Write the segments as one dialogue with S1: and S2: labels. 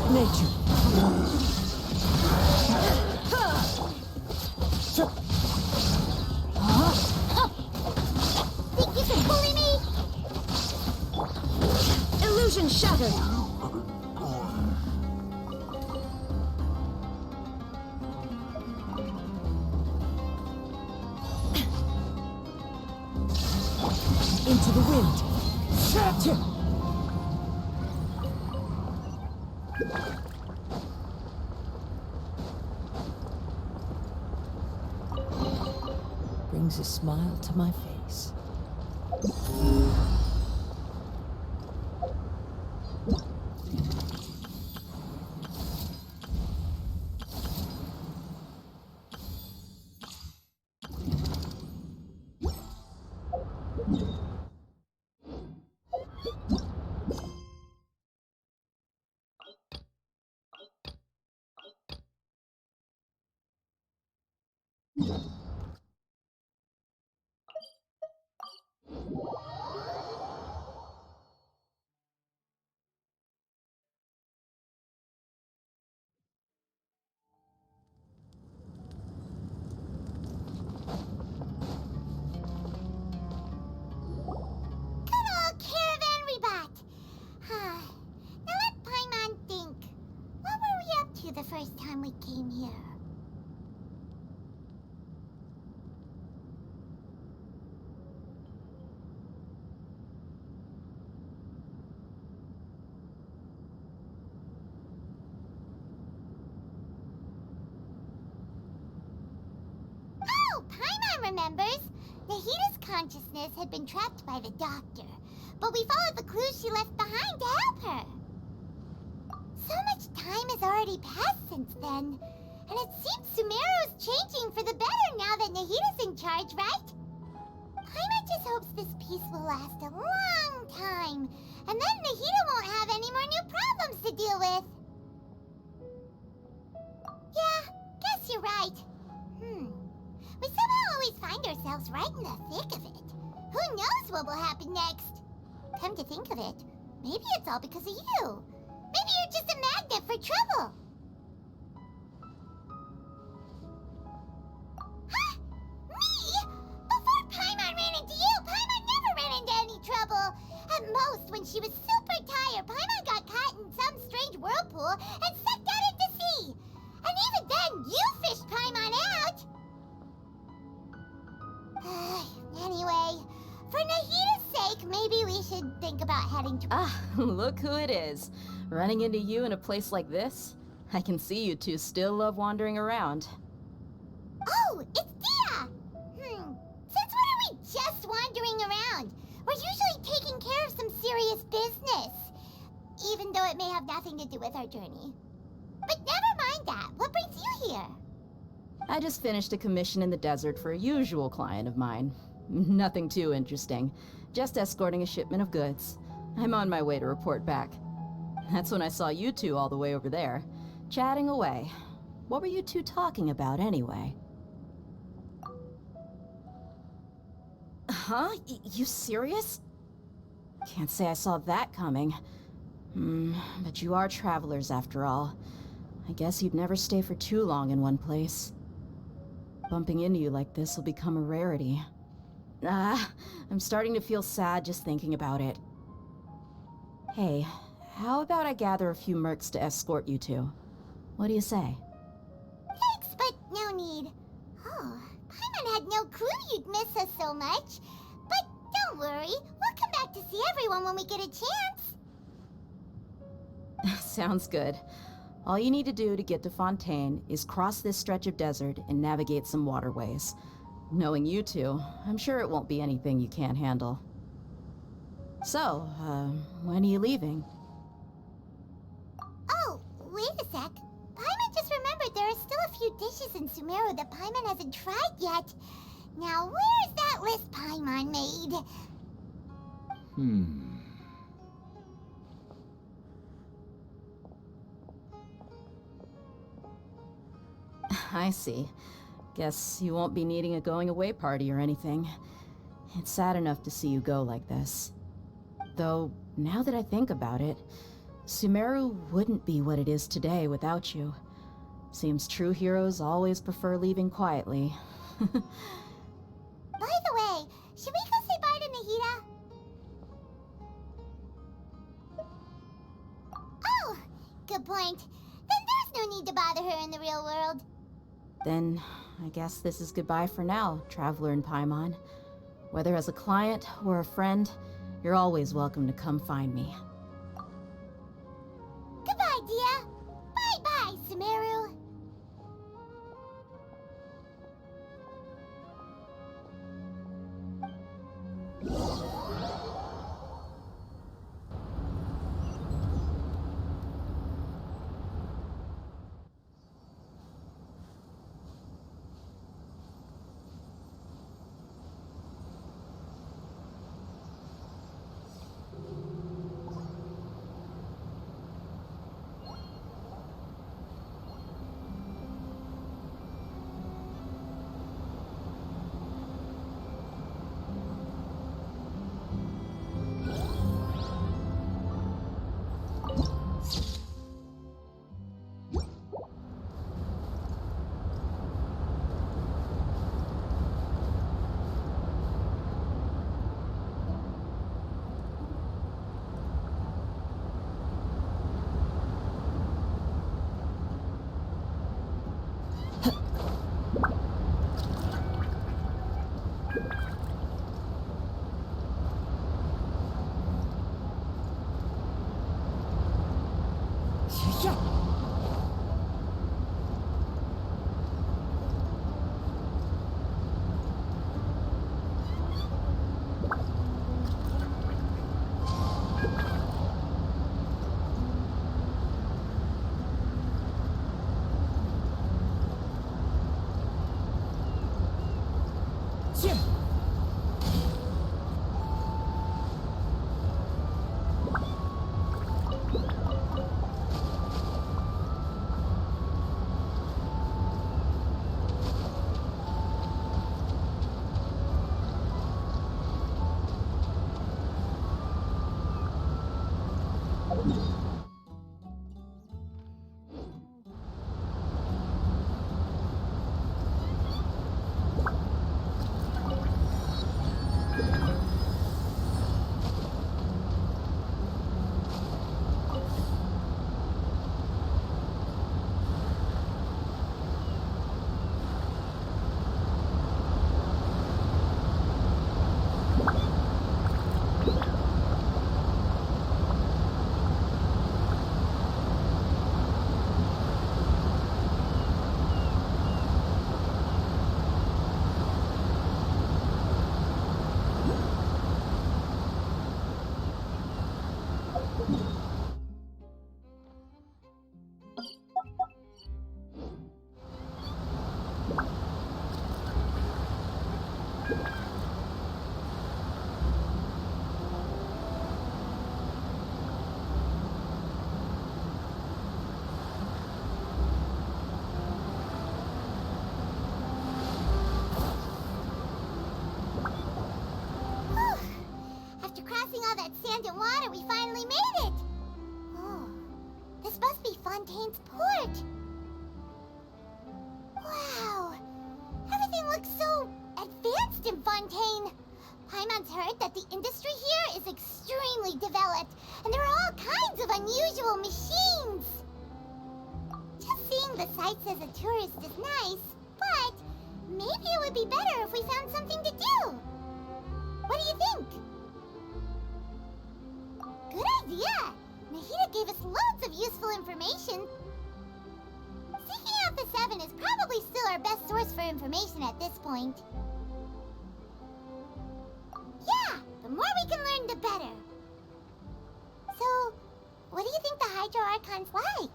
S1: Nature.
S2: Think you can bully me?
S1: Illusion shattered. Into the wind. Brings a smile to my face.
S2: The first time we came here. Oh, Paimon remembers. Nahita's consciousness had been trapped by the doctor, but we followed the clues she left behind to help her. So much time has already passed since then, and it seems Sumeru's changing for the better now that Nahita's in charge, right? Paimon just hopes this peace will last a long time, and then Nahita won't have any more new problems to deal with. Yeah, guess you're right. We somehow always find ourselves right in the thick of it. Who knows what will happen next? Come to think of it, maybe it's all because of you. Maybe you're just a magnet for trouble. Huh? Me? Before Paimon ran into you, Paimon never ran into any trouble. At most, when she was super tired, Paimon got caught in some strange whirlpool and sucked out into sea. And even then, you fished Paimon out. Anyway, for Nahita's sake, maybe we should think about heading to...
S3: Ah, look who it is. Running into you in a place like this? I can see you two still love wandering around.
S2: Oh, it's Dia! Since when are we just wandering around? We're usually taking care of some serious business. Even though it may have nothing to do with our journey. But never mind that. What brings you here?
S3: I just finished a commission in the desert for a usual client of mine. Nothing too interesting. Just escorting a shipment of goods. I'm on my way to report back. That's when I saw you two all the way over there, chatting away. What were you two talking about anyway? Huh? You serious? Can't say I saw that coming. But you are travelers after all. I guess you'd never stay for too long in one place. Bumping into you like this will become a rarity. I'm starting to feel sad just thinking about it. Hey, how about I gather a few mercs to escort you two? What do you say?
S2: Thanks, but no need. Oh, Paimon had no clue you'd miss us so much. But don't worry, we'll come back to see everyone when we get a chance.
S3: Sounds good. All you need to do to get to Fontaine is cross this stretch of desert and navigate some waterways. Knowing you two, I'm sure it won't be anything you can't handle. So, when are you leaving?
S2: Oh, wait a sec. Paimon just remembered there are still a few dishes in Sumeru that Paimon hasn't tried yet. Now, where's that list Paimon made?
S3: I see. Guess you won't be needing a going-away party or anything. It's sad enough to see you go like this. Though, now that I think about it, Sumeru wouldn't be what it is today without you. Seems true heroes always prefer leaving quietly.
S2: By the way, should we go say bye to Nahida? Oh, good point. Then there's no need to bother her in the real world.
S3: Then, I guess this is goodbye for now, Traveler in Paimon. Whether as a client or a friend, you're always welcome to come find me.
S2: Goodbye, Dia. Bye-bye, Sumeru. Sand and water, we finally made it! Oh, this must be Fontaine's port! Wow! Everything looks so advanced in Fontaine! Paimon's heard that the industry here is extremely developed, and there are all kinds of unusual machines! Just seeing the sights as a tourist is nice, but maybe it would be better if we found something to do! What do you think? Good idea! Nahida gave us loads of useful information. Seeking out the Seven is probably still our best source for information at this point. Yeah, the more we can learn, the better. Hydro Archon's like?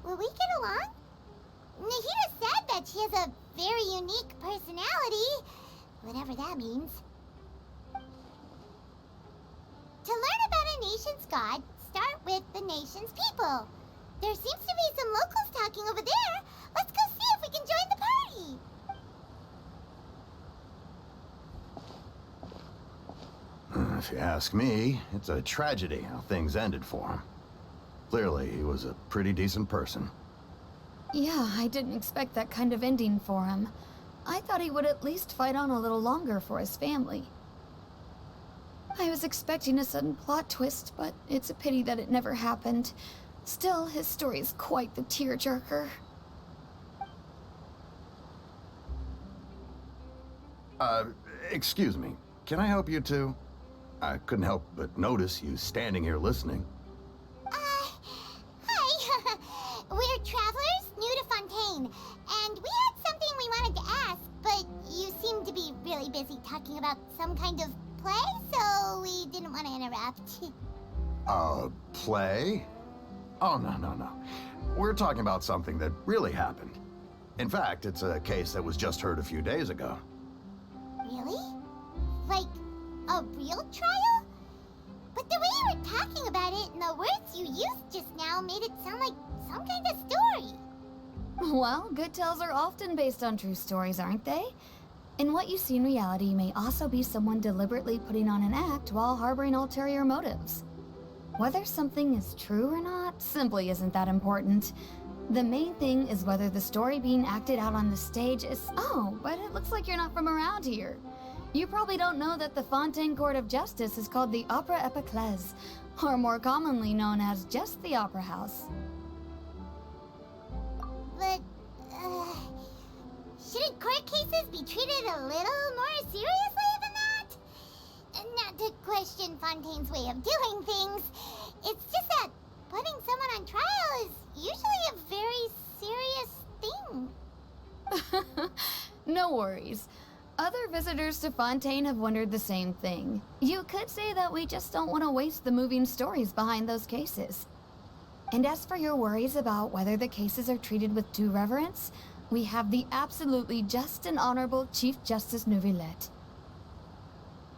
S2: Will we get along? Nahida said that she has a very unique personality, whatever that means. To learn about a nation's god, start with the nation's people. There seems to be some locals talking over there. Let's go see if we can join the party.
S4: If you ask me, it's a tragedy how things ended for him. Clearly, he was a pretty decent person.
S5: Yeah, I didn't expect that kind of ending for him. I thought he would at least fight on a little longer for his family. I was expecting a sudden plot twist, but it's a pity that it never happened. Still, his story is quite the tearjerker.
S4: Excuse me. Can I help you too? I couldn't help but notice you standing here listening.
S2: Hi. We're travelers new to Fontaine, and we had something we wanted to ask, but you seem to be really busy talking about some kind of play, so we didn't want to interrupt.
S4: Play? Oh, no. We're talking about something that really happened. In fact, it's a case that was just heard a few days ago.
S2: Really? Like, a real trial? But the way you were talking about it and the words you used just now made it sound like some kind of story.
S5: Well, good tales are often based on true stories, aren't they? And what you see in reality may also be someone deliberately putting on an act while harboring ulterior motives. Whether something is true or not simply isn't that important. The main thing is whether the story being acted out on the stage is... Oh, but it looks like you're not from around here. You probably don't know that the Fontaine Court of Justice is called the Opera Epiclese, or more commonly known as just the Opera House.
S2: But, shouldn't court cases be treated a little more seriously than that? Not to question Fontaine's way of doing things. It's just that putting someone on trial is usually a very serious thing.
S5: No worries. Other visitors to Fontaine have wondered the same thing. You could say that we just don't want to waste the moving stories behind those cases. And as for your worries about whether the cases are treated with due reverence, we have the absolutely just and honorable Chief Justice Neuvillette,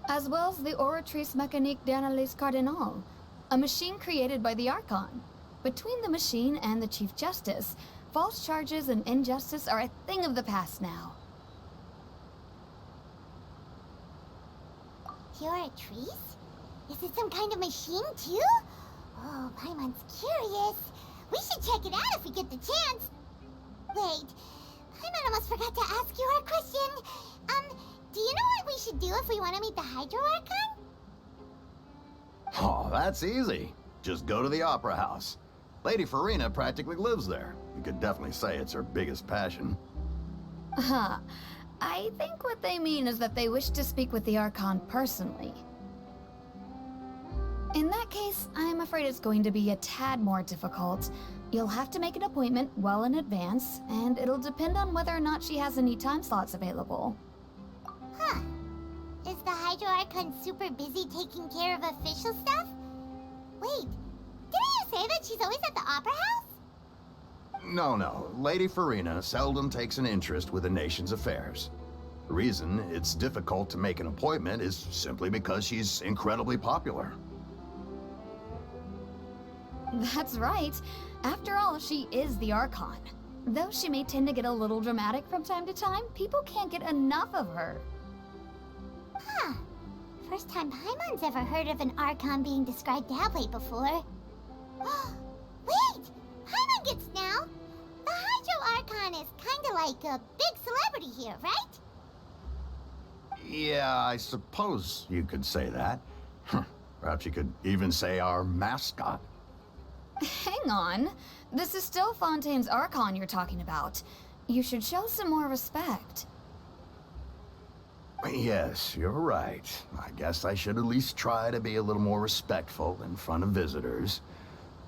S5: as well as the Oratrice Mécanique d'Analyse Cardinal, a machine created by the Archon. Between the machine and the Chief Justice, false charges and injustice are a thing of the past now.
S2: Oratrice? Is it some kind of machine too? Oh, Paimon's curious. We should check it out if we get the chance. Wait, Paimon almost forgot to ask you our question. Do you know what we should do if we want to meet the Hydro Archon?
S4: Oh, that's easy. Just go to the Opera House. Lady Farina practically lives there. You could definitely say it's her biggest passion.
S5: Huh. I think what they mean is that they wish to speak with the Archon personally. In that case, I'm afraid it's going to be a tad more difficult. You'll have to make an appointment well in advance, and it'll depend on whether or not she has any time slots available.
S2: Huh. Is the Hydro Archon super busy taking care of official stuff? Wait, didn't you say that she's always at the Opera House?
S4: No. Lady Farina seldom takes an interest with the nation's affairs. The reason it's difficult to make an appointment is simply because she's incredibly popular.
S5: That's right. After all, she is the Archon. Though she may tend to get a little dramatic from time to time, people can't get enough of her.
S2: Huh. First time Paimon's ever heard of an Archon being described that way before. Wait! Paimon gets now! The Hydro Archon is kinda like a big celebrity here, right?
S4: Yeah, I suppose you could say that. Perhaps you could even say our mascot.
S5: Hang on. This is still Fontaine's Archon you're talking about. You should show some more respect.
S4: Yes, you're right. I guess I should at least try to be a little more respectful in front of visitors.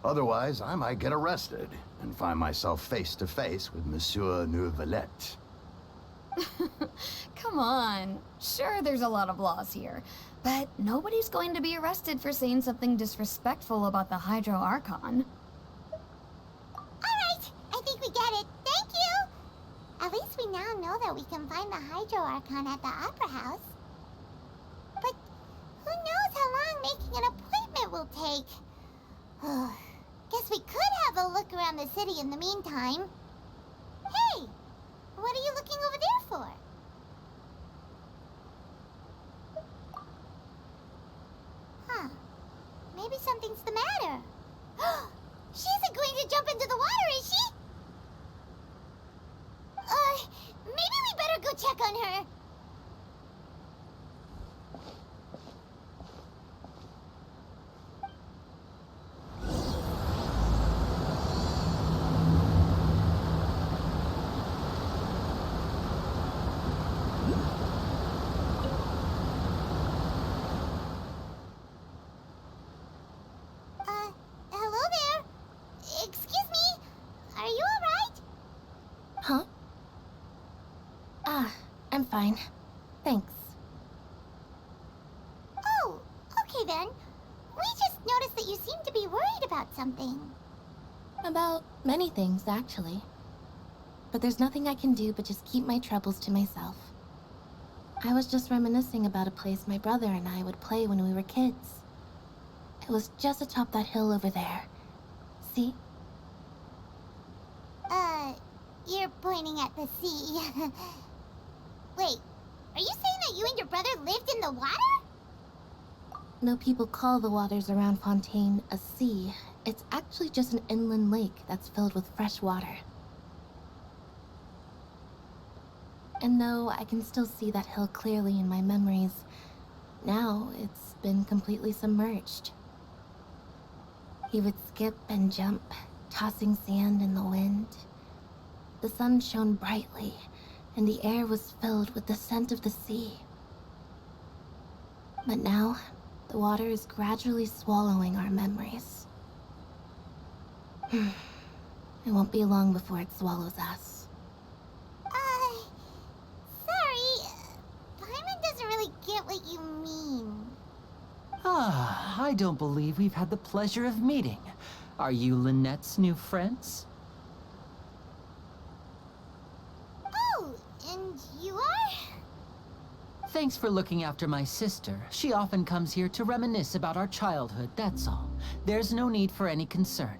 S4: Otherwise, I might get arrested and find myself face to face with Monsieur Neuvillette.
S5: Come on. Sure, there's a lot of laws here, but nobody's going to be arrested for saying something disrespectful about the Hydro Archon.
S2: that we can find the Hydro Archon at the Opera House. But who knows how long making an appointment will take? Guess we could have a look around the city in the meantime. Hey! What are you looking over there for? Huh. Maybe something's the matter. She isn't going to jump into the water, is she? Maybe we better go check on her. Hello there. Excuse me. Are you alright?
S6: Huh? I'm fine. Thanks.
S2: Oh, okay then. We just noticed that you seem to be worried about something.
S6: About many things, actually. But there's nothing I can do but just keep my troubles to myself. I was just reminiscing about a place my brother and I would play when we were kids. It was just atop that hill over there. See?
S2: You're pointing at the sea. Wait, are you saying that you and your brother lived in the water?
S6: No people call the waters around Fontaine a sea. It's actually just an inland lake that's filled with fresh water. And though I can still see that hill clearly in my memories, now it's been completely submerged. He would skip and jump, tossing sand in the wind. The sun shone brightly, and the air was filled with the scent of the sea. But now, the water is gradually swallowing our memories. It won't be long before it swallows us.
S2: Sorry. Paimon doesn't really get what you mean.
S7: I don't believe we've had the pleasure of meeting. Are you Lynette's new friends?
S2: Oh, and you are?
S7: Thanks for looking after my sister. She often comes here to reminisce about our childhood, that's all. There's no need for any concern.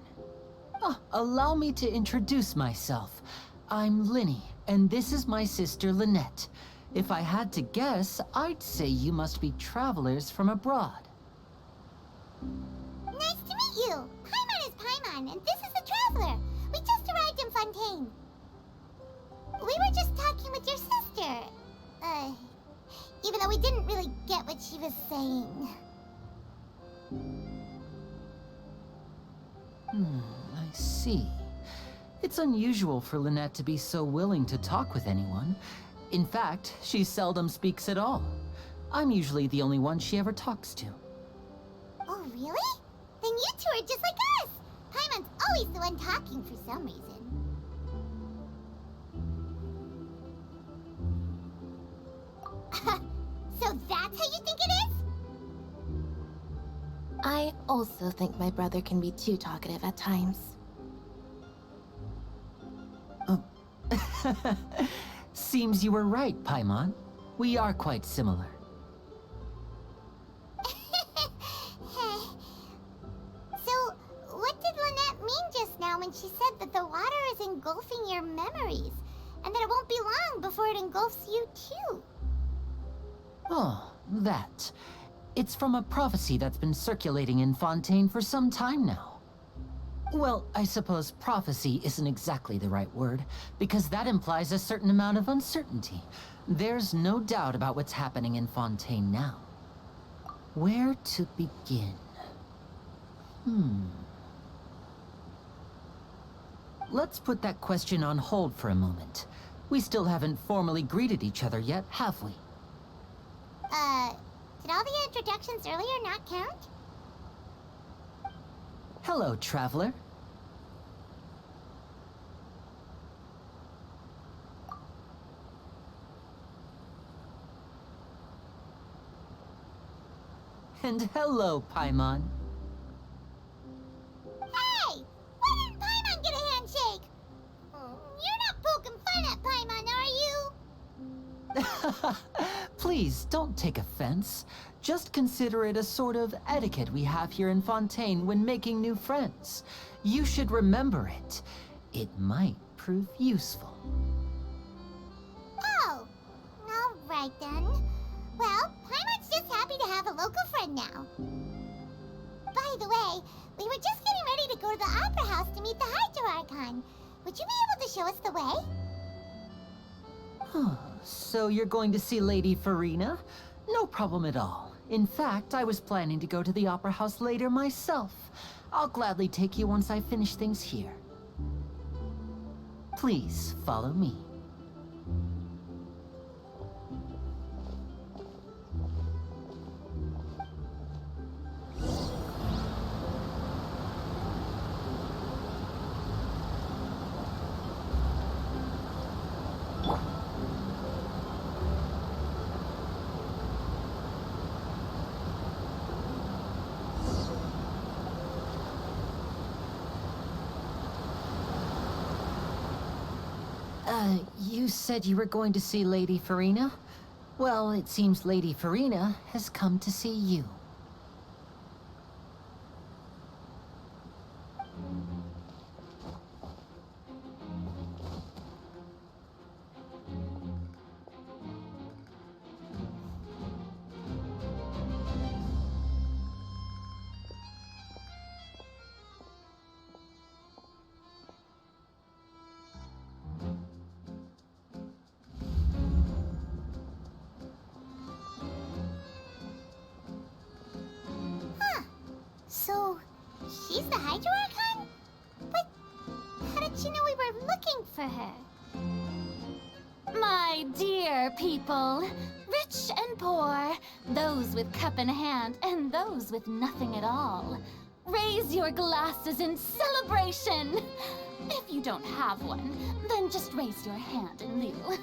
S7: Allow me to introduce myself. I'm Linny, and this is my sister Lynette. If I had to guess, I'd say you must be travelers from abroad.
S2: Nice to meet you. Paimon is Paimon, and this is the Traveler. We just arrived in Fontaine. We were just talking with your sister. Even though we didn't really get what she was saying.
S7: I see. It's unusual for Lynette to be so willing to talk with anyone. In fact, she seldom speaks at all. I'm usually the only one she ever talks to.
S2: Oh, really? Then you two are just like us. Paimon's always the one talking for some reason. So that's how you think it is?
S6: I also think my brother can be too talkative at times.
S7: Seems you were right, Paimon. We are quite similar.
S2: So, what did Lynette mean just now when she said that the water is engulfing your memories? And that it won't be long before it engulfs you too?
S7: Oh, that. It's from a prophecy that's been circulating in Fontaine for some time now. Well, I suppose prophecy isn't exactly the right word, because that implies a certain amount of uncertainty. There's no doubt about what's happening in Fontaine now. Where to begin? Let's put that question on hold for a moment. We still haven't formally greeted each other yet, have we?
S2: Did all the introductions earlier not count?
S7: Hello, traveler. And hello, Paimon.
S2: Hey! Why didn't Paimon get a handshake? You're not poking fun at Paimon, are you?
S7: Please, don't take offense. Just consider it a sort of etiquette we have here in Fontaine when making new friends. You should remember it. It might prove useful.
S2: Oh, all right then. Well, Paimon's just happy to have a local friend now. By the way, we were just getting ready to go to the Opera House to meet the Hydro-Archon. Would you be able to show us the way?
S7: So you're going to see Lady Farina? No problem at all. In fact, I was planning to go to the Opera House later myself. I'll gladly take you once I finish things here. Please, follow me. You said you were going to see Lady Farina? Well, it seems Lady Farina has come to see you.
S2: So, she's the Hydro-Archon? But how did she know we were looking for her?
S6: My dear people, rich and poor, those with cup in hand and those with nothing at all, raise your glasses in celebration! If you don't have one, then just raise your hand in lieu.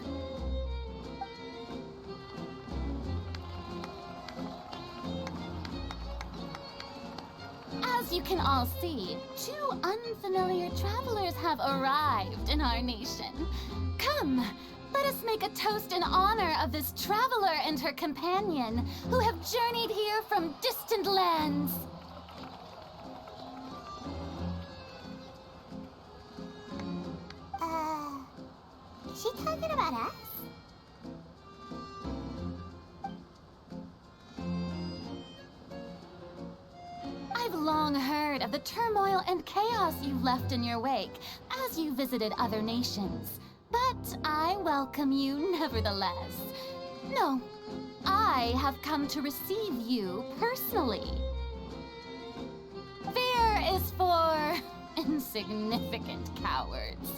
S6: As you can all see, two unfamiliar travelers have arrived in our nation. Come, let us make a toast in honor of this traveler and her companion who have journeyed here from distant lands.
S2: Is she talking about us?
S6: I've long heard of the turmoil and chaos you've left in your wake as you visited other nations. But I welcome you nevertheless. No, I have come to receive you personally. Fear is for insignificant cowards.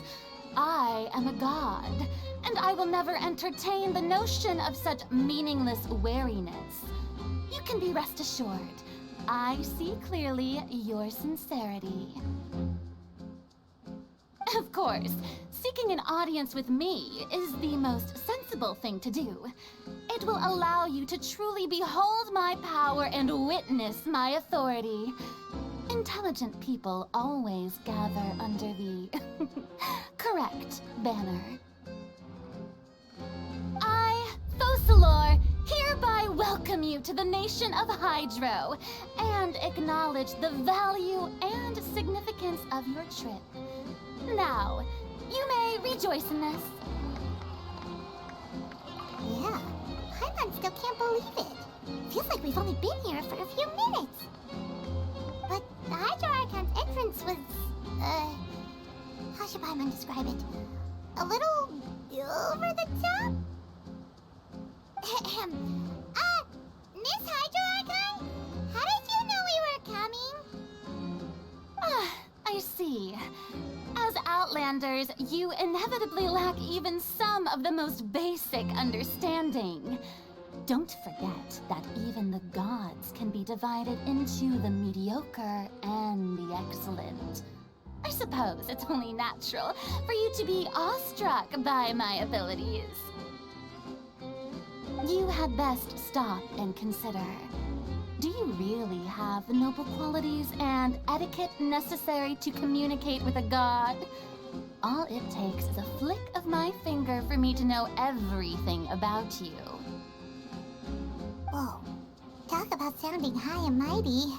S6: I am a god, and I will never entertain the notion of such meaningless wariness. You can be rest assured, I see clearly your sincerity. Of course, seeking an audience with me is the most sensible thing to do. It will allow you to truly behold my power and witness my authority. Intelligent people always gather under the correct banner. I, Focalor, hereby welcome you to the nation of Hydro and acknowledge the value and significance of your trip. Now, you may rejoice in this.
S2: Yeah, Paimon still can't believe it. Feels like we've only been here for a few minutes. But the Hydro-Archon's entrance was, how should Paimon describe it? A little over the top? Miss Hydro-Archon? How did you know we were coming?
S6: I see. As Outlanders, you inevitably lack even some of the most basic understanding. Don't forget that even the gods can be divided into the mediocre and the excellent. I suppose it's only natural for you to be awestruck by my abilities. You had best stop and consider. Do you really have the noble qualities and etiquette necessary to communicate with a god?
S8: all it takes is a flick of my finger for me to know everything about you.
S2: Whoa. Talk about sounding high and mighty.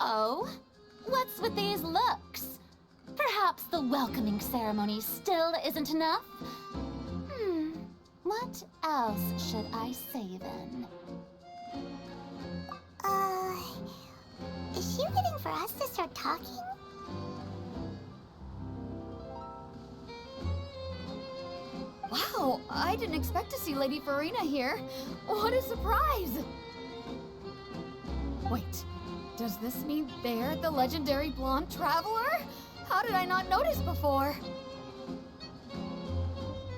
S8: Oh? What's with these looks? Perhaps the welcoming ceremony still isn't enough? What else should I say then?
S2: Is she waiting for us to start talking?
S5: Wow, I didn't expect to see Lady Farina here. What a surprise! Wait, does this mean they're the legendary blonde traveler? How did I not notice before?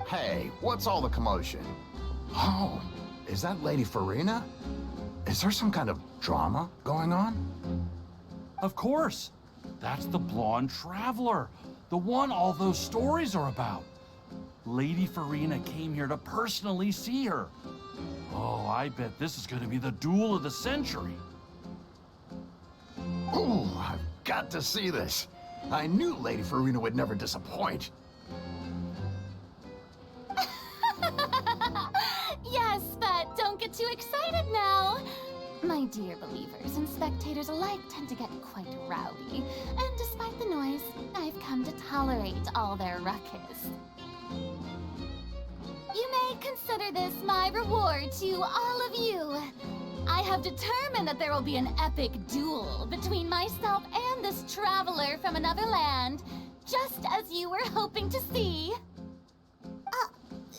S4: Hey, what's all the commotion? Oh, is that Lady Farina? Is there some kind of drama going on?
S9: Of course. That's the blonde traveler. The one all those stories are about. Lady Farina came here to personally see her. Oh, I bet this is going to be the duel of the century.
S4: Ooh, I've got to see this. I knew Lady Farina would never disappoint.
S8: Yes, but don't get too excited now. My dear believers and spectators alike tend to get quite rowdy, and despite the noise, I've come to tolerate all their ruckus. You may consider this my reward to all of you. I have determined that there will be an epic duel between myself and this traveler from another land, just as you were hoping to see.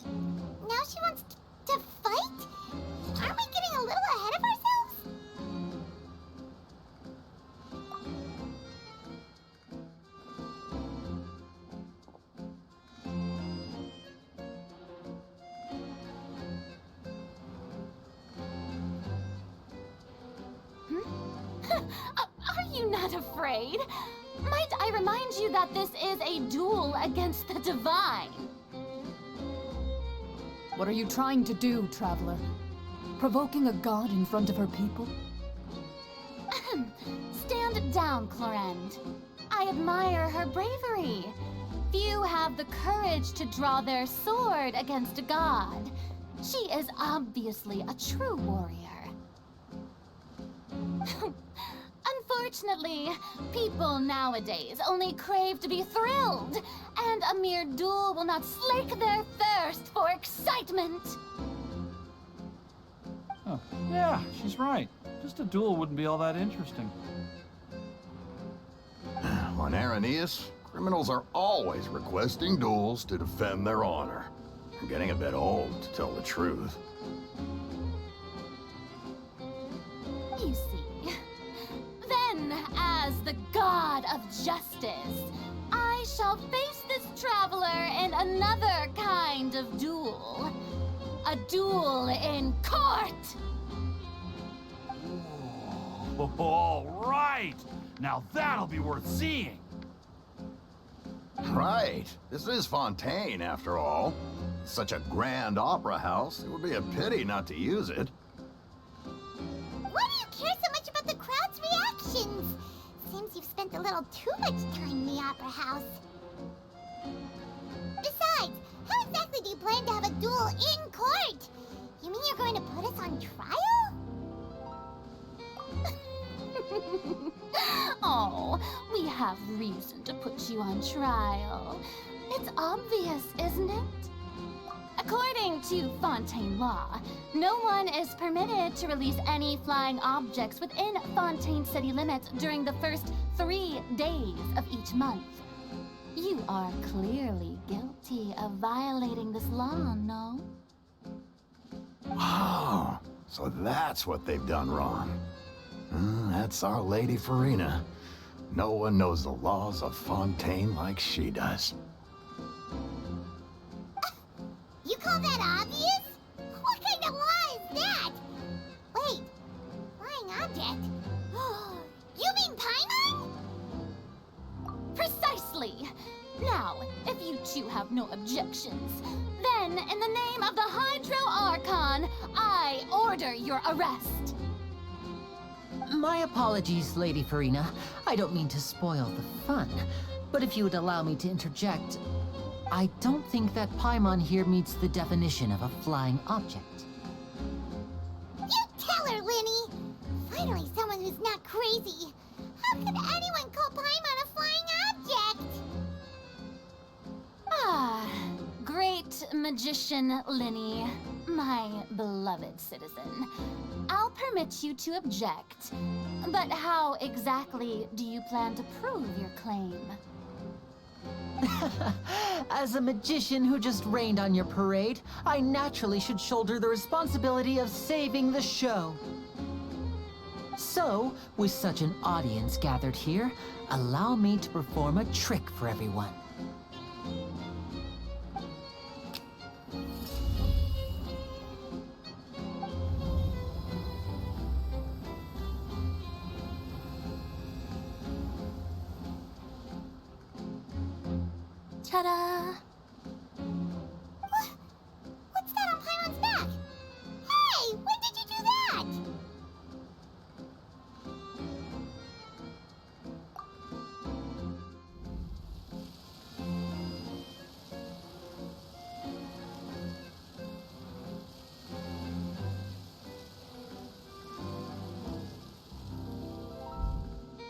S2: Now she wants to fight? Aren't we getting a little ahead of ourselves?
S8: Are you not afraid? Might I remind you that this is a duel against the divine?
S1: What are you trying to do, traveler? Provoking a god in front of her people?
S8: Stand down, Clorend. I admire her bravery. Few have the courage to draw their sword against a god. She is obviously a true warrior. Unfortunately, people nowadays only crave to be thrilled, and a mere duel will not slake their thirst for excitement.
S9: Huh. Yeah, she's right. Just a duel wouldn't be all that interesting.
S4: On Araneus, criminals are always requesting duels to defend their honor. I'm getting a bit old, to tell the truth.
S8: You see, then, as the god of justice, I shall face this traveler in another kind of duel. A duel in court!
S9: All right! Now that'll be worth seeing!
S4: Right. This is Fontaine, after all. Such a grand opera house, it would be a pity not to use it.
S2: Why do you care so much about the crowd's reactions? Seems you've spent a little too much time in the opera house. Besides, how exactly do you plan to have a duel in court? You mean you're going to put us on trial?
S8: Oh, we have reason to put you on trial. It's obvious, isn't it? According to Fontaine law, no one is permitted to release any flying objects within Fontaine city limits during the first 3 days of each month. You are clearly guilty of violating this law, no?
S4: Oh, so that's what they've done wrong. That's our Lady Farina. No one knows the laws of Fontaine like she does.
S2: You call that obvious? What kind of law is that? Wait, flying object? You mean Paimon?
S8: Precisely! Now, if you two have no objections, then in the name of the Hydro Archon, I order your arrest.
S7: My apologies, Lady Farina. I don't mean to spoil the fun, but if you would allow me to interject, I don't think that Paimon here meets the definition of a flying object.
S2: You tell her, Linny! Finally, someone who's not crazy. How could anyone call Paimon a flying object?
S8: Ah, great magician Linny, my beloved citizen. I'll permit you to object, but how exactly do you plan to prove your claim?
S7: As a magician who just rained on your parade, I naturally should shoulder the responsibility of saving the show. So, with such an audience gathered here, allow me to perform a trick for everyone.
S8: Ta-da!
S2: What's that on Paimon's back? Hey, when did you do that?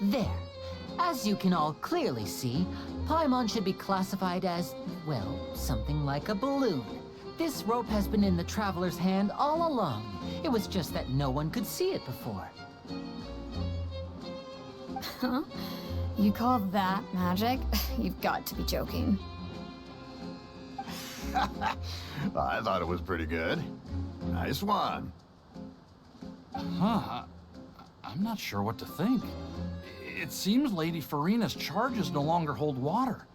S7: There. As you can all clearly see, Paimon should be classified as, well, something like a balloon. This rope has been in the Traveler's hand all along. It was just that no one could see it before.
S5: Huh? You call that magic? You've got to be joking.
S4: I thought it was pretty good. Nice one.
S9: Huh. I'm not sure what to think. It seems Lady Farina's charges no longer hold water.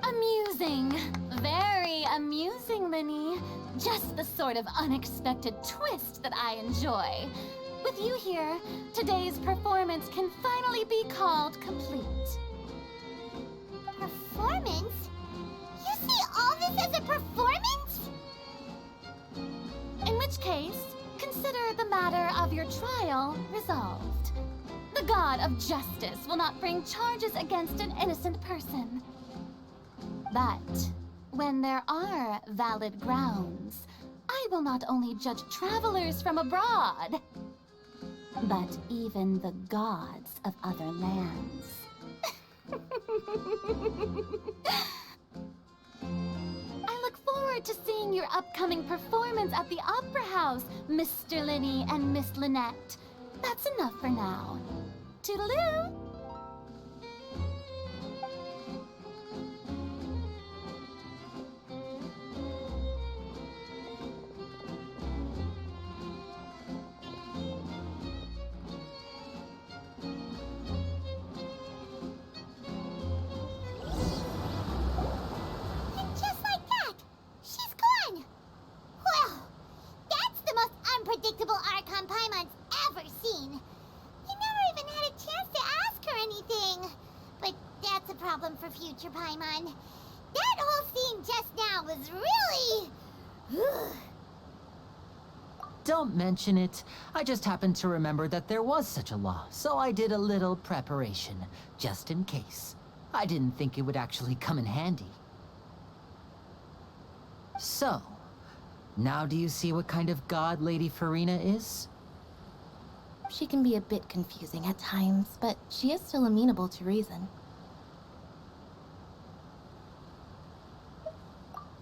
S8: Amusing. Very amusing, Linny. Just the sort of unexpected twist that I enjoy. With you here, today's performance can finally be called complete.
S2: Performance? You see all this as a performance?
S8: In which case, consider the matter of your trial resolved. The god of justice will not bring charges against an innocent person. But when there are valid grounds, I will not only judge travelers from abroad, but even the gods of other lands. I look forward to seeing your upcoming performance at the Opera House, Mr. Linny and Miss Lynette. That's enough for now. Toodaloo!
S2: Unpredictable Archon Paimon's ever seen. You never even had a chance to ask her anything. But that's a problem for future Paimon. That whole scene just now was really...
S7: Don't mention it. I just happened to remember that there was such a law, so I did a little preparation, just in case. I didn't think it would actually come in handy. So, now do you see what kind of god Lady Farina is?
S6: She can be a bit confusing at times, but she is still amenable to reason.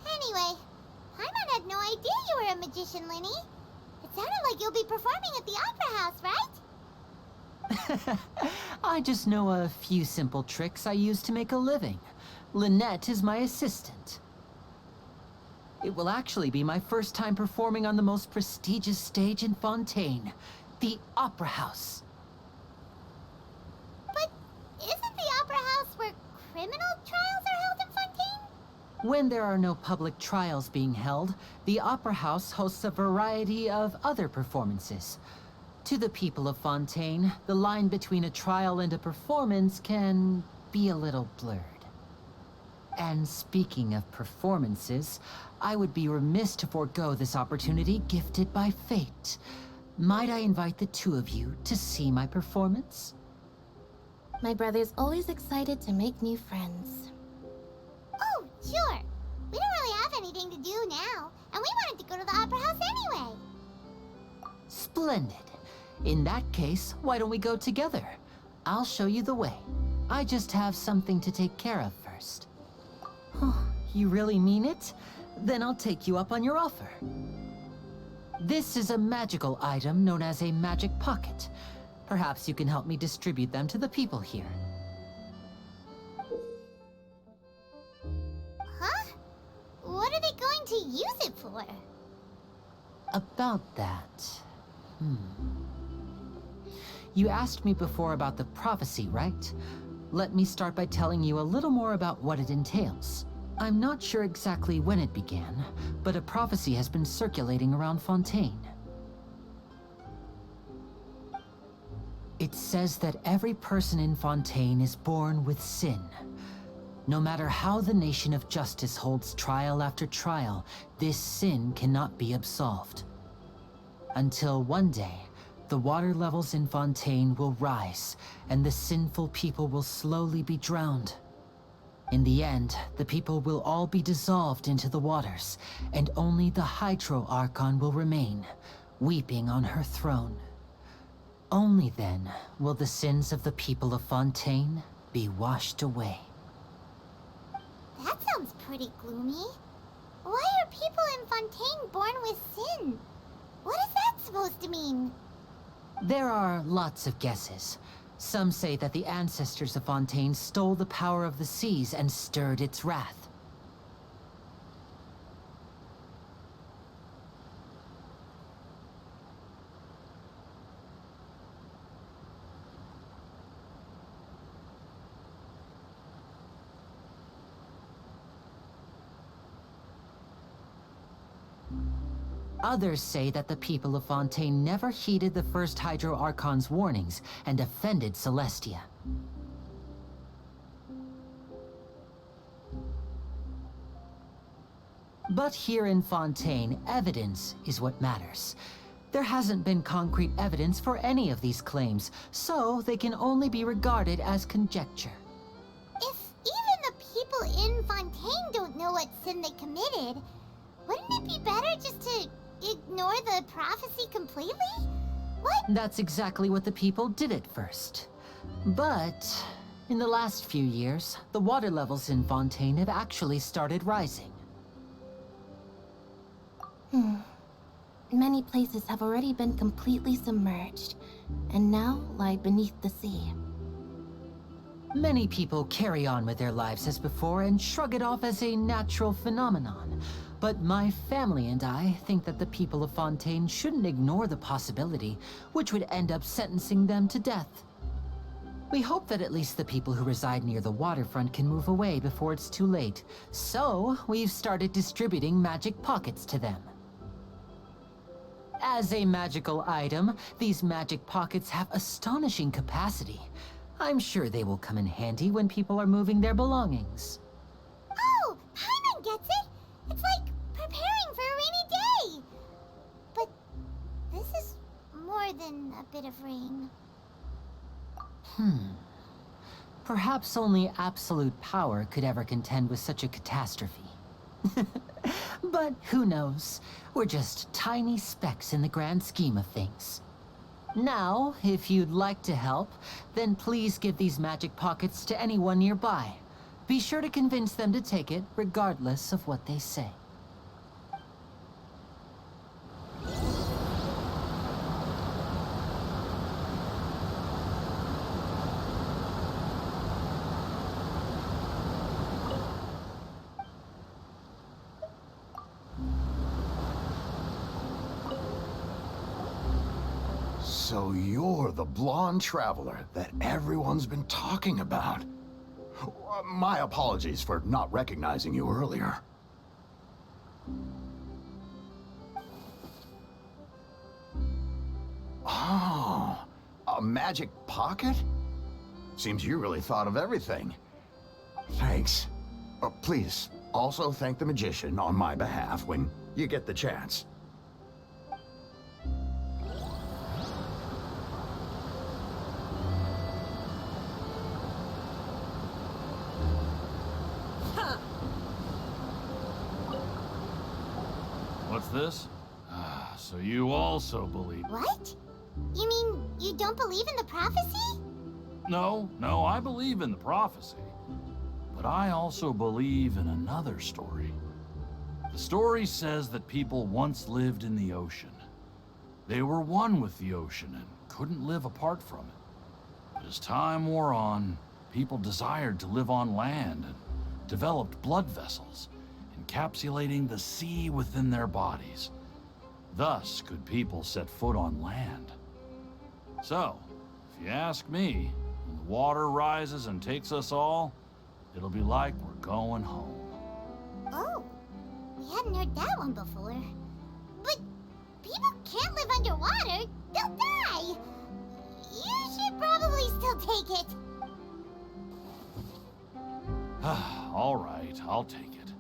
S2: Anyway, Paimon had no idea you were a magician, Linny. It sounded like you'll be performing at the Opera House, right?
S7: I just know a few simple tricks I use to make a living. Lynette is my assistant. It will actually be my first time performing on the most prestigious stage in Fontaine, the Opera House.
S2: But isn't the Opera House where criminal trials are held in Fontaine?
S7: When there are no public trials being held, the Opera House hosts a variety of other performances. To the people of Fontaine, the line between a trial and a performance can be a little blurred. And speaking of performances, I would be remiss to forego this opportunity gifted by fate. Might I invite the two of you to see my performance?
S6: My brother's always excited to make new friends.
S2: Oh, sure. We don't really have anything to do now, and we wanted to go to the Opera House anyway.
S7: Splendid. In that case, why don't we go together? I'll show you the way. I just have something to take care of first. Oh, you really mean it? Then I'll take you up on your offer. This is a magical item known as a magic pocket. Perhaps you can help me distribute them to the people here.
S2: Huh? What are they going to use it for?
S7: About that... You asked me before about the prophecy, right? Let me start by telling you a little more about what it entails. I'm not sure exactly when it began, but a prophecy has been circulating around Fontaine. It says that every person in Fontaine is born with sin. No matter how the nation of justice holds trial after trial, this sin cannot be absolved. Until one day, the water levels in Fontaine will rise, and the sinful people will slowly be drowned. In the end, the people will all be dissolved into the waters, and only the Hydro-Archon will remain, weeping on her throne. Only then will the sins of the people of Fontaine be washed away.
S2: That sounds pretty gloomy. Why are people in Fontaine born with sin? What is that supposed to mean?
S7: There are lots of guesses. Some say that the ancestors of Fontaine stole the power of the seas and stirred its wrath. Others say that the people of Fontaine never heeded the first Hydro-Archon's warnings and offended Celestia. But here in Fontaine, evidence is what matters. There hasn't been concrete evidence for any of these claims, so they can only be regarded as conjecture.
S2: If even the people in Fontaine don't know what sin they committed, wouldn't it be better just to ignore the prophecy completely? What?
S7: That's exactly what the people did at first. But in the last few years, the water levels in Fontaine have actually started rising.
S6: Many places have already been completely submerged, and now lie beneath the sea.
S7: Many people carry on with their lives as before and shrug it off as a natural phenomenon. But my family and I think that the people of Fontaine shouldn't ignore the possibility, which would end up sentencing them to death. We hope that at least the people who reside near the waterfront can move away before it's too late. So, we've started distributing magic pockets to them. As a magical item, these magic pockets have astonishing capacity. I'm sure they will come in handy when people are moving their belongings.
S2: Oh, Paimon gets it! It's like preparing for a rainy day! But this is more than a bit of rain.
S7: Perhaps only absolute power could ever contend with such a catastrophe. But who knows? We're just tiny specks in the grand scheme of things. Now, if you'd like to help, then please give these magic pockets to anyone nearby. Be sure to convince them to take it, regardless of what they say.
S4: So you're the blonde traveler that everyone's been talking about. My apologies for not recognizing you earlier. Oh, a magic pocket? Seems you really thought of everything. Thanks. Please, also thank the magician on my behalf when you get the chance.
S9: What's this? So you also believe...
S2: What? You mean you don't believe in the prophecy?
S9: No, I believe in the prophecy. But I also believe in another story. The story says that people once lived in the ocean. They were one with the ocean and couldn't live apart from it. But as time wore on, people desired to live on land and developed blood vessels, encapsulating the sea within their bodies. Thus could people set foot on land. So, if you ask me, when the water rises and takes us all, it'll be like we're going home.
S2: Oh, we hadn't heard that one before. But people can't live underwater. They'll die. You should probably still take it.
S9: All right, I'll take it.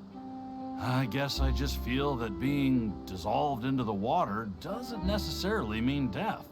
S9: I guess I just feel that being dissolved into the water doesn't necessarily mean death.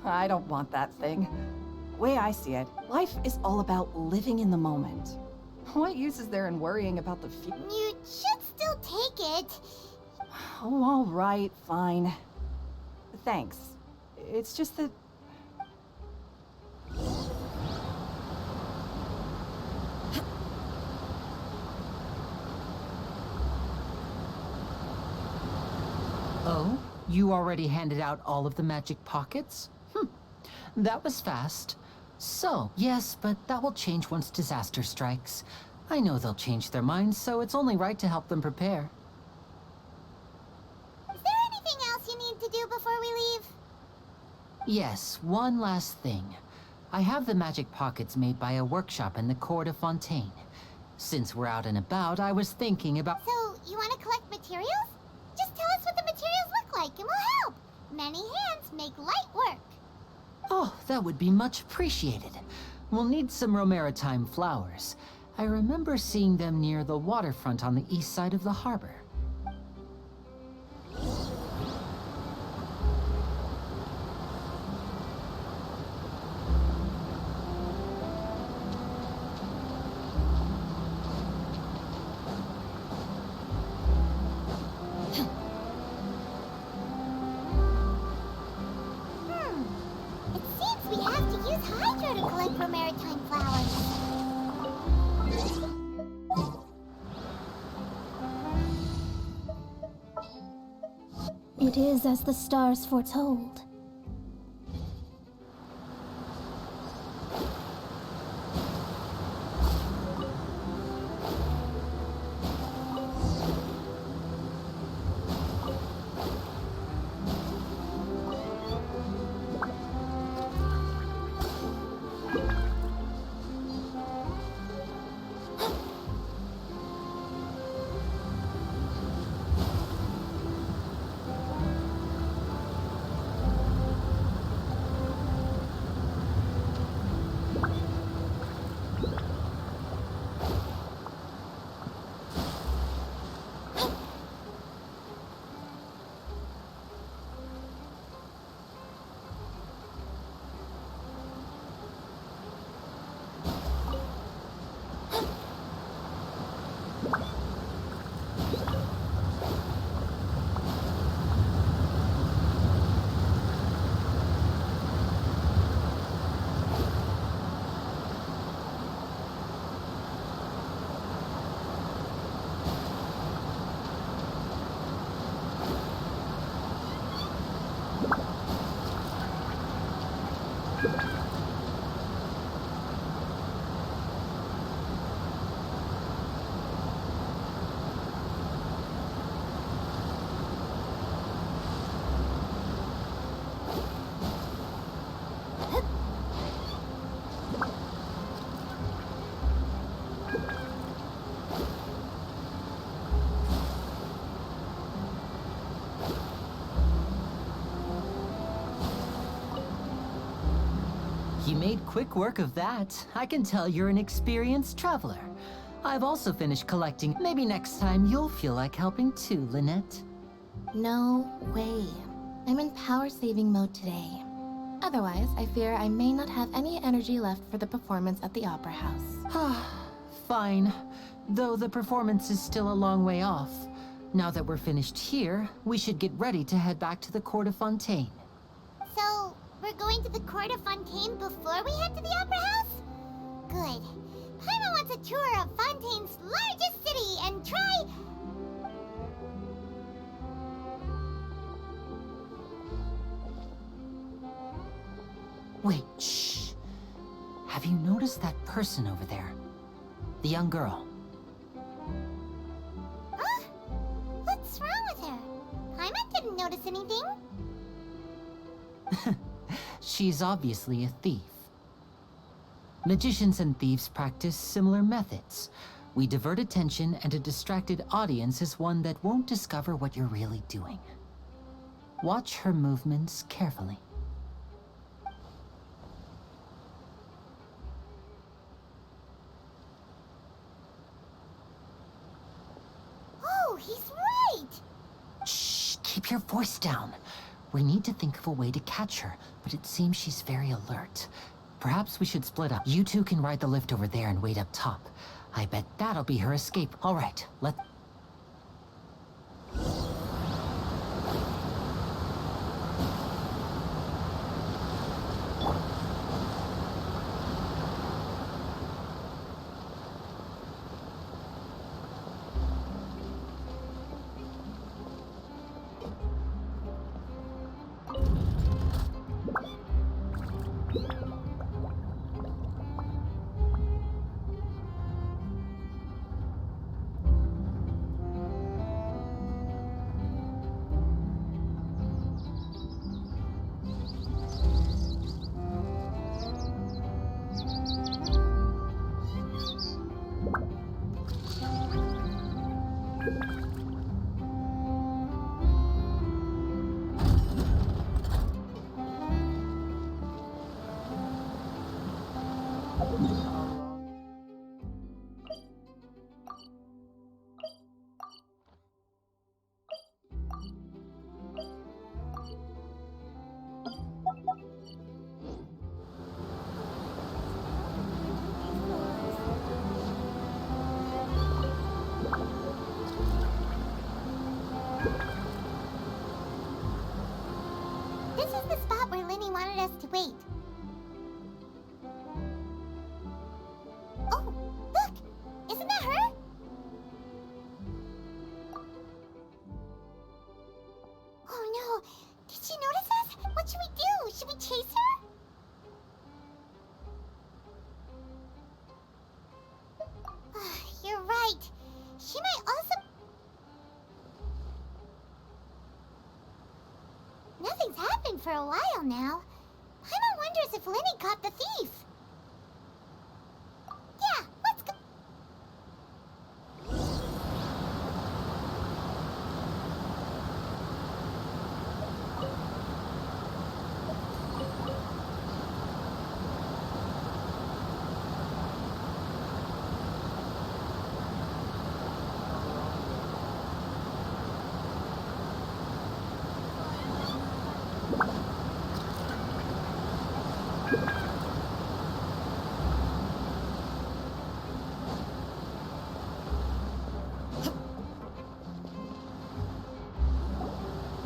S3: I don't want that thing. Way I see it, life is all about living in the moment. What use is there in worrying about the future?
S2: You should still take it.
S3: Oh, all right, fine. Thanks. It's just that...
S7: Oh? You already handed out all of the magic pockets? That was fast. So, yes, but that will change once disaster strikes. I know they'll change their minds, so it's only right to help them prepare.
S2: Is there anything else you need to do before we leave?
S7: Yes, one last thing. I have the magic pockets made by a workshop in the court of Fontaine. Since we're out and about, I was thinking about...
S2: So, you want to collect materials? Just tell us what the materials look like and we'll help. Many hands make light work.
S7: Oh, that would be much appreciated. We'll need some romaritime flowers. I remember seeing them near the waterfront on the east side of the harbor.
S6: It is as the stars foretold.
S7: made quick work of that. I can tell you're an experienced traveler. I've also finished collecting. Maybe next time you'll feel like helping too, Lynette.
S6: No way. I'm in power-saving mode today. Otherwise, I fear I may not have any energy left for the performance at the Opera House.
S7: Fine. Though the performance is still a long way off. Now that we're finished here, we should get ready to head back to the court of Fontaine.
S2: So, we're going to the court of Fontaine before we head to the Opera House? Good. Paimon wants a tour of Fontaine's largest city and try...
S7: Wait, shh. Have you noticed that person over there? The young girl.
S2: Huh? What's wrong with her? Paimon didn't notice anything.
S7: She's obviously a thief. Magicians and thieves practice similar methods. We divert attention, and a distracted audience is one that won't discover what you're really doing. Watch her movements carefully.
S2: Oh, he's right!
S7: Shh, keep your voice down. We need to think of a way to catch her, but it seems she's very alert. Perhaps we should split up. You two can ride the lift over there and wait up top. I bet that'll be her escape. All right, let...
S2: This is the spot where Linny wanted us to wait. Oh, look! Isn't that her? Oh no! Did she notice us? What should we do? Should we chase her? You're right. She might also... Nothing's happened for a while now. Paimon wonders if Linny caught the thief. Yeah, let's go.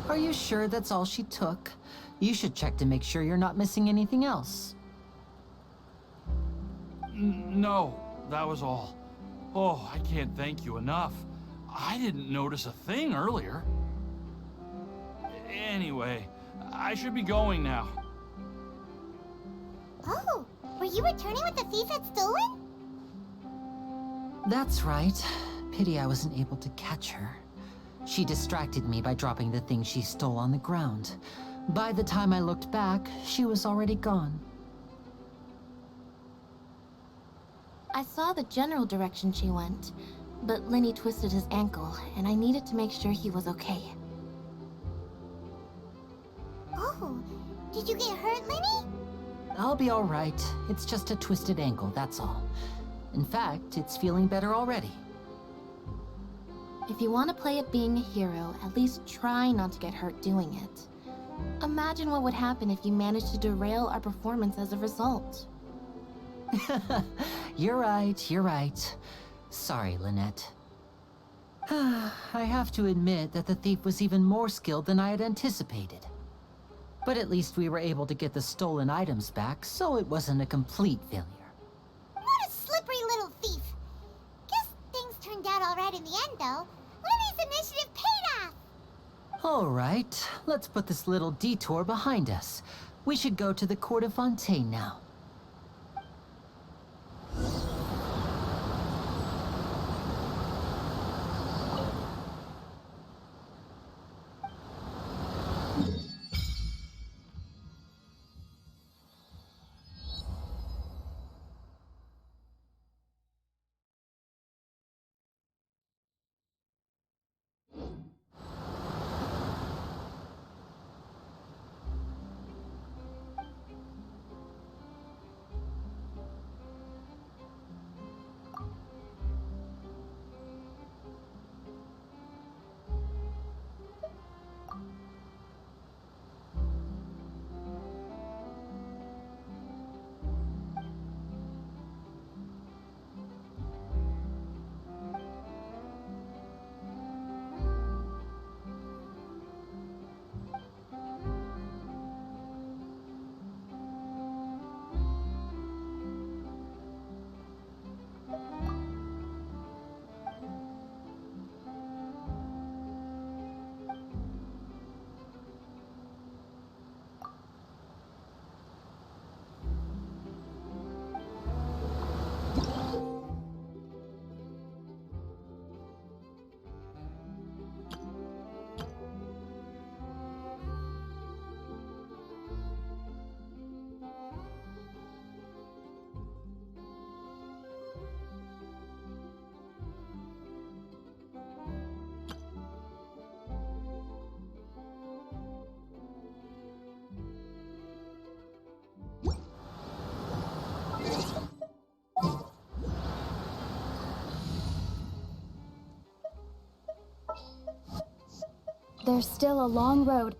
S7: Are you sure that's all she took? You should check to make sure you're not missing anything else.
S9: No, that was all. Oh, I can't thank you enough. I didn't notice a thing earlier. Anyway, I should be going now.
S2: Oh, were you returning what the thief had stolen?
S7: That's right. Pity I wasn't able to catch her. She distracted me by dropping the thing she stole on the ground. By the time I looked back, she was already gone.
S6: I saw the general direction she went, but Linny twisted his ankle, and I needed to make sure he was okay.
S2: Oh, did you get hurt, Linny?
S7: I'll be all right. It's just a twisted ankle, that's all. In fact, it's feeling better already.
S6: If you want to play at being a hero, at least try not to get hurt doing it. Imagine what would happen if you managed to derail our performance as a result.
S7: You're right. Sorry, Lynette. I have to admit that the thief was even more skilled than I had anticipated. But at least we were able to get the stolen items back, so it wasn't a complete failure.
S2: What a slippery little thief. Guess things turned out all right in the end, though. Lily's initiative paid off.
S7: All right, let's put this little detour behind us. We should go to the court of Fontaine now.
S10: There's still a long road.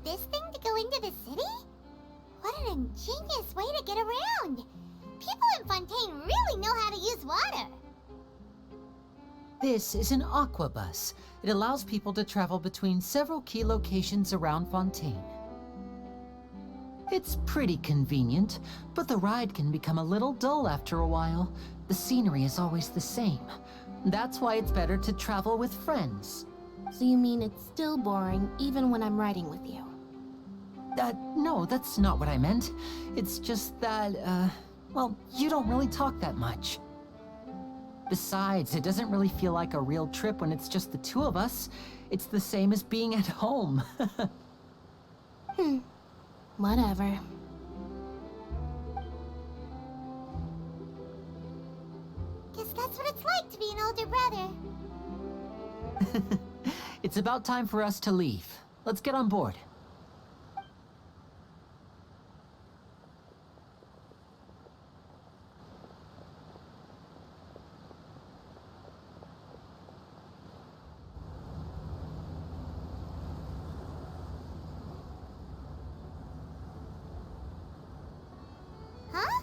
S2: This thing to go into the city? What an ingenious way to get around! People in Fontaine really know how to use water!
S7: This is an aquabus. It allows people to travel between several key locations around Fontaine. It's pretty convenient, but the ride can become a little dull after a while. The scenery is always the same. That's why it's better to travel with friends.
S6: So you mean it's still boring even when I'm riding with you?
S7: No, that's not what I meant. It's just that, well, you don't really talk that much. Besides, it doesn't really feel like a real trip when it's just the two of us. It's the same as being at home.
S6: Whatever.
S2: Guess that's what it's like to be an older brother.
S7: It's about time for us to leave. Let's get on board.
S2: Huh?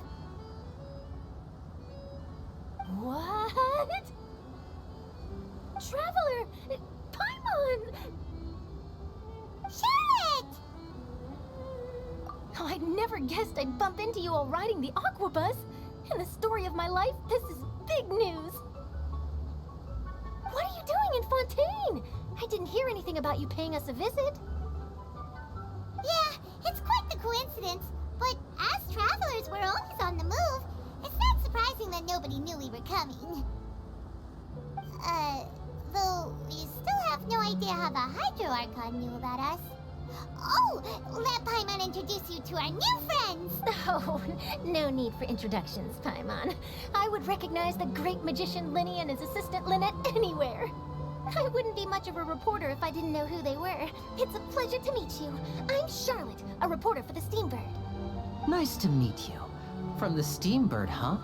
S8: What? Traveler! Paimon!
S2: Charlotte!
S8: Oh, I never guessed I'd bump into you while riding the aquabus.
S6: In the story of my life, this is big news. What are you doing in Fontaine? I didn't hear anything about you paying us a visit.
S2: Yeah, it's quite the coincidence. But as travelers, we're always on the move. It's not surprising that nobody knew we were coming. Though we still have no idea how the Hydro-Archon knew about us. Oh, let Paimon introduce you to our new friends!
S6: Oh, no need for introductions, Paimon. I would recognize the great magician Linny and his assistant Lynette anywhere. I wouldn't be much of a reporter if I didn't know who they were. It's a pleasure to meet you. I'm Charlotte, a reporter for the Steambird.
S7: Nice to meet you. From the Steambird, huh?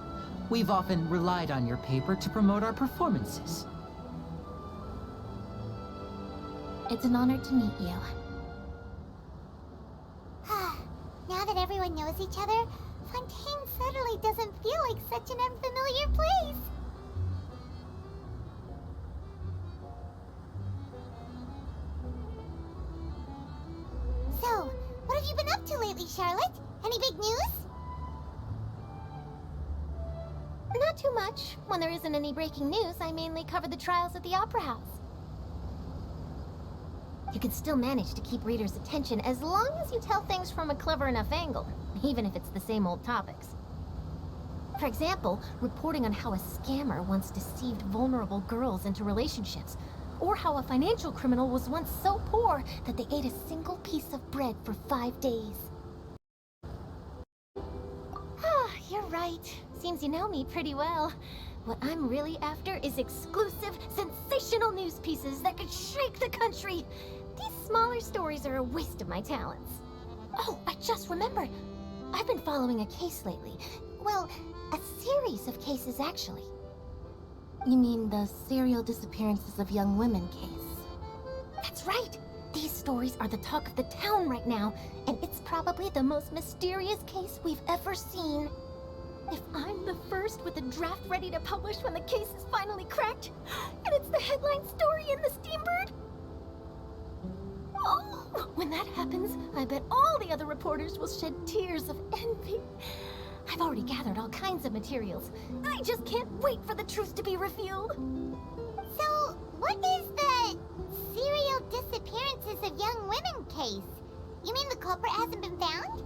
S7: We've often relied on your paper to promote our performances.
S6: It's an honor to meet you.
S2: Now that everyone knows each other, Fontaine suddenly doesn't feel like such an unfamiliar place. So, what have you been up to lately, Charlotte? Any big news?
S6: Not too much. When there isn't any breaking news, I mainly cover the trials at the Opera House. You can still manage to keep readers' attention as long as you tell things from a clever enough angle, even if it's the same old topics. For example, reporting on how a scammer once deceived vulnerable girls into relationships, or how a financial criminal was once so poor that they ate a single piece of bread for 5 days. You're right. Seems you know me pretty well. What I'm really after is exclusive, sensational news pieces that could shake the country. These smaller stories are a waste of my talents. Oh, I just remembered. I've been following a case lately. Well, a series of cases, actually. You mean the serial disappearances of young women case? That's right! These stories are the talk of the town right now, and it's probably the most mysterious case we've ever seen. If I'm the first with a draft ready to publish when the case is finally cracked, and it's the headline story in the Steambird, oh, when that happens, I bet all the other reporters will shed tears of envy. I've already gathered all kinds of materials. I just can't wait for the truth to be revealed.
S2: So, what is the serial disappearances of young women case? You mean the culprit hasn't been found?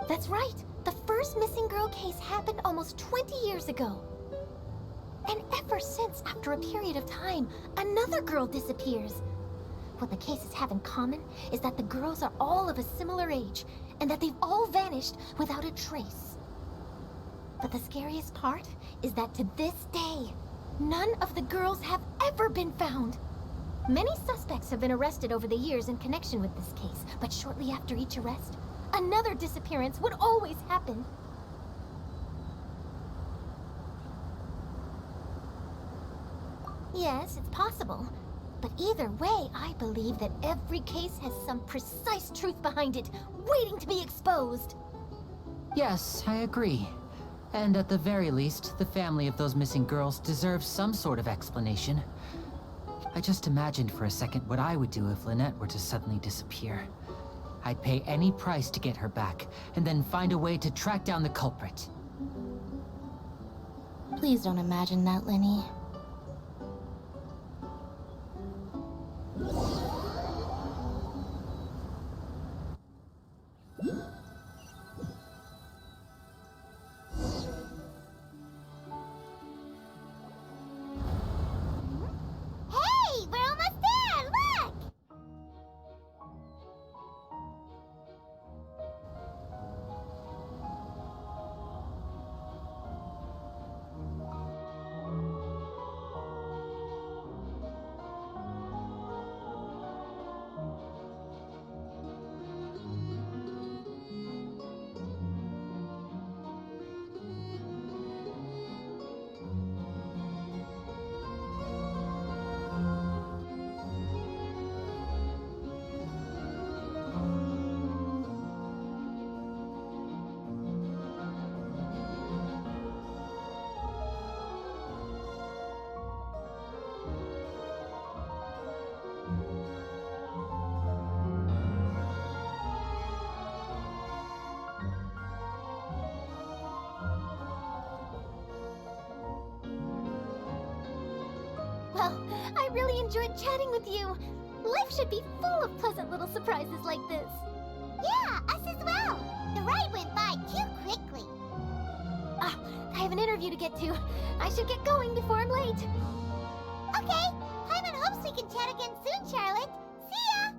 S6: That's right. The first missing girl case happened almost 20 years ago. And ever since, after a period of time, another girl disappears. What the cases have in common is that the girls are all of a similar age, and that they've all vanished without a trace. But the scariest part is that to this day, none of the girls have ever been found. Many suspects have been arrested over the years in connection with this case, but shortly after each arrest, another disappearance would always happen. Yes, it's possible. But either way, I believe that every case has some precise truth behind it, waiting to be exposed.
S7: Yes, I agree. And at the very least, the family of those missing girls deserves some sort of explanation. I just imagined for a second what I would do if Lynette were to suddenly disappear. I'd pay any price to get her back, and then find a way to track down the culprit.
S6: Please don't imagine that, Lenny.
S2: Hey, we're almost there! Look! Well, I really enjoyed chatting with you. Life should be full of pleasant little surprises like this. Yeah, us as well. The ride went by too quickly. I have an interview to get to. I should get going before I'm late. Okay, Paimon hopes we can chat again soon, Charlotte. See ya!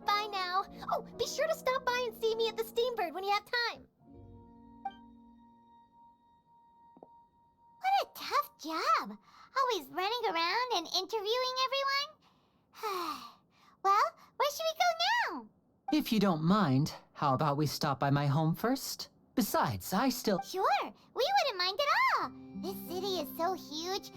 S2: Bye now. Oh, be sure to stop by and see me at the Steambird when you have time. What a tough job. Always running around and interviewing everyone. Well, where should we go now?
S7: If you don't mind, how about we stop by my home first? Besides, I still...
S2: Sure, we wouldn't mind at all. This city is so huge.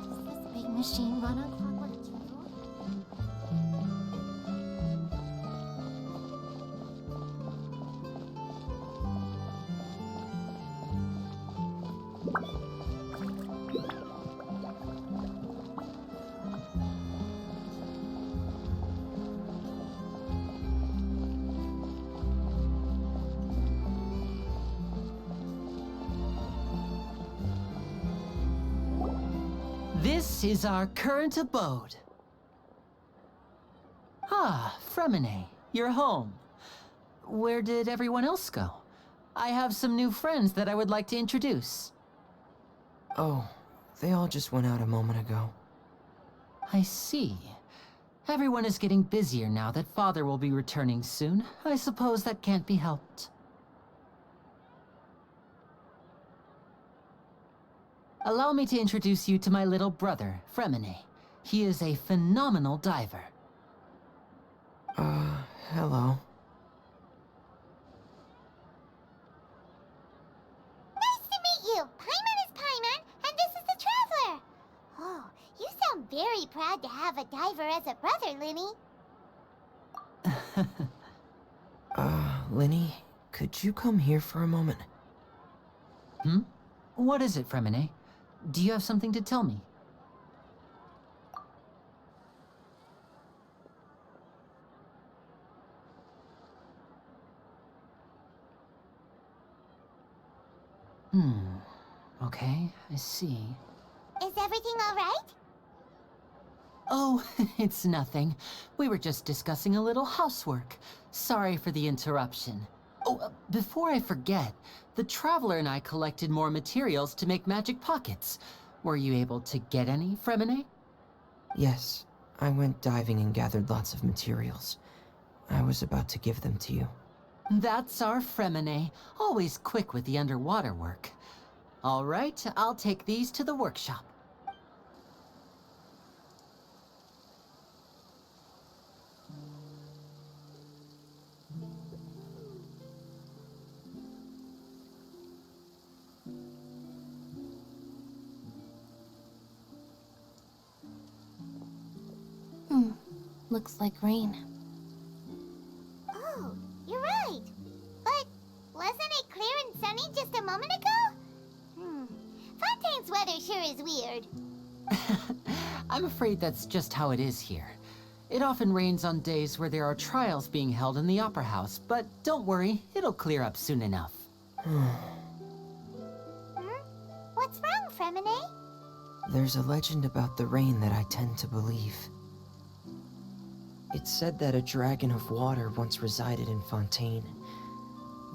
S2: Does this big machine run on clockwork too?
S7: This is our current abode. Ah, Fremine, you're home. Where did everyone else go? I have some new friends that I would like to introduce.
S10: Oh, they all just went out a moment ago.
S7: I see. Everyone is getting busier now that Father will be returning soon. I suppose that can't be helped. Allow me to introduce you to my little brother, Fremine. He is a phenomenal diver.
S10: Hello.
S2: Nice to meet you. Paimon is Paimon, and this is the Traveler. Oh, you sound very proud to have a diver as a brother, Linny.
S10: Linny, could you come here for a moment?
S7: Hmm? What is it, Fremine? Do you have something to tell me? Okay, I see.
S2: Is everything all right?
S7: Oh, it's nothing. We were just discussing a little housework. Sorry for the interruption. Oh, before I forget, the Traveler and I collected more materials to make magic pockets. Were you able to get any, Fremine?
S10: Yes, I went diving and gathered lots of materials. I was about to give them to you.
S7: That's our Fremine, always quick with the underwater work. All right, I'll take these to the workshop.
S6: Looks like rain.
S2: Oh, you're right. But wasn't it clear and sunny just a moment ago? Fontaine's weather sure is weird.
S7: I'm afraid that's just how it is here. It often rains on days where there are trials being held in the Opera House, but don't worry, it'll clear up soon enough.
S2: What's wrong, Fremine?
S10: There's a legend about the rain that I tend to believe. It's said that a dragon of water once resided in Fontaine.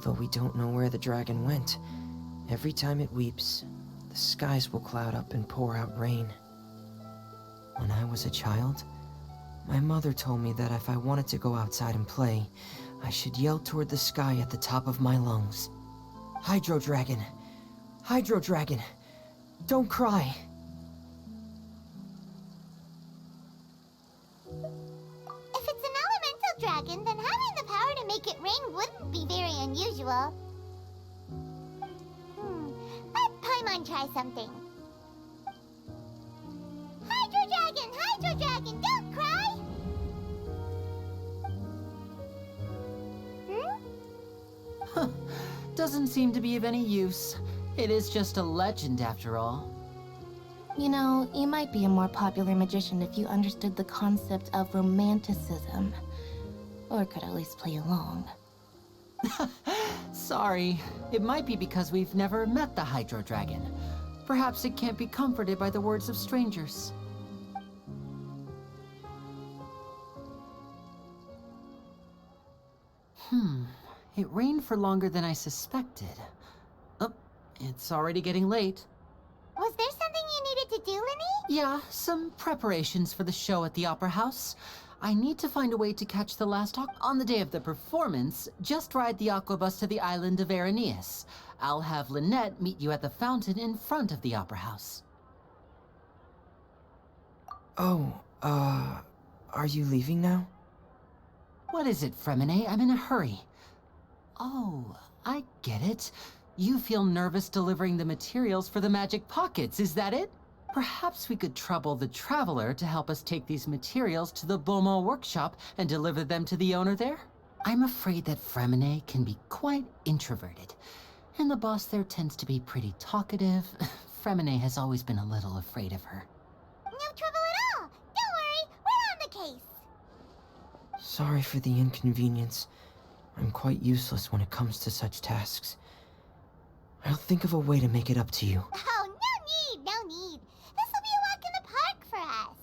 S10: Though we don't know where the dragon went, every time it weeps, the skies will cloud up and pour out rain. When I was a child, my mother told me that if I wanted to go outside and play, I should yell toward the sky at the top of my lungs. Hydro Dragon! Hydro Dragon! Don't cry!
S2: If it's an elemental dragon, then having the power to make it rain wouldn't be very unusual. Let Paimon try something. Hydro Dragon, don't cry!
S7: Doesn't seem to be of any use. It is just a legend after all.
S6: You know, you might be a more popular magician if you understood the concept of romanticism. Or could at least play along.
S7: Sorry. It might be because we've never met the Hydro Dragon. Perhaps it can't be comforted by the words of strangers. It rained for longer than I suspected. Oh, it's already getting late.
S2: Was there something you needed to do, Linny?
S7: Yeah, some preparations for the show at the Opera House. I need to find a way to catch the last on the day of the performance. Just ride the aqua bus to the island of Aeneas. I'll have Lynette meet you at the fountain in front of the Opera House.
S10: Oh, are you leaving now?
S7: What is it, Fremine? I'm in a hurry. Oh, I get it. You feel nervous delivering the materials for the magic pockets, is that it? Perhaps we could trouble the Traveler to help us take these materials to the Beaumont workshop and deliver them to the owner there? I'm afraid that Fremine can be quite introverted, and the boss there tends to be pretty talkative. Fremine has always been a little afraid of her.
S2: No trouble at all. Don't worry, we're on the case.
S10: Sorry for the inconvenience. I'm quite useless when it comes to such tasks. I'll think of a way to make it up to you.
S2: Oh, no need. This will be a walk in the park for us.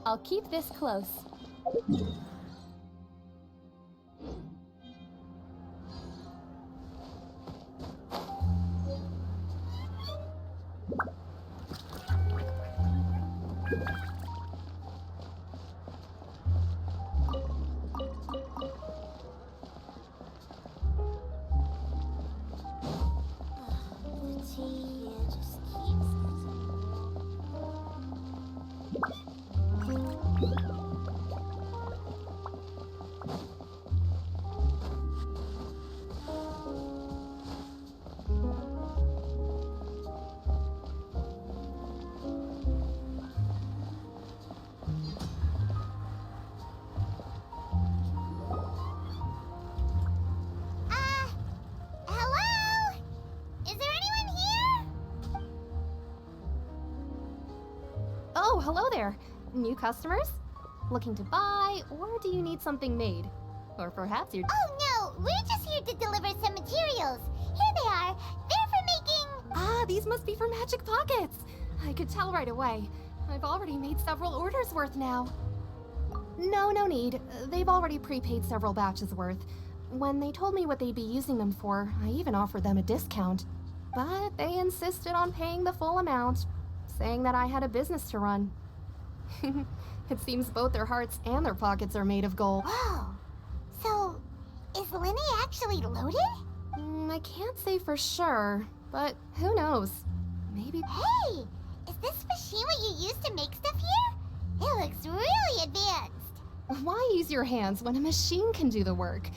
S8: I'll keep this close.
S11: Oh, hello there. New customers? Looking to buy, or do you need something made? Or perhaps you're—
S2: Oh no, we're just here to deliver some materials. Here they are. They're for making—
S11: Ah, these must be for magic pockets. I could tell right away. I've already made several orders worth now. No need. They've already prepaid several batches worth. When they told me what they'd be using them for, I even offered them a discount. But they insisted on paying the full amount, saying that I had a business to run. It seems both their hearts and their pockets are made of gold.
S2: Whoa. So, is Linny actually loaded?
S11: I can't say for sure, but who knows? Maybe—
S2: Hey! Is this machine what you use to make stuff here? It looks really advanced.
S11: Why use your hands when a machine can do the work?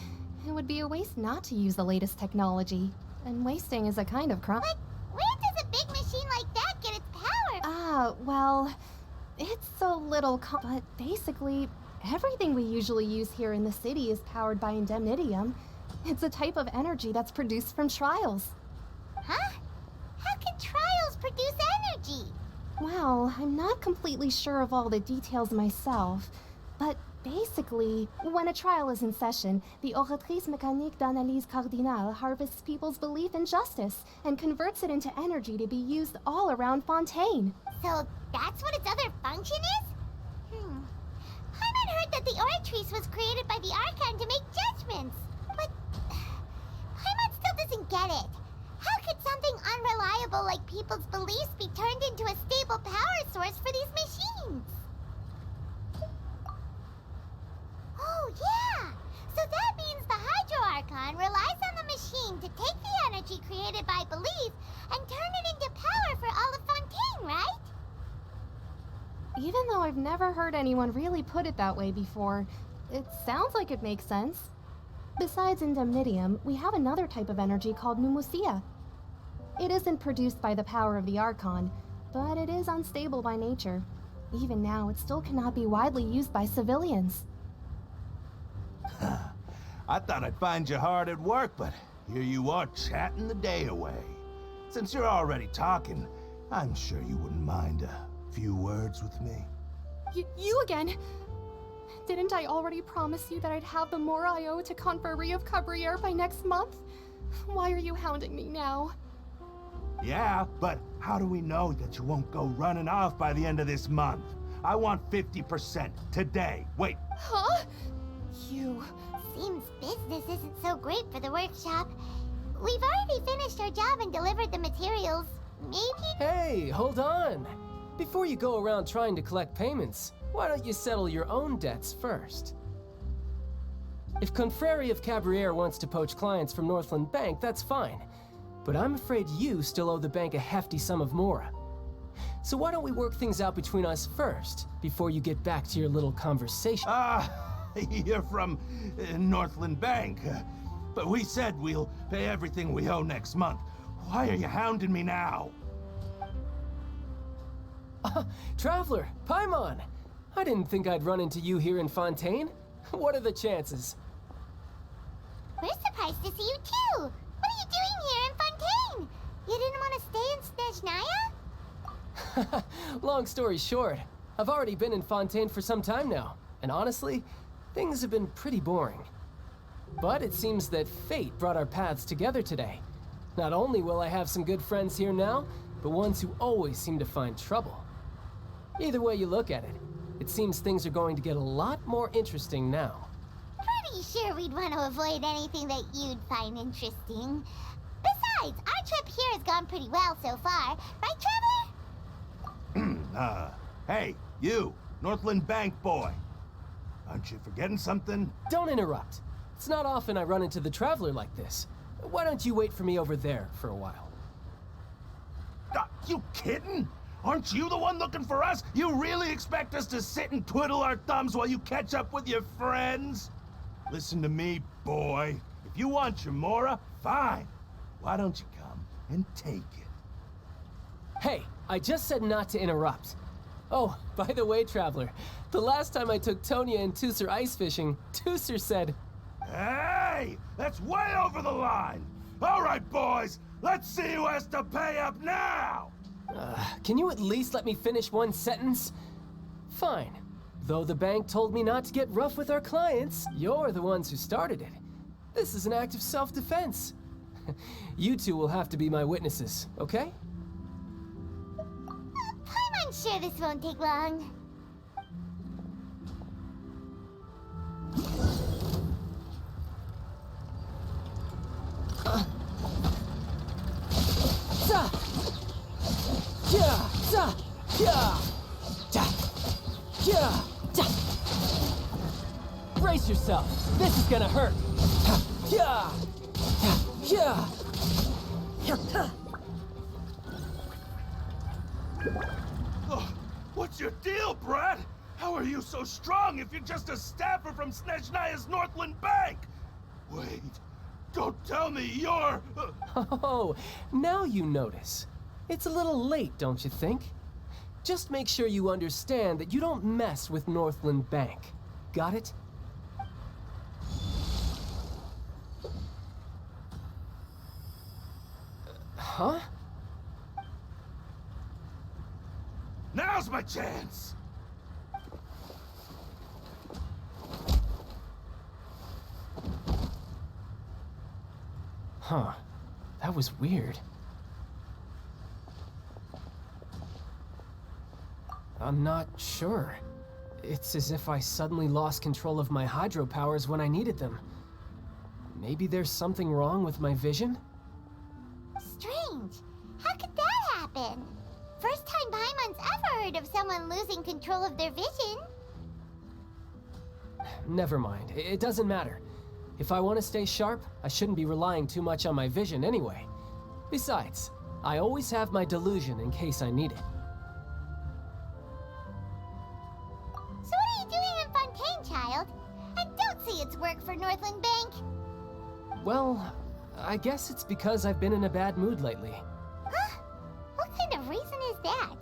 S11: It would be a waste not to use the latest technology. And wasting is a kind of crime.
S2: But where does a big machine like that get its power?
S11: Well, it's a little but basically, everything we usually use here in the city is powered by indemnitium. It's a type of energy that's produced from trials.
S2: Huh? How can trials produce energy?
S11: Well, I'm not completely sure of all the details myself, but basically, when a trial is in session, the Oratrice Mécanique d'Analyse Cardinale harvests people's belief in justice and converts it into energy to be used all around Fontaine.
S2: So that's what its other function is? heard that the Oratrice was created by the Archon to make judgments. But Paimon still doesn't get it. How could something unreliable like people's beliefs be turned into a stable power source for these machines? Oh, yeah! So that means the Hydro Archon relies on the machine to take the energy created by belief and turn it into power for all of Fontaine, right?
S11: Even though I've never heard anyone really put it that way before, it sounds like it makes sense. Besides indemnitium, we have another type of energy called pneumosia. It isn't produced by the power of the Archon, but it is unstable by nature. Even now, it still cannot be widely used by civilians.
S12: I thought I'd find you hard at work, but here you are chatting the day away. Since you're already talking, I'm sure you wouldn't mind a few words with me.
S11: You again? Didn't I already promise you that I'd have the more I owe to Confrérie of Cabriere by next month? Why are you hounding me now?
S12: Yeah, but how do we know that you won't go running off by the end of this month? I want 50% today. Wait.
S11: Huh? You...
S2: Seems business isn't so great for the workshop. We've already finished our job and delivered the materials. Maybe...
S13: Hey, hold on! Before you go around trying to collect payments, why don't you settle your own debts first? If Confrérie of Cabriere wants to poach clients from Northland Bank, that's fine. But I'm afraid you still owe the bank a hefty sum of mora. So why don't we work things out between us first, before you get back to your little conversation?
S12: You're from Northland Bank. But we said we'll pay everything we owe next month. Why are you hounding me now?
S13: Traveler, Paimon! I didn't think I'd run into you here in Fontaine. What are the chances?
S2: We're surprised to see you too! What are you doing here in Fontaine? You didn't want to stay in Snezhnaya?
S13: Long story short, I've already been in Fontaine for some time now, and honestly, things have been pretty boring. But it seems that fate brought our paths together today. Not only will I have some good friends here now, but ones who always seem to find trouble. Either way you look at it, it seems things are going to get a lot more interesting now.
S2: Pretty sure we'd want to avoid anything that you'd find interesting. Besides, our trip here has gone pretty well so far. Right, Traveler?
S12: Hey, you, Northland Bank boy. Aren't you forgetting something?
S13: Don't interrupt. It's not often I run into the Traveler like this. Why don't you wait for me over there for a while?
S12: You kidding? Aren't you the one looking for us? You really expect us to sit and twiddle our thumbs while you catch up with your friends? Listen to me, boy. If you want your mora, fine. Why don't you come and take it?
S13: Hey, I just said not to interrupt. Oh, by the way, Traveler, the last time I took Tonya and Tusser ice fishing, Tusser said...
S12: Hey! That's way over the line! All right, boys, let's see who has to pay up now!
S13: Can you at least let me finish one sentence? Fine. Though the bank told me not to get rough with our clients, you're the ones who started it. This is an act of self-defense. You two will have to be my witnesses, okay?
S2: I'm sure this won't take long.
S13: Brace yourself. This is gonna hurt.
S12: What's your deal, Brad? How are you so strong if you're just a staffer from Snezhnaya's Northland Bank? Wait, don't tell me you're...
S13: Oh, now you notice. It's a little late, don't you think? Just make sure you understand that you don't mess with Northland Bank. Got it? Huh?
S12: Now's my chance!
S13: Huh. That was weird. I'm not sure. It's as if I suddenly lost control of my hydro powers when I needed them. Maybe there's something wrong with my vision?
S2: Strange. How could that happen? First time Paimon's ever heard of someone losing control of their vision.
S13: Never mind. It doesn't matter. If I want to stay sharp, I shouldn't be relying too much on my vision anyway. Besides, I always have my delusion in case I need it.
S2: So what are you doing in Fontaine, child? And don't say it's work for Northland Bank.
S13: Well, I guess it's because I've been in a bad mood lately.
S2: Huh? What kind of reason is that?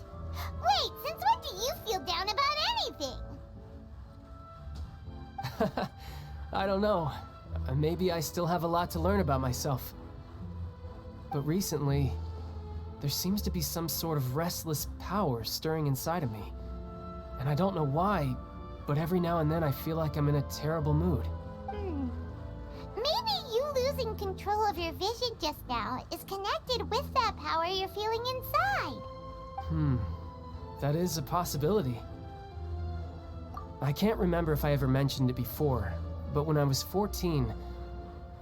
S2: Wait, since when do you feel down about anything?
S13: I don't know. Maybe I still have a lot to learn about myself. But recently, there seems to be some sort of restless power stirring inside of me. And I don't know why, but every now and then I feel like I'm in a terrible mood.
S2: Maybe you losing control of your vision just now is connected with that power you're feeling inside.
S13: That is a possibility. I can't remember if I ever mentioned it before, but when I was 14,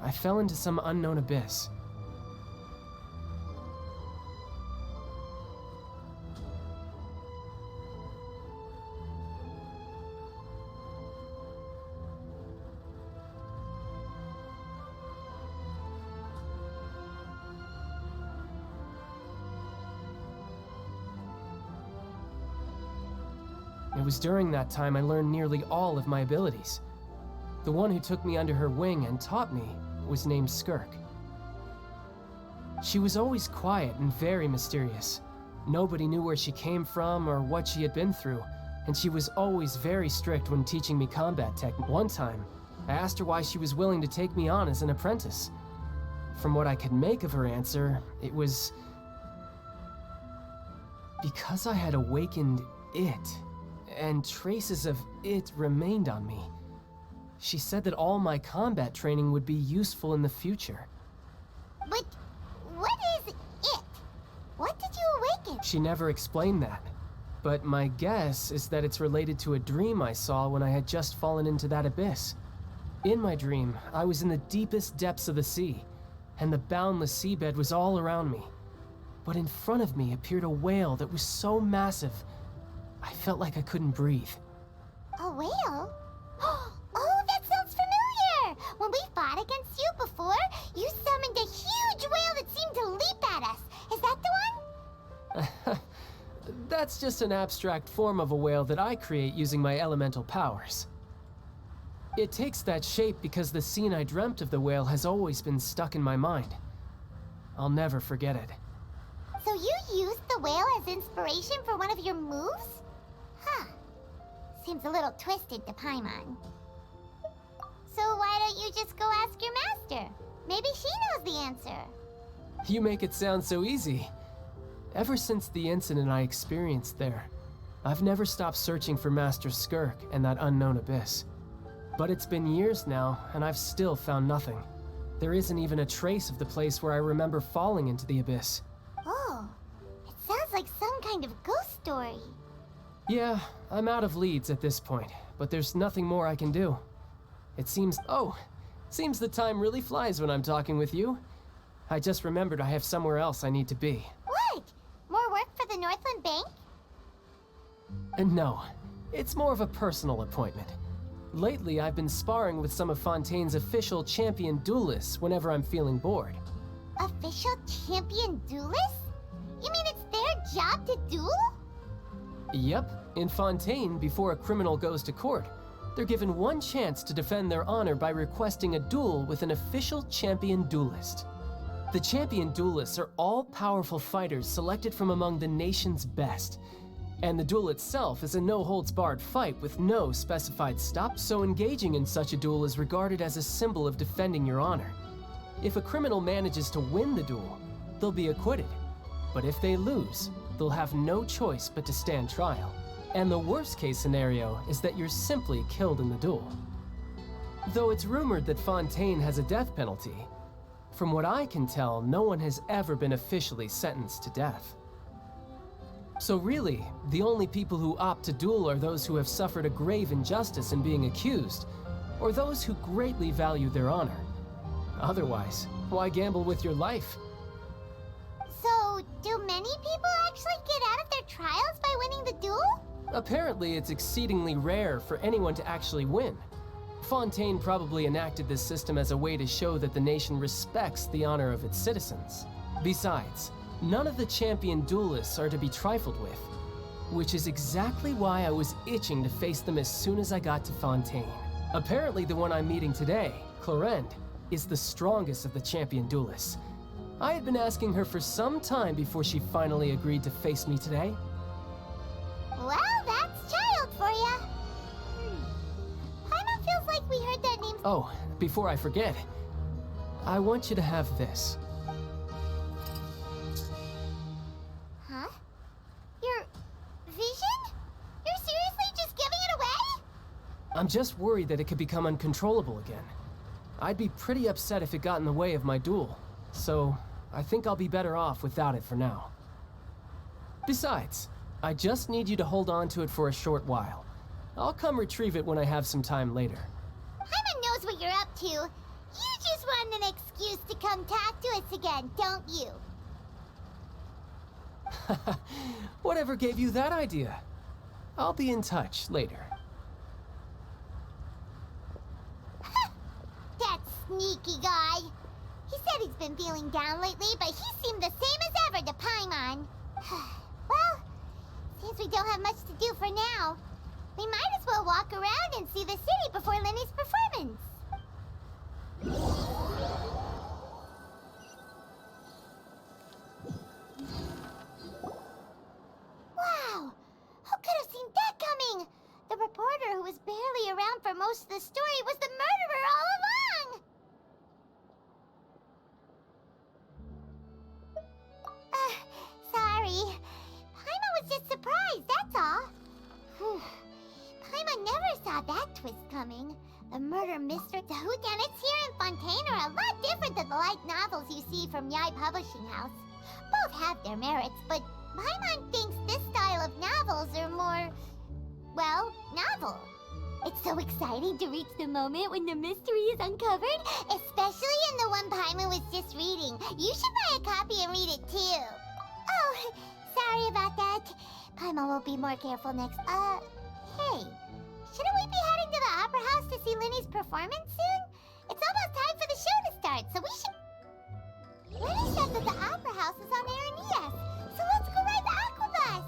S13: I fell into some unknown abyss. It was during that time I learned nearly all of my abilities. The one who took me under her wing and taught me was named Skirk. She was always quiet and very mysterious. Nobody knew where she came from or what she had been through, and she was always very strict when teaching me combat technique. One time, I asked her why she was willing to take me on as an apprentice. From what I could make of her answer, it was because I had awakened it, and traces of it remained on me. She said that all my combat training would be useful in the future.
S2: But what is it? What did you awaken?
S13: She never explained that, but my guess is that it's related to a dream I saw when I had just fallen into that abyss. In my dream, I was in the deepest depths of the sea, and the boundless seabed was all around me. But in front of me appeared a whale that was so massive, I felt like I couldn't breathe.
S2: A whale? Oh, that sounds familiar! When we fought against you before, you summoned a huge whale that seemed to leap at us. Is that the one?
S13: That's just an abstract form of a whale that I create using my elemental powers. It takes that shape because the scene I dreamt of the whale has always been stuck in my mind. I'll never forget it.
S2: So you used the whale as inspiration for one of your moves? Huh. Seems a little twisted to Paimon. So why don't you just go ask your master? Maybe she knows the answer.
S13: You make it sound so easy. Ever since the incident I experienced there, I've never stopped searching for Master Skirk and that unknown abyss. But it's been years now, and I've still found nothing. There isn't even a trace of the place where I remember falling into the abyss.
S2: Oh, it sounds like some kind of ghost story.
S13: Yeah, I'm out of leads at this point, but there's nothing more I can do. It seems the time really flies when I'm talking with you. I just remembered I have somewhere else I need to be.
S2: What? More work for the Northland Bank?
S13: And no, it's more of a personal appointment. Lately, I've been sparring with some of Fontaine's official champion duelists whenever I'm feeling bored.
S2: Official champion duelists? You mean it's their job to duel?
S13: Yep, in Fontaine, before a criminal goes to court, they're given one chance to defend their honor by requesting a duel with an official champion duelist. The champion duelists are all powerful fighters selected from among the nation's best. And the duel itself is a no-holds-barred fight with no specified stop, so engaging in such a duel is regarded as a symbol of defending your honor. If a criminal manages to win the duel, they'll be acquitted. But if they lose, they'll have no choice but to stand trial. And the worst-case scenario is that you're simply killed in the duel. Though it's rumored that Fontaine has a death penalty, from what I can tell, no one has ever been officially sentenced to death. So really, the only people who opt to duel are those who have suffered a grave injustice in being accused, or those who greatly value their honor. Otherwise, why gamble with your life?
S2: So, do many people actually get out of their trials by winning the duel?
S13: Apparently, it's exceedingly rare for anyone to actually win. Fontaine probably enacted this system as a way to show that the nation respects the honor of its citizens. Besides, none of the champion duelists are to be trifled with, which is exactly why I was itching to face them as soon as I got to Fontaine. Apparently, the one I'm meeting today, Clorinde, is the strongest of the champion duelists. I had been asking her for some time before she finally agreed to face me today.
S2: Well, that's child for ya. Paimon feels like we heard that name.
S13: Oh, before I forget, I want you to have this.
S2: Huh? Your vision? You're seriously just giving it away?
S13: I'm just worried that it could become uncontrollable again. I'd be pretty upset if it got in the way of my duel, so I think I'll be better off without it for now. Besides, I just need you to hold on to it for a short while. I'll come retrieve it when I have some time later.
S2: Paimon knows what you're up to. You just want an excuse to come talk to us again, don't you?
S13: Whatever gave you that idea? I'll be in touch later.
S2: That sneaky guy. He said he's been feeling down lately, but he seemed the same as ever to Paimon. Well, since we don't have much to do for now, we might as well walk around and see the city before Lenny's performance. Wow! Who could have seen that coming? The reporter who was barely around for most of the story was the murderer all along! Sorry. Paimon was just surprised, that's all. Paimon never saw that twist coming. The murder mystery, the whodunits here in Fontaine are a lot different than the light novels you see from Yai Publishing House. Both have their merits, but Paimon thinks this style of novels are more, well, novel. It's so exciting to reach the moment when the mystery is uncovered, especially in the one Paimon was just reading. You should buy a copy and read it too. Oh, sorry about that. Paimon will be more careful next. Hey, shouldn't we be heading to the Opera House to see Lenny's performance soon? It's almost time for the show to start, so we should... Lenny said that the Opera House is on Aranias, so let's go ride the Aquabus!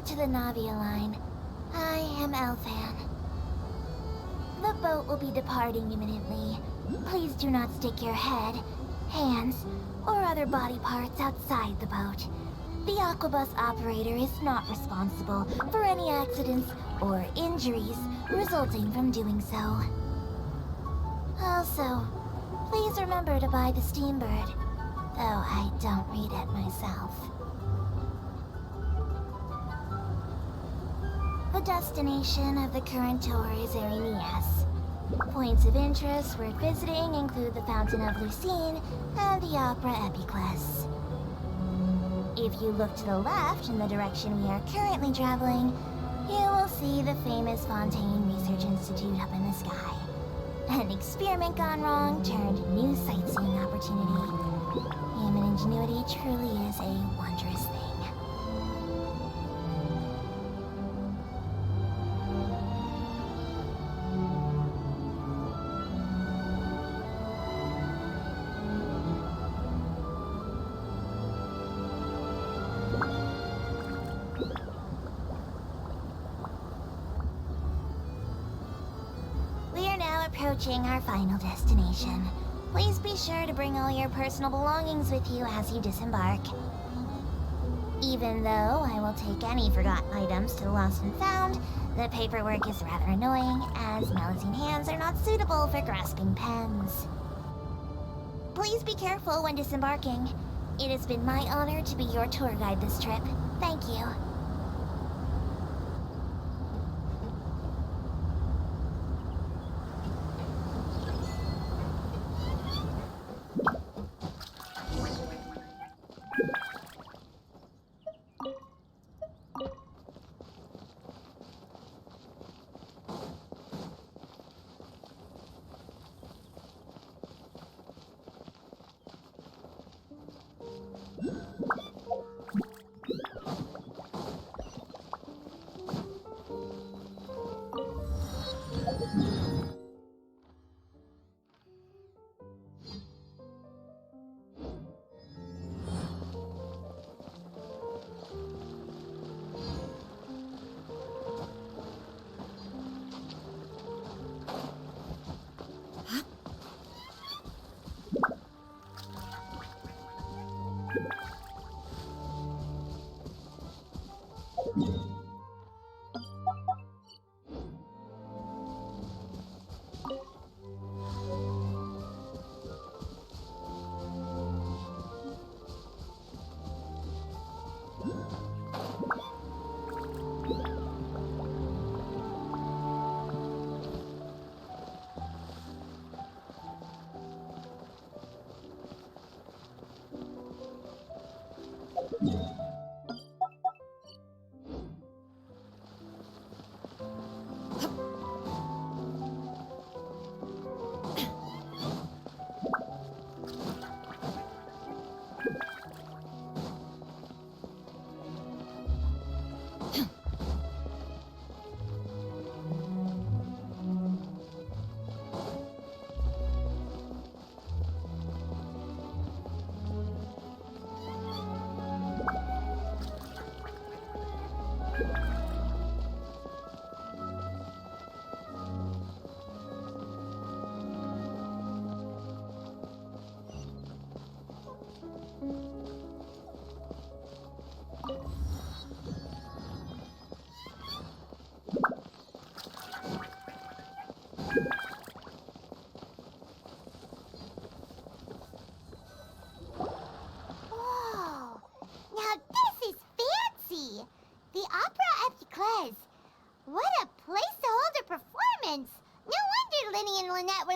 S2: Welcome to the Navia line. I am Elfan. The boat will be departing imminently. Please do not stick your head, hands, or other body parts outside the boat. The Aquabus operator is not responsible for any accidents or injuries resulting from doing so. Also, please remember to buy the Steambird, though I don't read it myself. The destination of the current tour is Erinias. Points of interest worth visiting include the Fountain of Lucine and the Opera Epiclese. If you look to the left in the direction we are currently traveling, you will see the famous Fontaine Research Institute up in the sky. An experiment gone wrong turned new sightseeing opportunity. Human ingenuity truly is a wondrous thing. Approaching our final destination. Please be sure to bring all your personal belongings with you as you disembark. Even though I will take any forgotten items to the lost and found, the paperwork is rather annoying, as Melusine hands are not suitable for grasping pens. Please be careful when disembarking. It has been my honor to be your tour guide this trip. Thank you.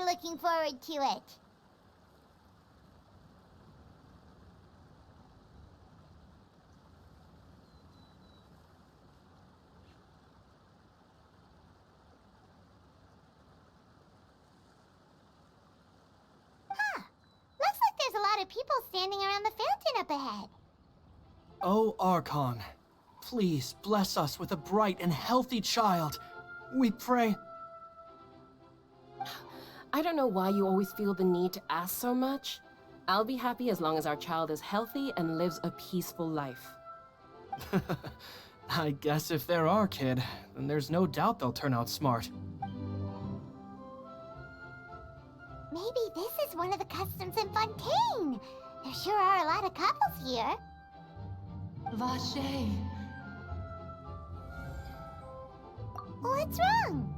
S2: Looking forward to it. Huh. Looks like there's a lot of people standing around the fountain up ahead.
S14: Oh, Archon, please bless us with a bright and healthy child. We pray.
S15: I don't know why you always feel the need to ask so much. I'll be happy as long as our child is healthy and lives a peaceful life.
S14: I guess if there are, kid, then there's no doubt they'll turn out smart.
S2: Maybe this is one of the customs in Fontaine. There sure are a lot of couples here.
S16: Vache.
S2: What's wrong?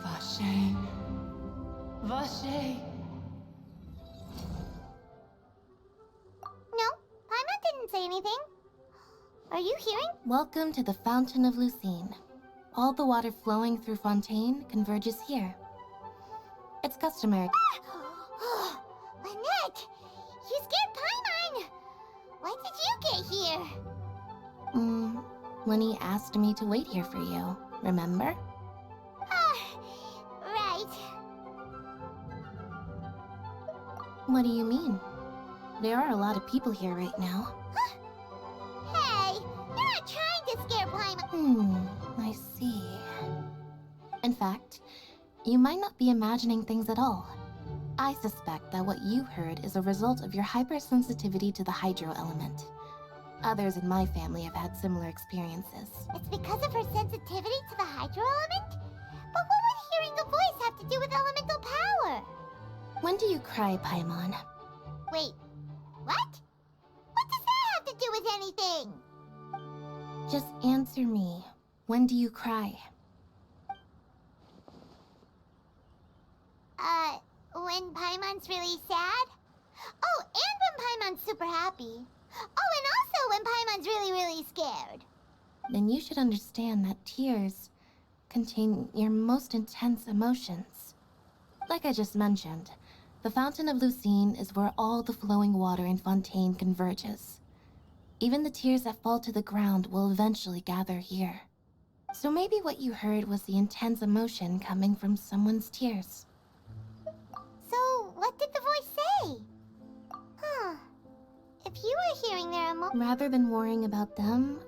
S16: Vache. Vache.
S2: No, Paimon didn't say anything. Are you hearing?
S6: Welcome to the Fountain of Lucine. All the water flowing through Fontaine converges here. It's customary.
S2: Lynette! You scared Paimon! When did you get here?
S6: When he asked me to wait here for you, remember?
S2: Right.
S6: What do you mean? There are a lot of people here right now.
S2: Hey, you're not trying to scare Paimon.
S6: I see. In fact, you might not be imagining things at all. I suspect that what you heard is a result of your hypersensitivity to the hydro element. Others in my family have had similar experiences.
S2: It's because of her sensitivity to the hydro element? But what would hearing a voice have to do with elemental power?
S6: When do you cry, Paimon?
S2: Wait, what? What does that have to do with anything?
S6: Just answer me. When do you cry?
S2: When Paimon's really sad? Oh, and when Paimon's super happy. Oh, and also when Paimon's really, really scared.
S6: Then you should understand that tears contain your most intense emotions. Like I just mentioned, the Fountain of Lucine is where all the flowing water in Fontaine converges. Even the tears that fall to the ground will eventually gather here. So maybe what you heard was the intense emotion coming from someone's tears.
S2: So, what did the voice say? If you were hearing their
S6: Rather than worrying about them,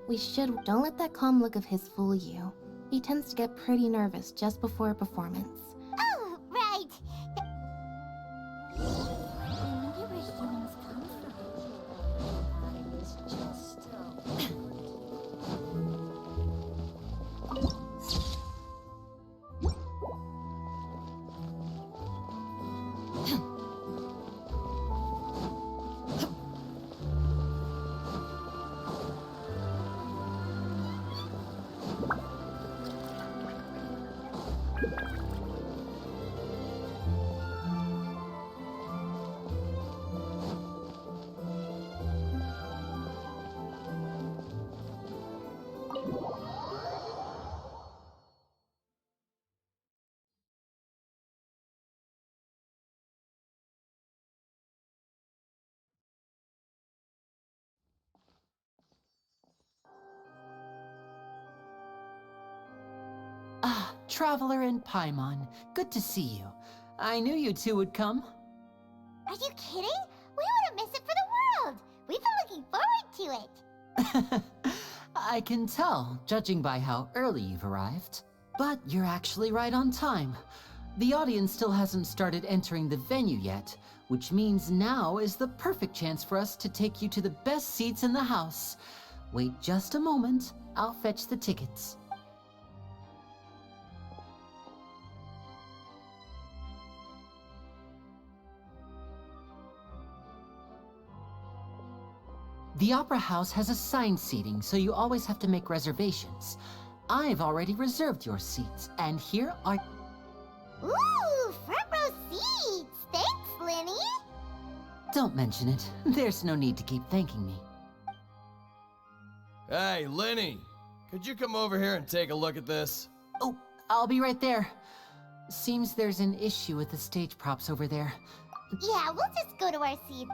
S6: don't let that calm look of his fool you. He tends to get pretty nervous just before a performance.
S2: Oh, right. I wonder where humans come from. It's just...
S7: Ah, Traveler and Paimon. Good to see you. I knew you two would come.
S2: Are you kidding? We wouldn't miss it for the world. We've been looking forward to it.
S7: I can tell, judging by how early you've arrived. But you're actually right on time. The audience still hasn't started entering the venue yet, which means now is the perfect chance for us to take you to the best seats in the house. Wait just a moment. I'll fetch the tickets. The Opera House has assigned seating, so you always have to make reservations. I've already reserved your seats, and here are...
S2: Ooh, front row seats! Thanks, Lenny!
S7: Don't mention it. There's no need to keep thanking me.
S17: Hey, Lenny! Could you come over here and take a look at this?
S7: Oh, I'll be right there. Seems there's an issue with the stage props over there.
S2: Yeah, we'll just go to our seat.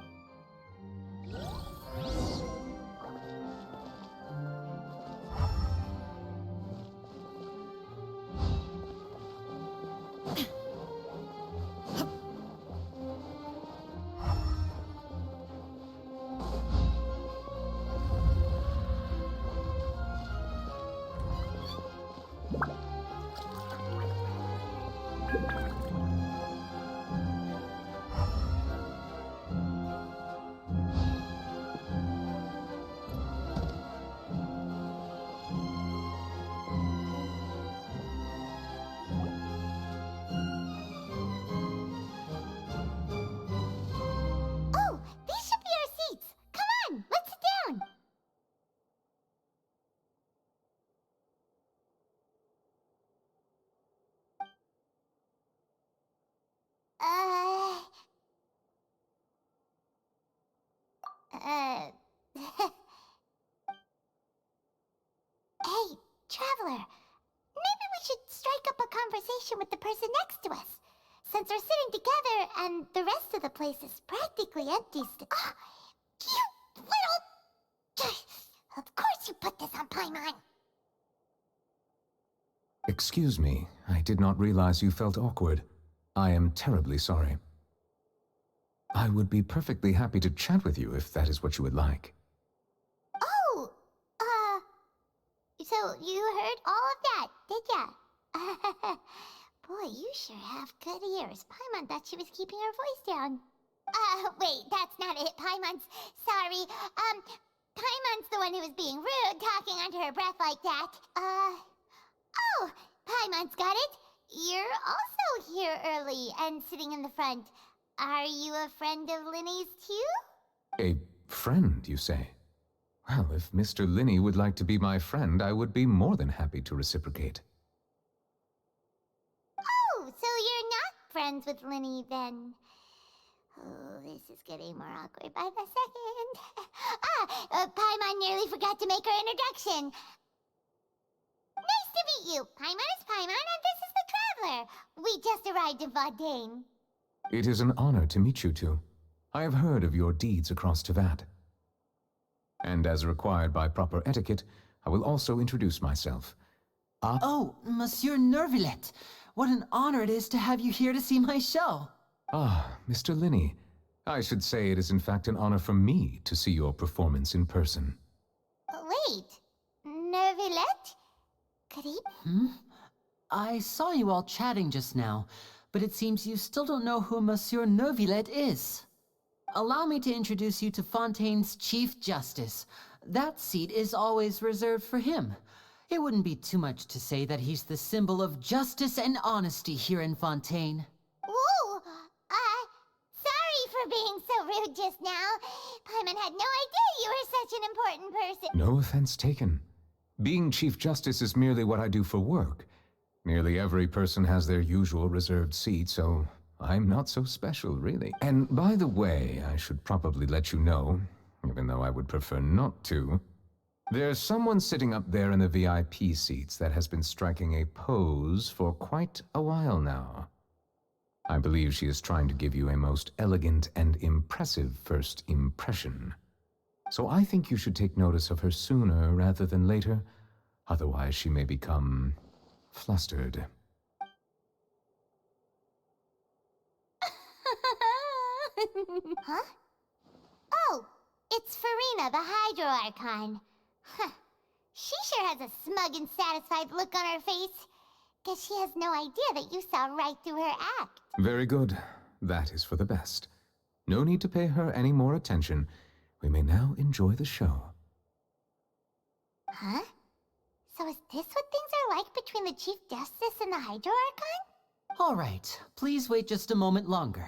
S2: Hey, Traveler. Maybe we should strike up a conversation with the person next to us. Since we're sitting together and the rest of the place is practically empty Oh, you little... Of course you put this on Paimon.
S18: Excuse me, I did not realize you felt awkward. I am terribly sorry. I would be perfectly happy to chat with you if that is what you would like.
S2: Oh, so you heard all of that, did ya? Boy, you sure have good ears. Paimon thought she was keeping her voice down. Wait, that's not it. Paimon's... Sorry. Paimon's the one who was being rude, talking under her breath like that. Oh, Paimon's got it. You're also here early and sitting in the front. Are you a friend of Linny's too?
S18: A friend, you say? Well, if Mr. Linny would like to be my friend, I would be more than happy to reciprocate.
S2: Oh, so you're not friends with Linny then? Oh, this is getting more awkward by the second. Paimon nearly forgot to make her introduction. Nice to meet you. Paimon is Paimon, and this is the Traveler. We just arrived in Fontaine.
S18: It is an honor to meet you two. I have heard of your deeds across Tevat. And as required by proper etiquette, I will also introduce myself.
S7: Oh, Monsieur Nervillet. What an honor it is to have you here to see my show.
S18: Ah, Mr. Linny. I should say it is in fact an honor for me to see your performance in person.
S2: Wait, Nervillet? Good evening.
S7: I saw you all chatting just now, but it seems you still don't know who Monsieur Nervillet is. Allow me to introduce you to Fontaine's Chief Justice. That seat is always reserved for him. It wouldn't be too much to say that he's the symbol of justice and honesty here in Fontaine.
S2: Ooh, sorry for being so rude just now. Paimon had no idea you were such an important person.
S18: No offense taken. Being Chief Justice is merely what I do for work. Nearly every person has their usual reserved seat, so I'm not so special, really. And by the way, I should probably let you know, even though I would prefer not to, there's someone sitting up there in the VIP seats that has been striking a pose for quite a while now. I believe she is trying to give you a most elegant and impressive first impression. So I think you should take notice of her sooner rather than later, otherwise she may become flustered.
S2: Huh? Oh, it's Farina, the Hydro-Archon. Huh. She sure has a smug and satisfied look on her face. Guess she has no idea that you saw right through her act.
S18: Very good. That is for the best. No need to pay her any more attention. We may now enjoy the show.
S2: Huh? So is this what things are like between the Chief Justice and the Hydro-Archon?
S7: All right, please wait just a moment longer.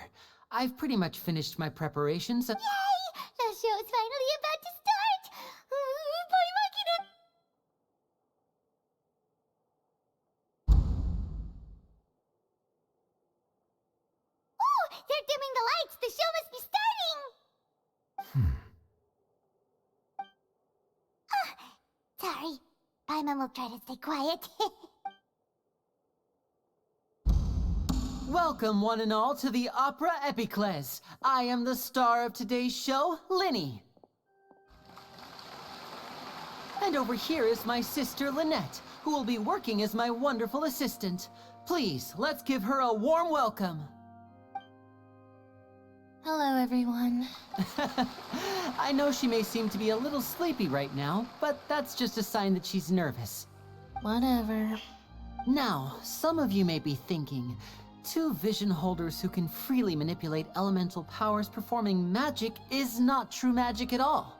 S7: I've pretty much finished my preparations.
S2: Yay! The show's finally about to start! Oh, they're dimming the lights! The show must be starting! Sorry. Paimon will try to stay quiet.
S7: Welcome, one and all, to the Opera Epiclese. I am the star of today's show, Linny. And over here is my sister, Lynette, who will be working as my wonderful assistant. Please, let's give her a warm welcome.
S6: Hello, everyone.
S7: I know she may seem to be a little sleepy right now, but that's just a sign that she's nervous.
S6: Whatever.
S7: Now, some of you may be thinking, two vision holders who can freely manipulate elemental powers performing magic is not true magic at all.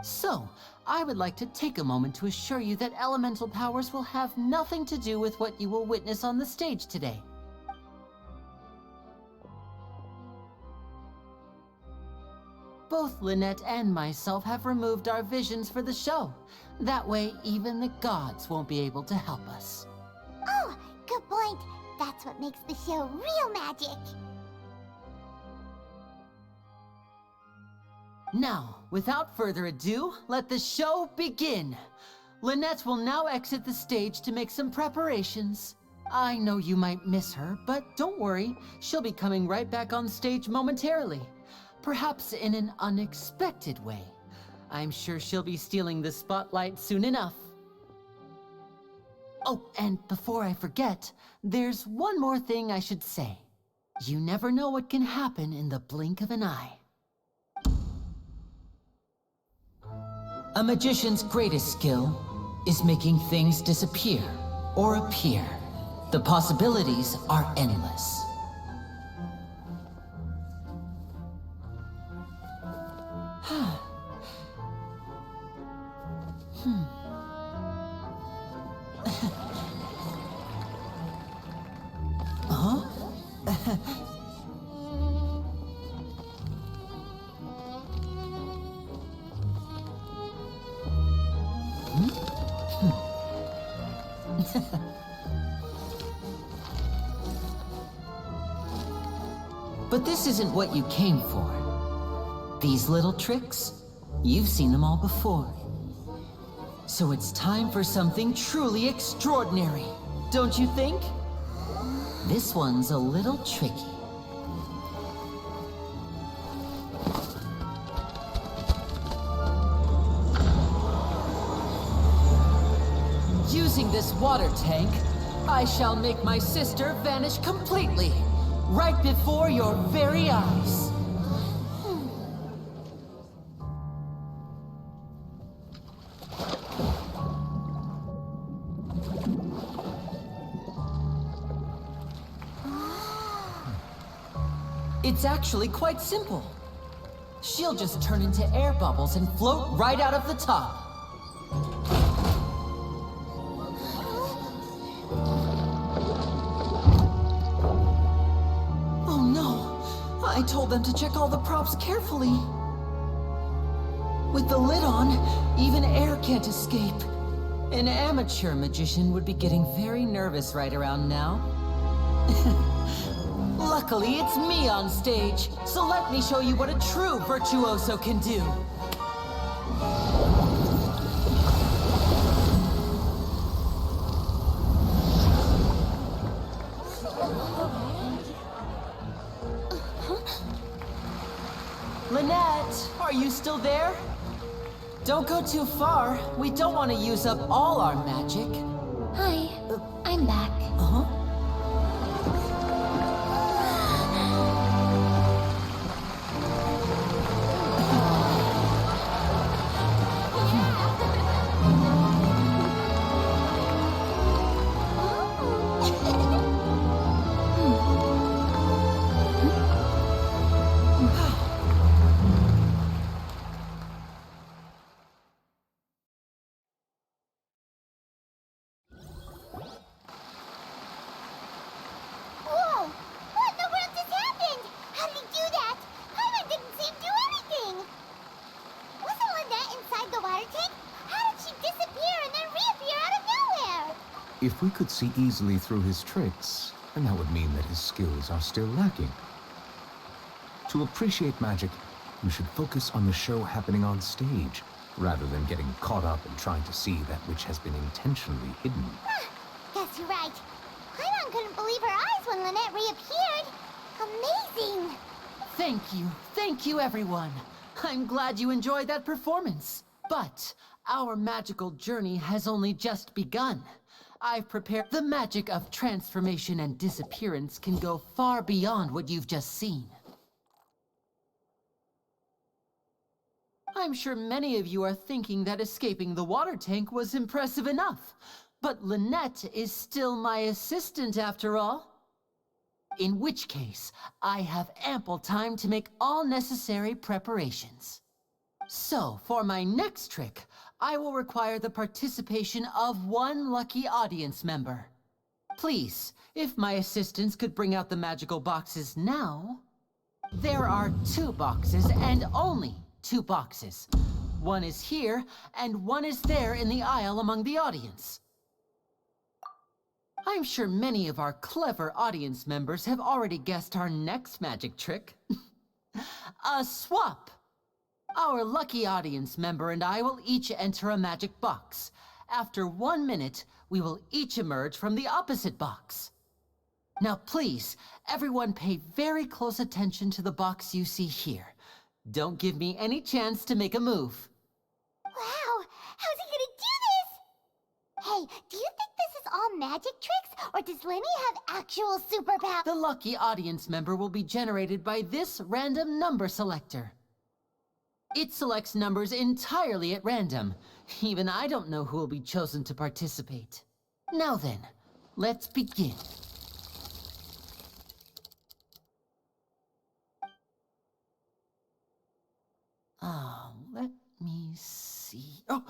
S7: So, I would like to take a moment to assure you that elemental powers will have nothing to do with what you will witness on the stage today. Both Lynette and myself have removed our visions for the show. That way, even the gods won't be able to help us.
S2: Oh, good point. That's what makes the show real magic.
S7: Now, without further ado, let the show begin. Lynette will now exit the stage to make some preparations. I know you might miss her, but don't worry, she'll be coming right back on stage momentarily. Perhaps in an unexpected way. I'm sure she'll be stealing the spotlight soon enough. Oh, and before I forget, there's one more thing I should say. You never know what can happen in the blink of an eye. A magician's greatest skill is making things disappear or appear. The possibilities are endless. But this isn't what you came for. These little tricks, you've seen them all before. So it's time for something truly extraordinary, don't you think? This one's a little tricky. Using this water tank, I shall make my sister vanish completely, right before your very eyes. It's actually quite simple. She'll just turn into air bubbles and float right out of the top. Oh no! I told them to check all the props carefully. With the lid on, even air can't escape. An amateur magician would be getting very nervous right around now. Luckily, it's me on stage, so let me show you what a true virtuoso can do. Lynette, are you still there? Don't go too far. We don't want to use up all our magic.
S6: Hi, I'm back.
S7: Uh-huh.
S18: If we could see easily through his tricks, then that would mean that his skills are still lacking. To appreciate magic, you should focus on the show happening on stage, rather than getting caught up in trying to see that which has been intentionally hidden.
S2: Guess you're right. Paimon couldn't believe her eyes when Lynette reappeared. Amazing!
S7: Thank you everyone. I'm glad you enjoyed that performance. But our magical journey has only just begun. I've prepared. The magic of transformation and disappearance can go far beyond what you've just seen. I'm sure many of you are thinking that escaping the water tank was impressive enough, but Lynette is still my assistant after all. In which case, I have ample time to make all necessary preparations. So, for my next trick, I will require the participation of one lucky audience member. Please, if my assistants could bring out the magical boxes now. There are 2 boxes and only 2 boxes. One is here and one is there in the aisle among the audience. I'm sure many of our clever audience members have already guessed our next magic trick. A swap! Our lucky audience member and I will each enter a magic box. After 1 minute, we will each emerge from the opposite box. Now please, everyone pay very close attention to the box you see here. Don't give me any chance to make a move.
S2: Wow, how's he gonna do this? Hey, do you think this is all magic tricks, or does Lenny have actual superpowers?
S7: The lucky audience member will be generated by this random number selector. It selects numbers entirely at random. Even I don't know who will be chosen to participate. Now then, let's begin. Let me see. Oh,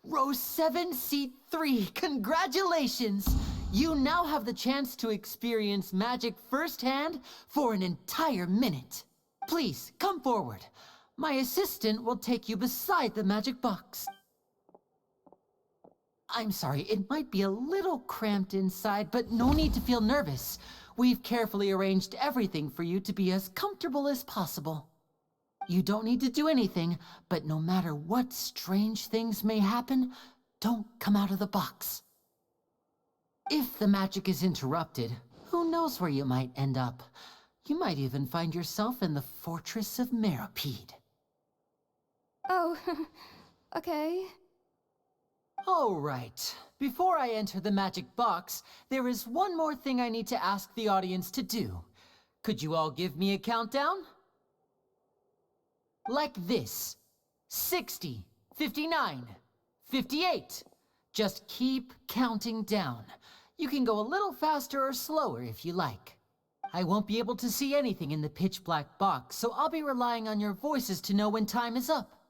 S7: row 7, seat 3. Congratulations! You now have the chance to experience magic firsthand for an entire minute. Please, come forward. My assistant will take you beside the magic box. I'm sorry, it might be a little cramped inside, but no need to feel nervous. We've carefully arranged everything for you to be as comfortable as possible. You don't need to do anything, but no matter what strange things may happen, don't come out of the box. If the magic is interrupted, who knows where you might end up? You might even find yourself in the Fortress of Meropide.
S11: Oh, okay.
S7: All right. Before I enter the magic box, there is one more thing I need to ask the audience to do. Could you all give me a countdown? Like this. 60, 59, 58. Just keep counting down. You can go a little faster or slower if you like. I won't be able to see anything in the pitch black box, so I'll be relying on your voices to know when time is up.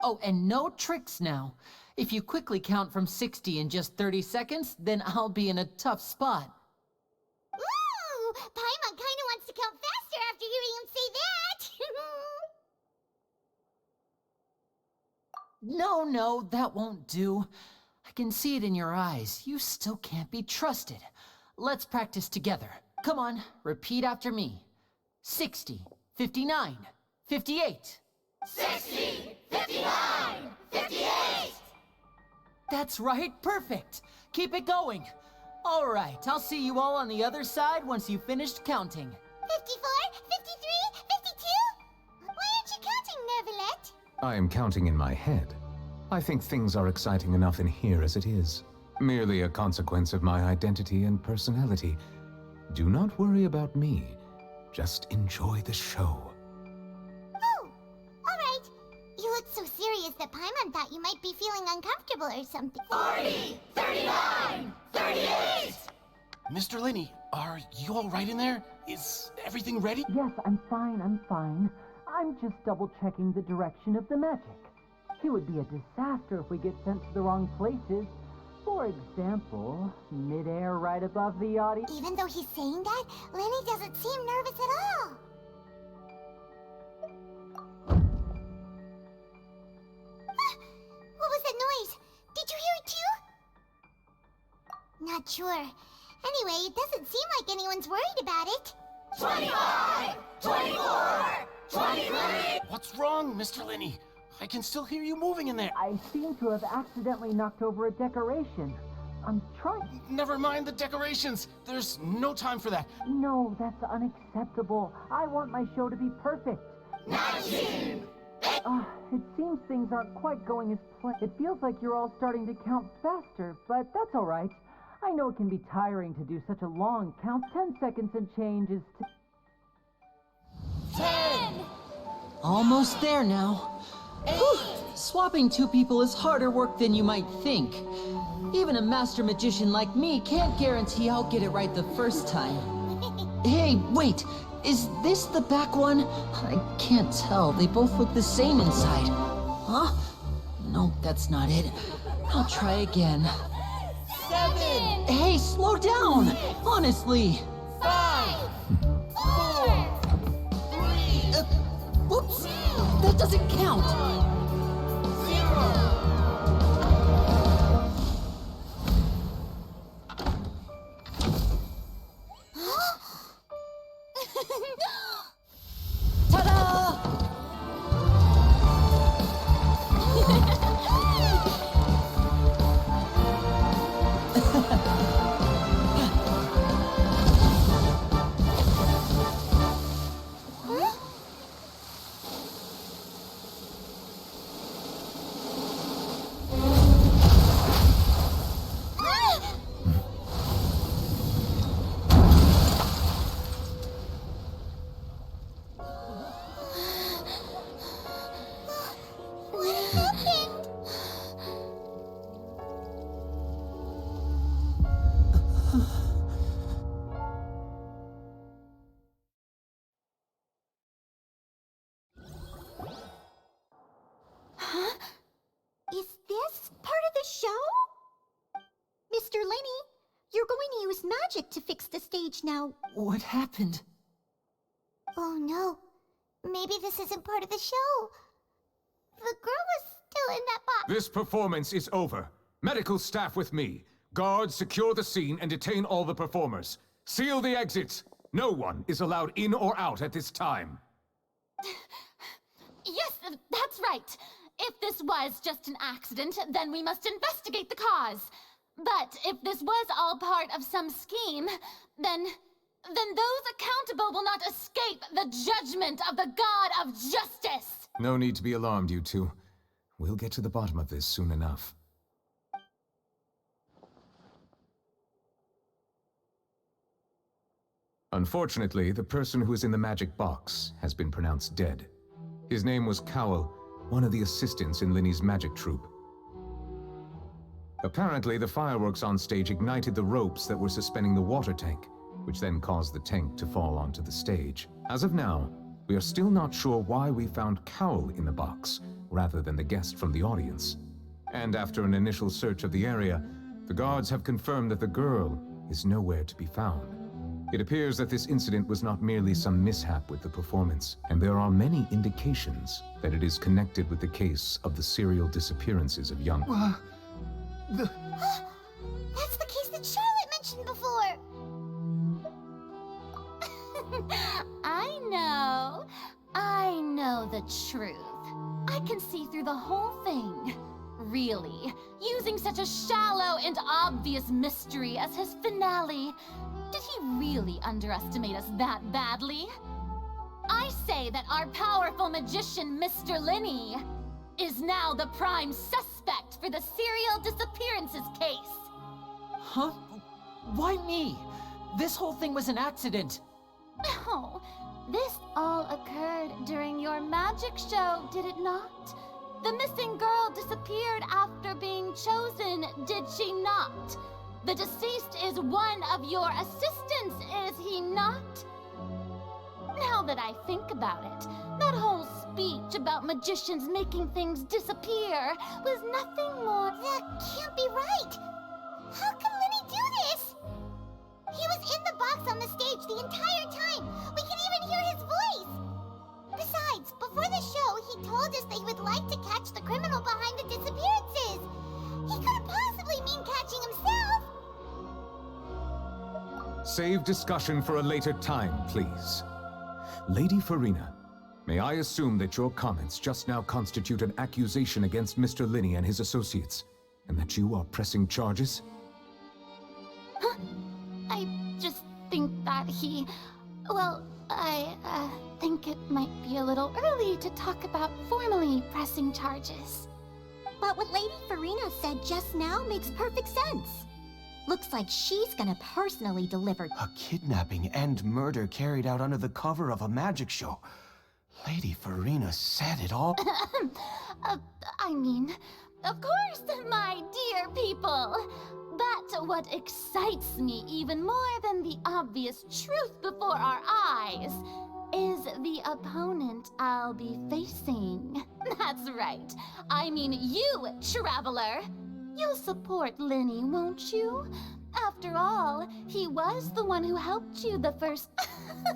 S7: Oh, and no tricks now. If you quickly count from 60 in just 30 seconds, then I'll be in a tough spot.
S2: Ooh, Paimon kinda wants to count faster after hearing him say that.
S7: No, that won't do. I can see it in your eyes. You still can't be trusted. Let's practice together. Come on, repeat after me. 60, 59, 58.
S2: 60, 59, 58!
S7: That's right, perfect. Keep it going. All right, I'll see you all on the other side once you've finished counting.
S2: 54, 53, 52? Why aren't you counting, Nervalet?
S18: I am counting in my head. I think things are exciting enough in here as it is. Merely a consequence of my identity and personality. Do not worry about me. Just enjoy the show.
S2: Oh, alright. You look so serious that Paimon thought you might be feeling uncomfortable or something. 40, 39, 38!
S12: Mr. Lenny, are you all right in there? Is everything ready?
S7: Yes, I'm fine. I'm just double-checking the direction of the magic. It would be a disaster if we get sent to the wrong places. For example, mid-air right above the audience.
S2: Even though he's saying that, Lenny doesn't seem nervous at all. What was that noise? Did you hear it too? Not sure. Anyway, it doesn't seem like anyone's worried about it.
S12: 25! 24! 23! What's wrong, Mr. Lenny? I can still hear you moving in there.
S7: I seem to have accidentally knocked over a decoration. I'm trying...
S12: Never mind the decorations. There's no time for that.
S7: No, that's unacceptable. I want my show to be perfect.
S2: 19!
S7: It seems things aren't quite going as planned. It feels like you're all starting to count faster, but that's all right. I know it can be tiring to do such a long count. 10 seconds and change is...
S2: 10!
S7: Almost there now. Whew. Swapping two people is harder work than you might think. Even a master magician like me can't guarantee I'll get it right the first time. Hey, wait! Is this the back one? I can't tell. They both look the same inside. Huh? No, that's not it. I'll try again.
S2: 7!
S7: Hey, slow down! Honestly!
S2: 5! 4! 3!
S7: Whoops! That doesn't count!
S2: 0!
S7: Ta-da!
S2: Huh? Is this part of the show? Mr. Lenny, you're going to use magic to fix the stage now.
S10: What happened?
S2: Oh no. Maybe this isn't part of the show. The girl was still in that box.
S18: This performance is over. Medical staff with me. Guards, secure the scene and detain all the performers. Seal the exits. No one is allowed in or out at this time.
S8: Yes, that's right. If this was just an accident, then we must investigate the cause. But if this was all part of some scheme, then those accountable will not escape the judgment of the God of Justice.
S18: No need to be alarmed, you two. We'll get to the bottom of this soon enough. Unfortunately, the person who is in the magic box has been pronounced dead. His name was Cowell, one of the assistants in Linny's magic troupe. Apparently, the fireworks on stage ignited the ropes that were suspending the water tank, which then caused the tank to fall onto the stage. As of now, we are still not sure why we found Cowell in the box, rather than the guest from the audience. And after an initial search of the area, the guards have confirmed that the girl is nowhere to be found. It appears that this incident was not merely some mishap with the performance, and there are many indications that it is connected with the case of the serial disappearances of young...
S2: That's the case that Charlotte mentioned before.
S8: I know the truth. I can see through the whole thing. Really, using such a shallow and obvious mystery as his finale. Did he really underestimate us that badly? I say that our powerful magician, Mr. Linny, is now the prime suspect for the serial disappearances case.
S10: Huh? Why me? This whole thing was an accident.
S8: No, this all occurred during your magic show, did it not? The missing girl disappeared after being chosen, did she not? The deceased is one of your assistants, is he not? Now that I think about it, that whole speech about magicians making things disappear was nothing more...
S2: That can't be right! How can Linny do this? He was in the box on the stage the entire time! We can even hear his voice! Besides, before the show, he told us that he would like to catch the criminal behind the disappearances! He couldn't possibly mean catching himself!
S18: Save discussion for a later time, please. Lady Farina, may I assume that your comments just now constitute an accusation against Mr. Linny and his associates, and that you are pressing charges?
S8: Huh? I just think that he... Well, I think it might be a little early to talk about formally pressing charges.
S2: But what Lady Farina said just now makes perfect sense. Looks like she's gonna personally deliver...
S12: A kidnapping and murder carried out under the cover of a magic show. Lady Farina said it all.
S8: I mean, of course, my dear people. But what excites me even more than the obvious truth before our eyes is the opponent I'll be facing. That's right. I mean you, Traveler. You'll support Linny, won't you? After all, he was the one who helped you the first...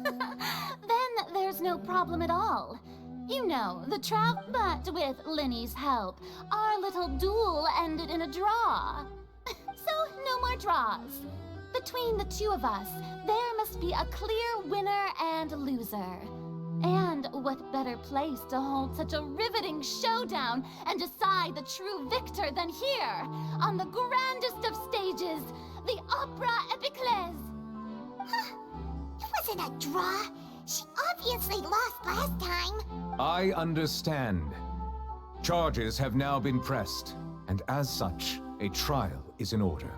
S8: Then there's no problem at all. You know, but with Linny's help, our little duel ended in a draw. So, no more draws. Between the two of us, there must be a clear winner and loser. And what better place to hold such a riveting showdown and decide the true victor than here, on the grandest of stages, the Opera Epiclese.
S2: Huh. It wasn't a draw. She obviously lost last time.
S18: I understand. Charges have now been pressed, and as such, a trial is in order.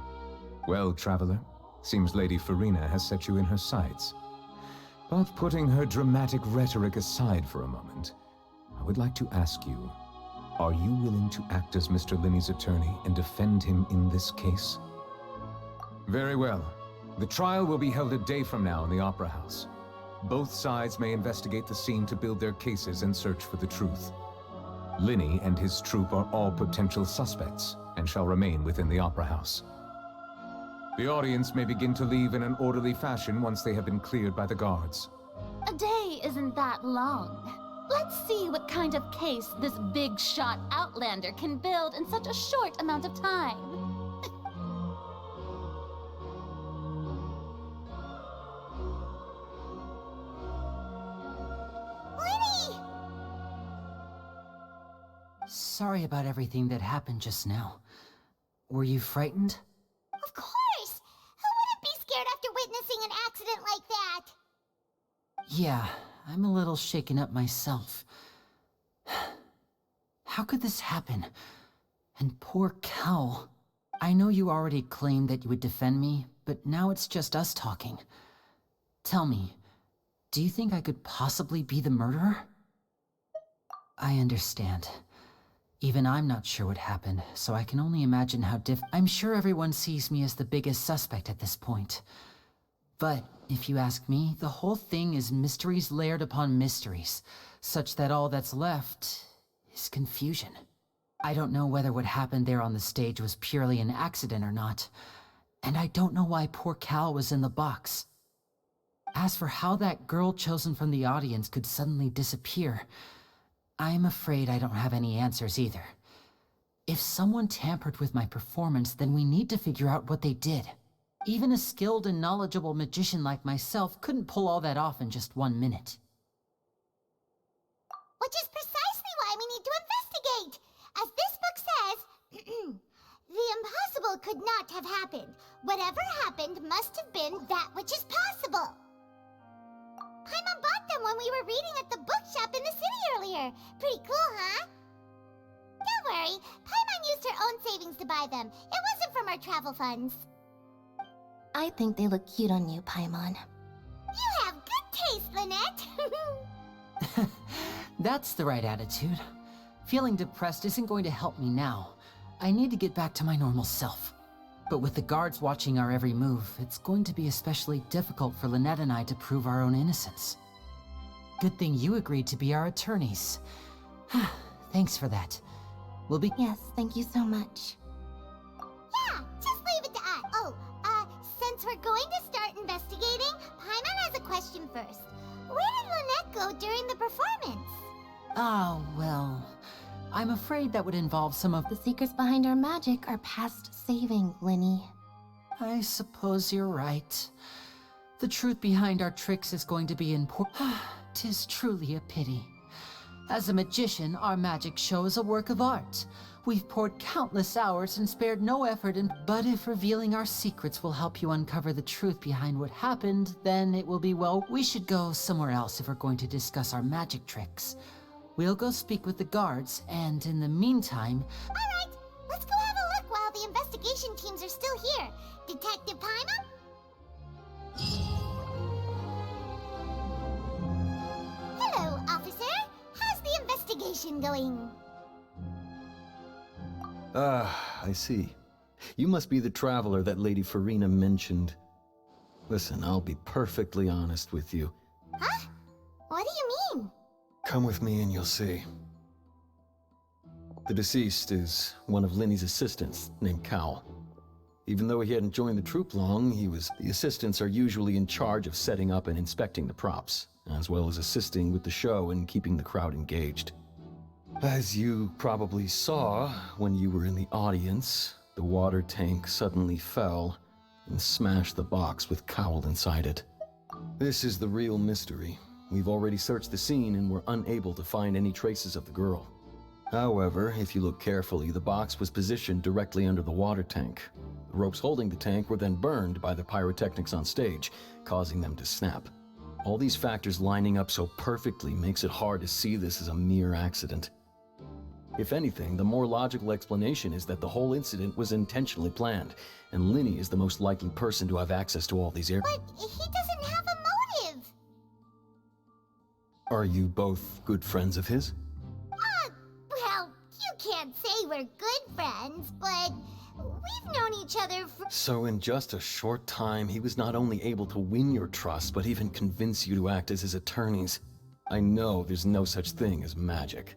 S18: Well, Traveler, seems Lady Farina has set you in her sights. But putting her dramatic rhetoric aside for a moment, I would like to ask you, are you willing to act as Mr. Linny's attorney and defend him in this case? Very well. The trial will be held a day from now in the Opera House. Both sides may investigate the scene to build their cases and search for the truth. Linny and his troupe are all potential suspects and shall remain within the Opera House. The audience may begin to leave in an orderly fashion once they have been cleared by the guards.
S8: A day isn't that long. Let's see what kind of case this big-shot outlander can build in such a short amount of time.
S2: Linny!
S7: Sorry about everything that happened just now. Were you frightened?
S2: Of course! Who wouldn't be scared after witnessing an accident like that?
S7: Yeah, I'm a little shaken up myself. How could this happen? And poor Cal. I know you already claimed that you would defend me, but now it's just us talking. Tell me, do you think I could possibly be the murderer? I understand. Even I'm not sure what happened, so I can only imagine how I'm sure everyone sees me as the biggest suspect at this point. But, if you ask me, the whole thing is mysteries layered upon mysteries, such that all that's left is confusion. I don't know whether what happened there on the stage was purely an accident or not, and I don't know why poor Cal was in the box. As for how that girl chosen from the audience could suddenly disappear, I'm afraid I don't have any answers either. If someone tampered with my performance, then we need to figure out what they did. Even a skilled and knowledgeable magician like myself couldn't pull all that off in just 1 minute.
S2: Which is precisely why we need to investigate! As this book says, the impossible could not have happened. Whatever happened must have been that which is possible. Paimon bought them when we were reading at the bookshop in the city earlier. Pretty cool, huh? Don't worry, Paimon used her own savings to buy them. It wasn't from our travel funds.
S6: I think they look cute on you, Paimon.
S2: You have good taste, Lynette!
S7: That's the right attitude. Feeling depressed isn't going to help me now. I need to get back to my normal self. But with the guards watching our every move, it's going to be especially difficult for Lynette and I to prove our own innocence. Good thing you agreed to be our attorneys. Thanks for that. We'll be—
S6: Yes, thank you so much.
S2: Yeah, just leave it to us. Oh, since we're going to start investigating, Paimon has a question first. Where did Lynette go during the performance?
S7: Oh, well, I'm afraid that would involve some of—
S6: The secrets behind our magic are past saving, Linny.
S7: I suppose you're right. The truth behind our tricks is going to be important. 'Tis truly a pity. As a magician, our magic show is a work of art. We've poured countless hours and spared no effort in— But if revealing our secrets will help you uncover the truth behind what happened, then it will be— well, we should go somewhere else if we're going to discuss our magic tricks. We'll go speak with the guards, and in the meantime—
S2: Alright, let's go have a look while the investigation teams are still here. Detective Paimon? Hello, officer. How's the investigation going?
S19: I see. You must be the traveler that Lady Farina mentioned. Listen, I'll be perfectly honest with you.
S2: Huh? What do you mean?
S19: Come with me and you'll see. The deceased is one of Linny's assistants, named Cal. Even though he hadn't joined the troupe long, the assistants are usually in charge of setting up and inspecting the props, as well as assisting with the show and keeping the crowd engaged. As you probably saw when you were in the audience, the water tank suddenly fell and smashed the box with Cal inside it. This is the real mystery. We've already searched the scene and were unable to find any traces of the girl. However, if you look carefully, the box was positioned directly under the water tank. The ropes holding the tank were then burned by the pyrotechnics on stage, causing them to snap. All these factors lining up so perfectly makes it hard to see this as a mere accident. If anything, the more logical explanation is that the whole incident was intentionally planned, and Linny is the most likely person to have access to all these areas.
S2: But he doesn't have a motive!
S19: Are you both good friends of his?
S2: Well, you can't say we're good friends, but we've known each other for
S19: So in just a short time, he was not only able to win your trust, but even convince you to act as his attorneys. I know there's no such thing as magic.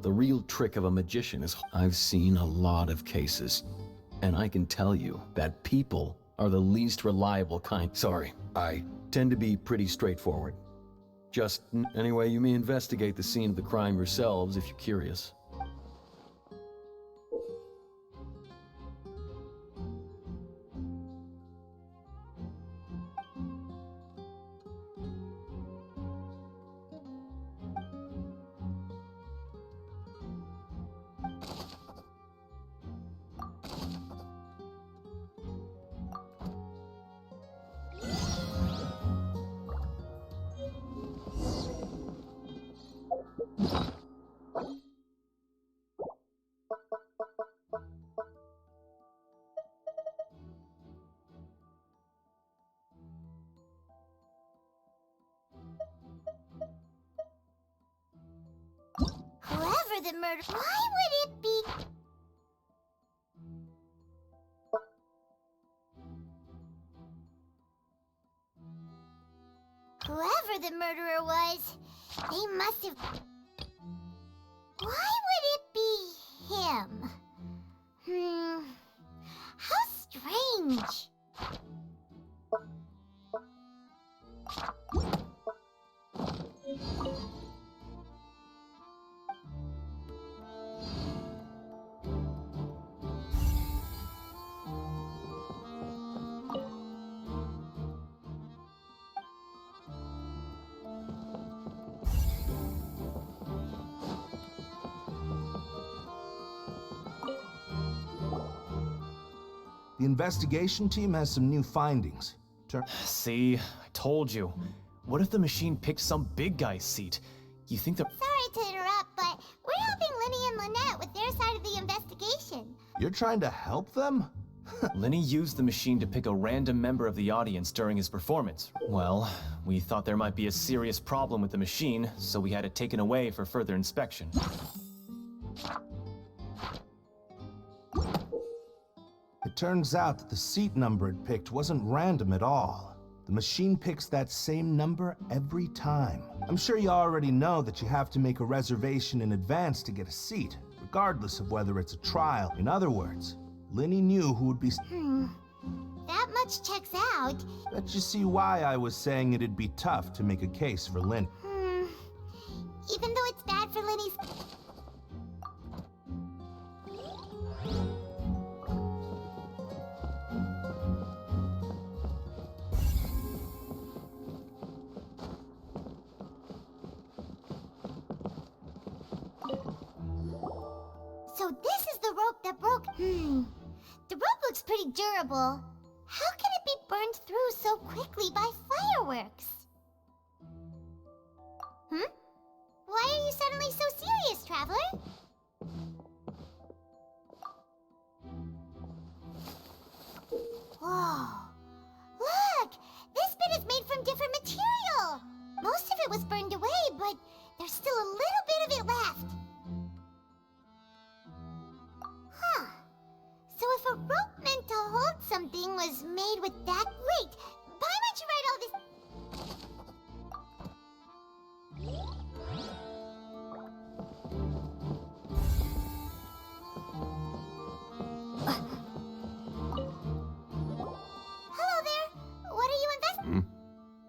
S19: The real trick of a magician is I've seen a lot of cases, and I can tell you that people are the least reliable kind. Sorry, I tend to be pretty straightforward. Just, anyway, you may investigate the scene of the crime yourselves if you're curious.
S2: Whoever the murder... Why would it be... Whoever the murderer was, they must have... Why would it be him? How strange.
S12: The investigation team has some new findings.
S20: See, I told you. What if the machine picked some big guy's seat? You think that—
S2: Sorry to interrupt, but we're helping Linny and Lynette with their side of the investigation.
S12: You're trying to help them?
S20: Linny used the machine to pick a random member of the audience during his performance. Well, we thought there might be a serious problem with the machine, so we had it taken away for further inspection.
S12: It turns out that the seat number it picked wasn't random at all. The machine picks that same number every time. I'm sure you already know that you have to make a reservation in advance to get a seat, regardless of whether it's a trial. In other words, Linny knew who would be...
S2: That much checks out.
S12: Bet you see why I was saying it'd be tough to make a case for Linny.
S2: Even though it's bad for Linny's... So this is the rope that broke... The rope looks pretty durable. How can it be burned through so quickly by fireworks? Why are you suddenly so serious, Traveler? Whoa. Look! This bit is made from different material! Most of it was burned away, but there's still a little bit of it left. So if a rope meant to hold something was made with that... Wait! Why might you write all this... Hello there! What are you investing?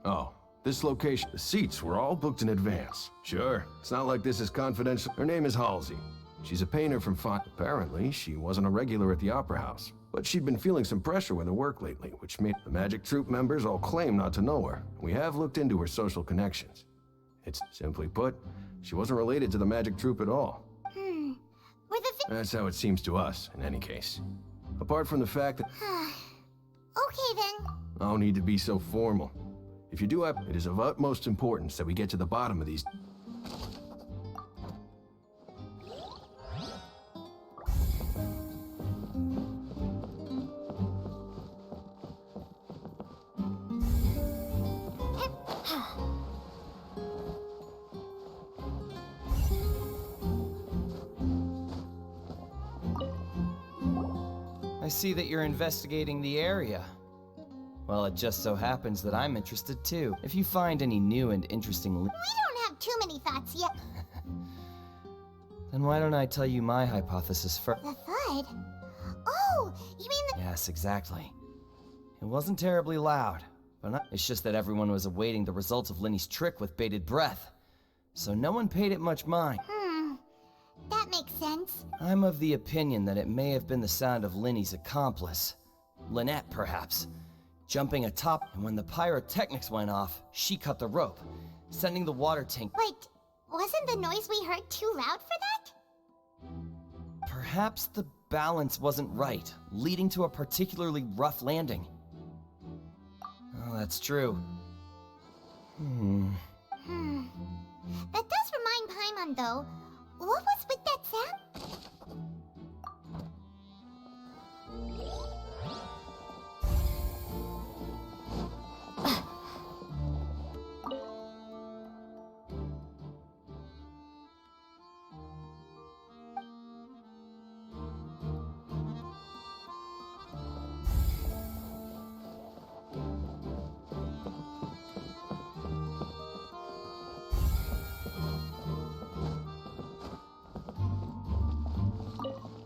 S21: Oh, this location. The seats were all booked in advance. Sure, it's not like this is confidential. Her name is Halsey. She's a painter from Fontaine. Apparently, she wasn't a regular at the Opera House, but she'd been feeling some pressure with her work lately, which made the Magic Troupe members all claim not to know her. We have looked into her social connections. It's simply put, she wasn't related to the Magic Troupe at all. That's how it seems to us, in any case. Apart from the fact that...
S2: Okay then.
S21: I don't need to be so formal. If you do have... It is of utmost importance that we get to the bottom of these...
S12: I
S1: I see that you're investigating the area. Well, it just so happens that I'm interested too. If you find any new and interesting
S2: We don't have too many thoughts yet.
S1: then why don't I tell you my hypothesis first?
S2: The thud? Oh, you mean the...
S1: Yes, exactly. It wasn't terribly loud, but it's just that everyone was awaiting the results of Lenny's trick with bated breath. So no one paid it much mind.
S2: That makes sense.
S1: I'm of the opinion that it may have been the sound of Lenny's accomplice. Lynette, perhaps. Jumping atop, and when the pyrotechnics went off, she cut the rope, sending the water tank...
S2: But wasn't the noise we heard too loud for that?
S1: Perhaps the balance wasn't right, leading to a particularly rough landing. Oh, that's true.
S2: That does remind Paimon, though. What was with that sound?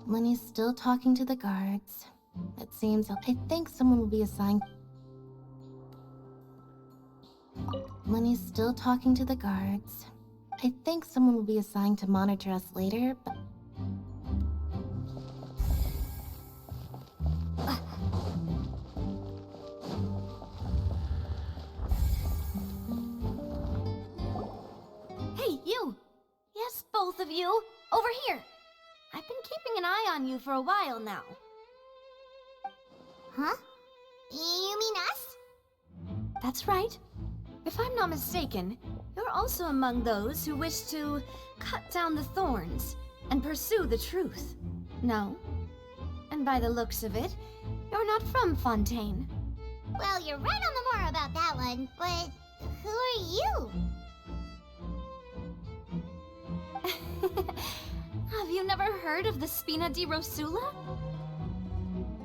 S6: Lenny's still talking to the guards. It seems I think someone will be assigned. Lenny's still talking to the guards. I think someone will be assigned to monitor us later, but...
S8: Hey, you! Yes, both of you! Over here! I've been keeping an eye on you for a while now.
S2: Huh? You mean us?
S8: That's right. If I'm not mistaken, you're also among those who wish to cut down the thorns and pursue the truth. No? And by the looks of it, you're not from Fontaine.
S2: Well, you're right on the more about that one, but who are you?
S8: Have you never heard of the Spina di Rosula?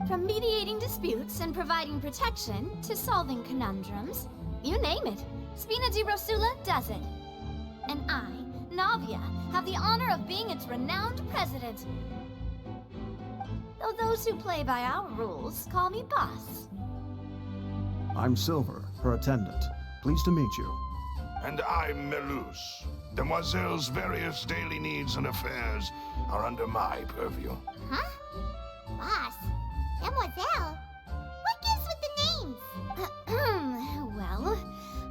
S8: From mediating disputes and providing protection to solving conundrums, you name it, Spina di Rosula does it. And I, Navia, have the honor of being its renowned president. Though those who play by our rules call me boss.
S22: I'm Silver, her attendant. Pleased to meet you.
S12: And I'm Melus. Demoiselle's various daily needs and affairs are under my purview.
S2: Huh? Boss? Demoiselle? What gives with the names?
S8: Well,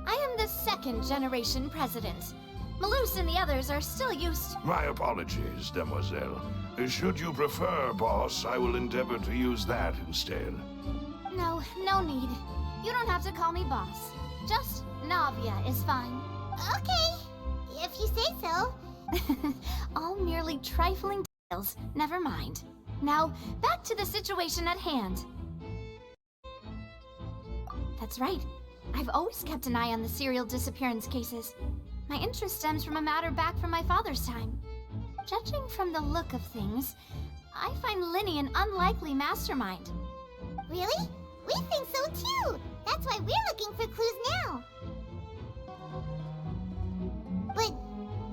S8: I am the second generation president. Melus and the others are still used...
S12: My apologies, Demoiselle. Should you prefer, boss, I will endeavor to use that instead.
S8: No, no need. You don't have to call me boss. Just Navia is fine.
S2: Okay, if you say so.
S8: All merely trifling details. Never mind. Now, back to the situation at hand. That's right. I've always kept an eye on the serial disappearance cases. My interest stems from a matter back from my father's time. Judging from the look of things, I find Lenny an unlikely mastermind.
S2: Really? We think so too! That's why we're looking for clues now. But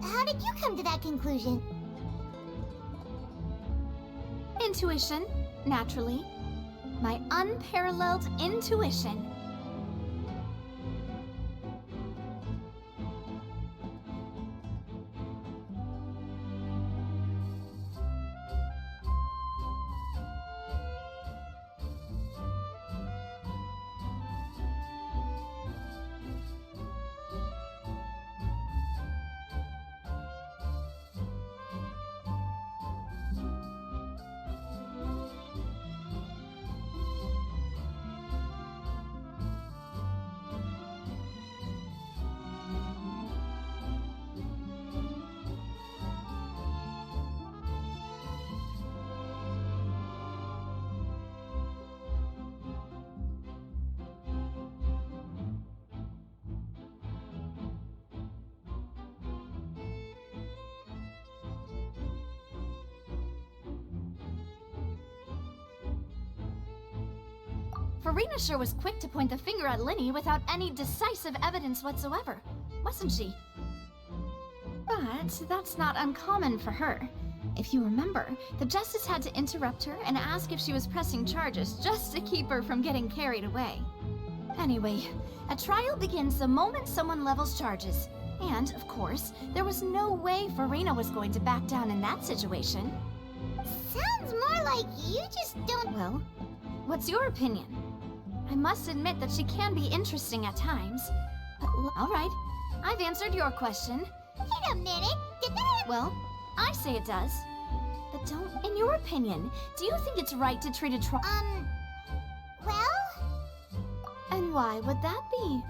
S2: how did you come to that conclusion?
S8: Intuition, naturally. My unparalleled intuition.
S4: Farina sure was quick to point the finger at Linny without any decisive evidence whatsoever, wasn't she? But that's not uncommon for her. If you remember, the Justice had to interrupt her and ask if she was pressing charges just to keep her from getting carried away. Anyway, a trial begins the moment someone levels charges. And, of course, there was no way Farina was going to back down in that situation.
S2: Sounds more like you just don't...
S4: Well, what's your opinion? I must admit that she can be interesting at times. But all right, I've answered your question.
S2: Wait a minute, did that...
S4: Well, I say it does. But don't... In your opinion, do you think it's right to treat a
S2: well...
S4: And why would that be?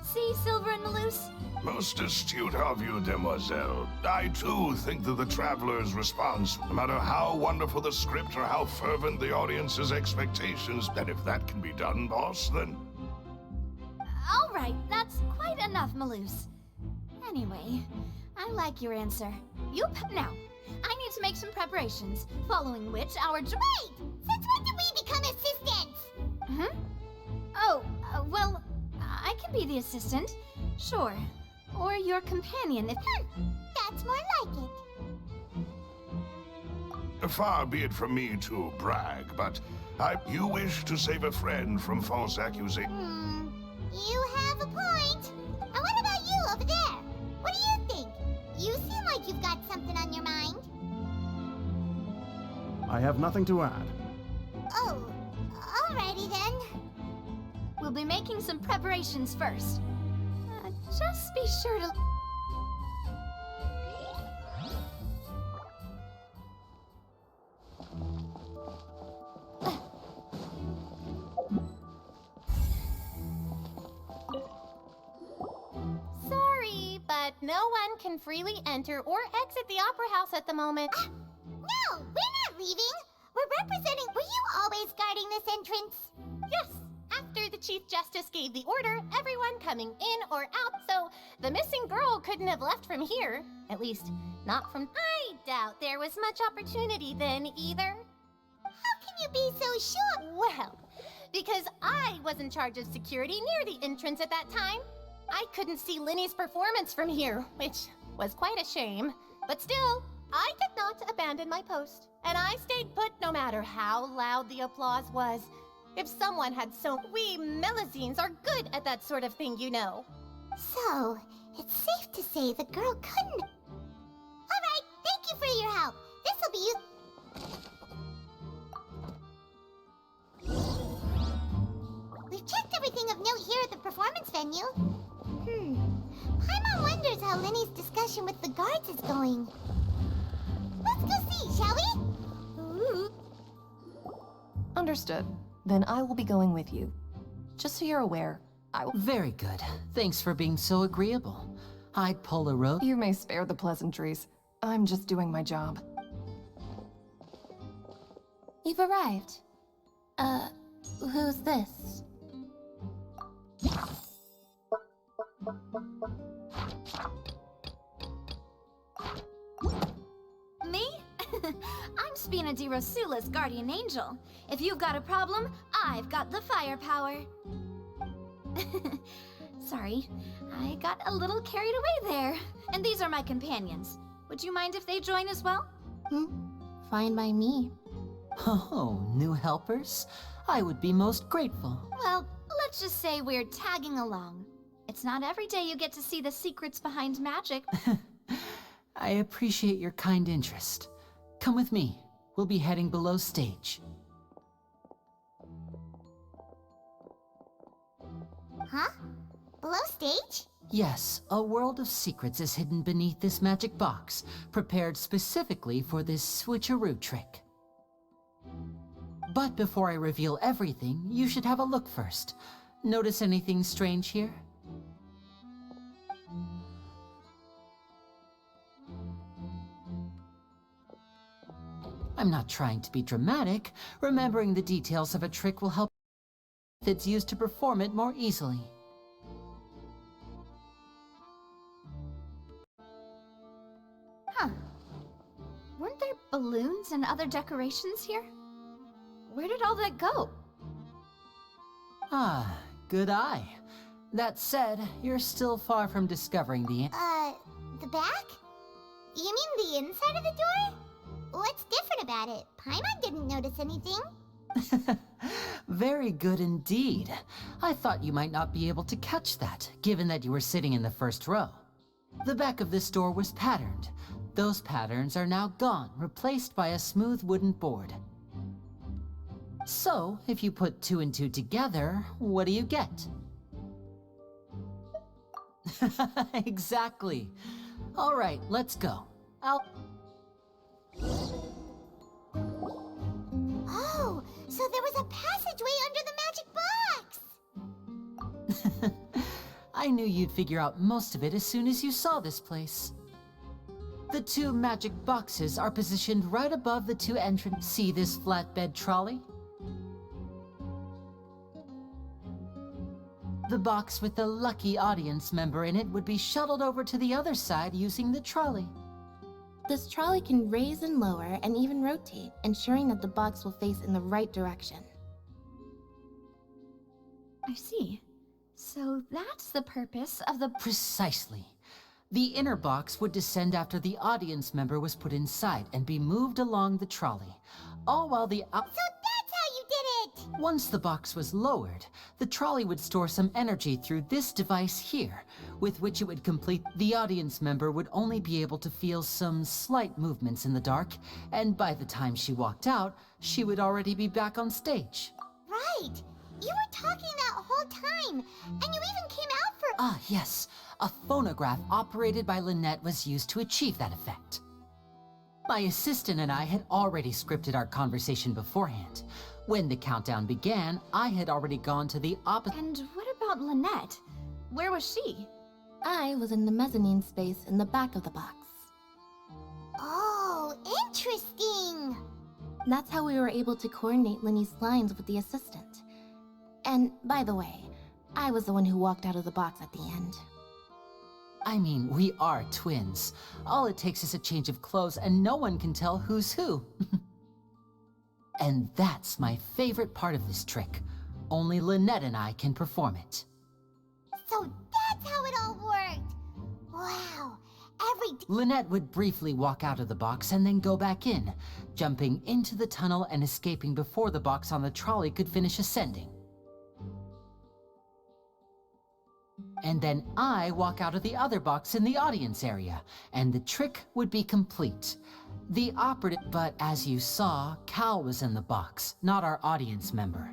S4: See, Silver and Malus?
S5: Most astute of you, demoiselle. I too think that the traveler's response, no matter how wonderful the script or how fervent the audience's expectations, that if that can be done, boss, then...
S4: All right, that's quite enough, Malus. Anyway, I like your answer. Now, I need to make some preparations, following which our...
S2: Wait! Since when did we become assistants?
S4: Hmm? Oh, well, I can be the assistant, sure. Or your companion if...
S2: That's more like it.
S5: Far be it from me to brag, but you wish to save a friend from false accusation.
S2: You have a point. And what about you over there? What do you think? You seem like you've got something on your mind.
S22: I have nothing to add.
S2: Oh, alrighty then.
S4: We'll be making some preparations first. Just be sure to...
S8: Sorry, but no one can freely enter or exit the Opera House at the moment.
S2: No, we're not leaving. We're representing... Were you always guarding this entrance?
S8: Yes. After the Chief Justice gave the order, everyone coming in or out, so the missing girl couldn't have left from here. At least, not from... I doubt there was much opportunity then, either.
S2: How can you be so sure?
S8: Well, because I was in charge of security near the entrance at that time. I couldn't see Linny's performance from here, which was quite a shame. But still, I did not abandon my post, and I stayed put no matter how loud the applause was. If someone had we Melazines are good at that sort of thing, you know.
S2: So, it's safe to say the girl couldn't... Alright, thank you for your help. This'll be We've checked everything of note here at the performance venue. Paimon wonders how Linny's discussion with the guards is going. Let's go see, shall we?
S23: Understood. Then I will be going with you. Just so you're aware, I will...
S7: Very good. Thanks for being so agreeable. I'd pull a rope.
S23: You may spare the pleasantries. I'm just doing my job.
S6: You've arrived. Who's this?
S4: Me? I'm Spina di Rosula's guardian angel. If you've got a problem, I've got the firepower. Sorry, I got a little carried away there. And these are my companions. Would you mind if they join as well?
S6: Fine by me.
S7: Oh, new helpers? I would be most grateful.
S4: Well, let's just say we're tagging along. It's not every day you get to see the secrets behind magic.
S7: I appreciate your kind interest. Come with me. We'll be heading below stage.
S2: Huh? Below stage?
S7: Yes, a world of secrets is hidden beneath this magic box, prepared specifically for this switcheroo trick. But before I reveal everything, you should have a look first. Notice anything strange here? I'm not trying to be dramatic. Remembering the details of a trick will help methods used to perform it more easily.
S4: balloons and other decorations here? Where did all that go?
S7: Ah, good eye. That said, you're still far from discovering the
S2: The back? You mean the inside of the door? What's different about it? Paimon didn't notice anything.
S7: Very good indeed. I thought you might not be able to catch that, given that you were sitting in the first row. The back of this door was patterned. Those patterns are now gone, replaced by a smooth wooden board. So, if you put 2 and 2 together, what do you get? Exactly. All right, let's go.
S2: Oh, so there was a passageway under the magic box!
S7: I knew you'd figure out most of it as soon as you saw this place. The 2 magic boxes are positioned right above the 2 entrances. See this flatbed trolley? The box with the lucky audience member in it would be shuttled over to the other side using the trolley.
S6: This trolley can raise and lower and even rotate, ensuring that the box will face in the right direction.
S4: I see. So that's the purpose of the...
S7: Precisely. The inner box would descend after the audience member was put inside and be moved along the trolley, all while the...
S2: So that's how you did it!
S7: Once the box was lowered, the trolley would store some energy through this device here, with which it would complete. The audience member would only be able to feel some slight movements in the dark, and by the time she walked out, she would already be back on stage.
S2: Right! You were talking that whole time, and you even came out for—
S7: Ah, yes. A phonograph operated by Lynette was used to achieve that effect. My assistant and I had already scripted our conversation beforehand. When the countdown began, I had already gone to the opposite—
S4: And what about Lynette? Where was she?
S6: I was in the mezzanine space in the back of the box.
S2: Oh, interesting!
S6: That's how we were able to coordinate Linny's lines with the assistant. And, by the way, I was the one who walked out of the box at the end.
S7: I mean, we are twins. All it takes is a change of clothes and no one can tell who's who. And that's my favorite part of this trick. Only Lynette and I can perform it.
S2: So that's how it all worked! Wow,
S7: Lynette would briefly walk out of the box and then go back in, jumping into the tunnel and escaping before the box on the trolley could finish ascending. And then I walk out of the other box in the audience area, and the trick would be complete. The operative— But as you saw, Cal was in the box, not our audience member.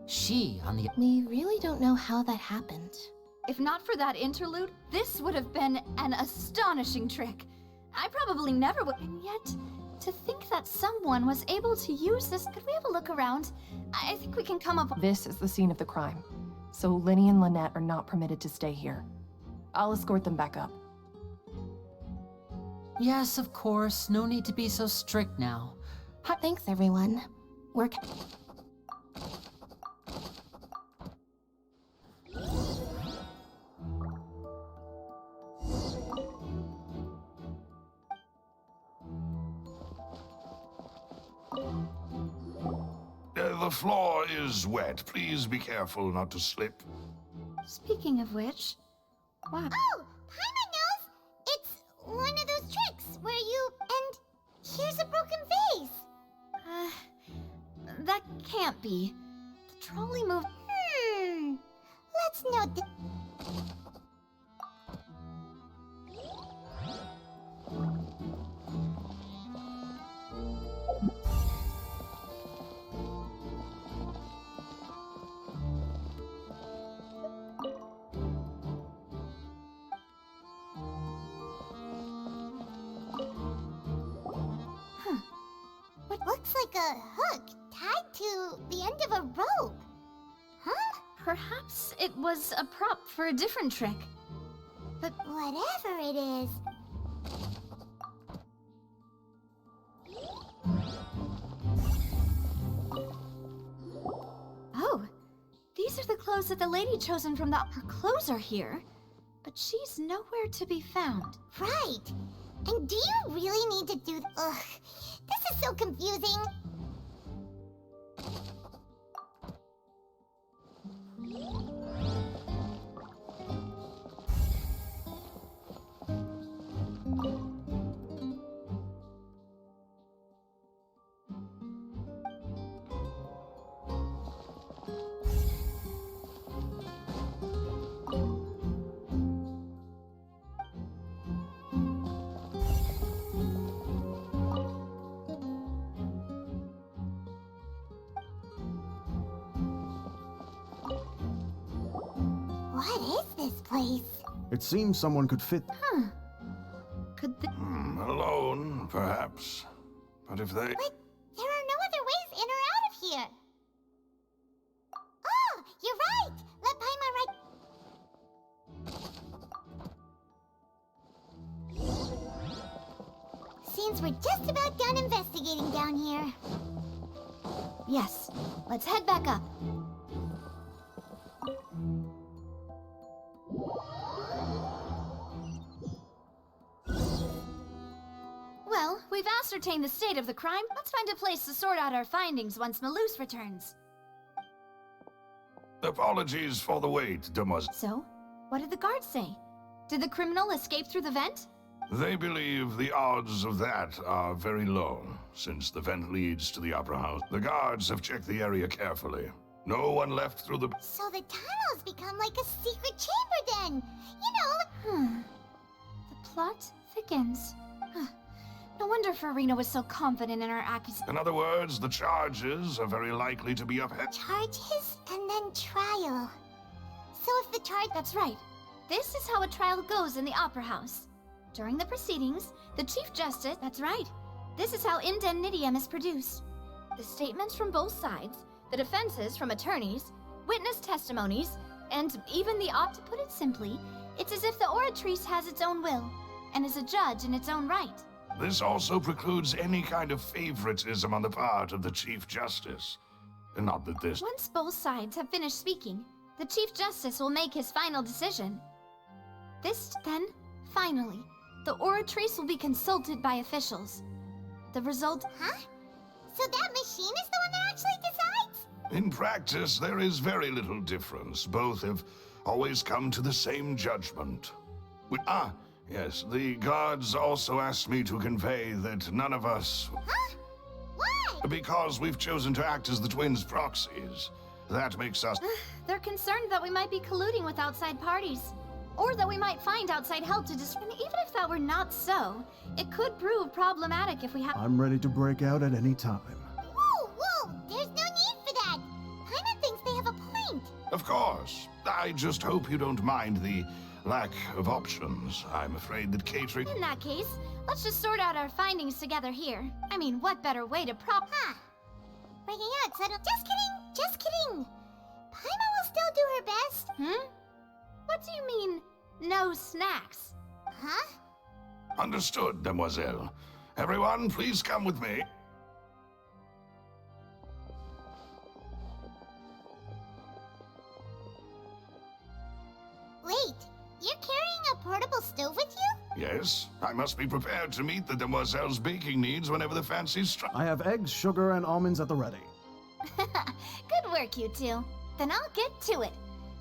S7: She, on the—
S6: We really don't know how that happened.
S4: If not for that interlude, this would have been an astonishing trick. I probably never would— And yet, to think that someone was able to use this— Could we have a look around? I think we can come up—
S23: This is the scene of the crime. So Linny and Lynette are not permitted to stay here. I'll escort them back up.
S7: Yes, of course. No need to be so strict now.
S6: Thanks, everyone. We're—
S5: The floor is wet. Please be careful not to slip.
S4: Speaking of which... Wow.
S2: Oh! Paimon knows! It's one of those tricks where you... And here's a broken vase!
S4: That can't be. The trolley moved...
S2: Let's note the... What looks like a hook tied to the end of a rope. Huh?
S4: Perhaps it was a prop for a different trick. But
S2: whatever it is...
S4: Oh, these are the clothes that the lady chosen from the... Her clothes are here, but she's nowhere to be found.
S2: Right. And do you really need to do... Ugh. This is so confusing. What is this place?
S22: It seems someone could fit.
S2: Huh. Could the...
S5: Alone, perhaps. But if they...
S2: But there are no other ways in or out of here. Oh, you're right! Let Paimon right... Seems we're just about done investigating down here.
S4: Yes, let's head back up. Well, we've ascertained the state of the crime. Let's find a place to sort out our findings once Malus returns.
S5: Apologies for the wait, demoiselle.
S4: So, what did the guards say? Did the criminal escape through the vent?
S5: They believe the odds of that are very low, since the vent leads to the Opera House. The guards have checked the area carefully. No one left through the...
S2: So the tunnels become like a secret chamber then! You know...
S4: The plot thickens. No wonder Farina was so confident in her accusation.
S5: In other words, the charges are very likely to be upheld.
S2: Charges and then trial. So if the charge...
S4: That's right. This is how a trial goes in the Opera House. During the proceedings, the Chief Justice... That's right. This is how indemnitium is produced. The statements from both sides, the defenses from attorneys, witness testimonies, and even the to put it simply, it's as if the oratrice has its own will, and is a judge in its own right.
S5: This also precludes any kind of favoritism on the part of the Chief Justice. Not that this...
S4: Once both sides have finished speaking, the Chief Justice will make his final decision. Then, finally, the oratrice will be consulted by officials. The result...
S2: Huh? So that machine is the one that actually decides?
S5: In practice, there is very little difference. Both have always come to the same judgment. Yes, the guards also asked me to convey that none of us...
S2: Huh? Why?
S5: Because we've chosen to act as the twins' proxies. That makes us...
S4: They're concerned that we might be colluding with outside parties. Or that we might find outside help to And even if that were not so, it could prove problematic if we have...
S22: I'm ready to break out at any time.
S2: Whoa! There's no need for that! Paimon thinks they have a point.
S5: Of course. I just hope you don't mind the lack of options. I'm afraid that catering...
S4: In that case, let's just sort out our findings together here. I mean, what better way to
S2: Breaking out, settle... Just kidding! Paimon will still do her best.
S4: What do you mean, no snacks?
S2: Huh?
S5: Understood, demoiselle. Everyone, please come with me.
S2: Wait, you're carrying a portable stove with you?
S5: Yes, I must be prepared to meet the demoiselle's baking needs whenever the fancies strike.
S22: I have eggs, sugar, and almonds at the ready.
S4: Good work, you two. Then I'll get to it.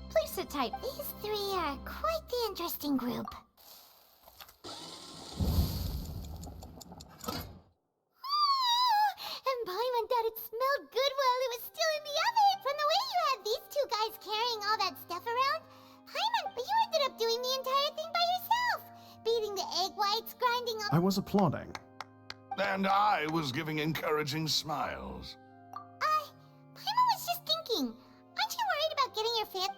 S4: Please sit tight.
S2: These three are quite the interesting group. And Paimon thought it smelled good while it was still in the oven. From the way you had these two guys carrying all that stuff around, Paimon, but you ended up doing the entire thing by yourself. Beating the egg whites, grinding all...
S22: I was applauding.
S5: And I was giving encouraging smiles.
S2: Paimon was just thinking. Aren't you worried about getting your fit?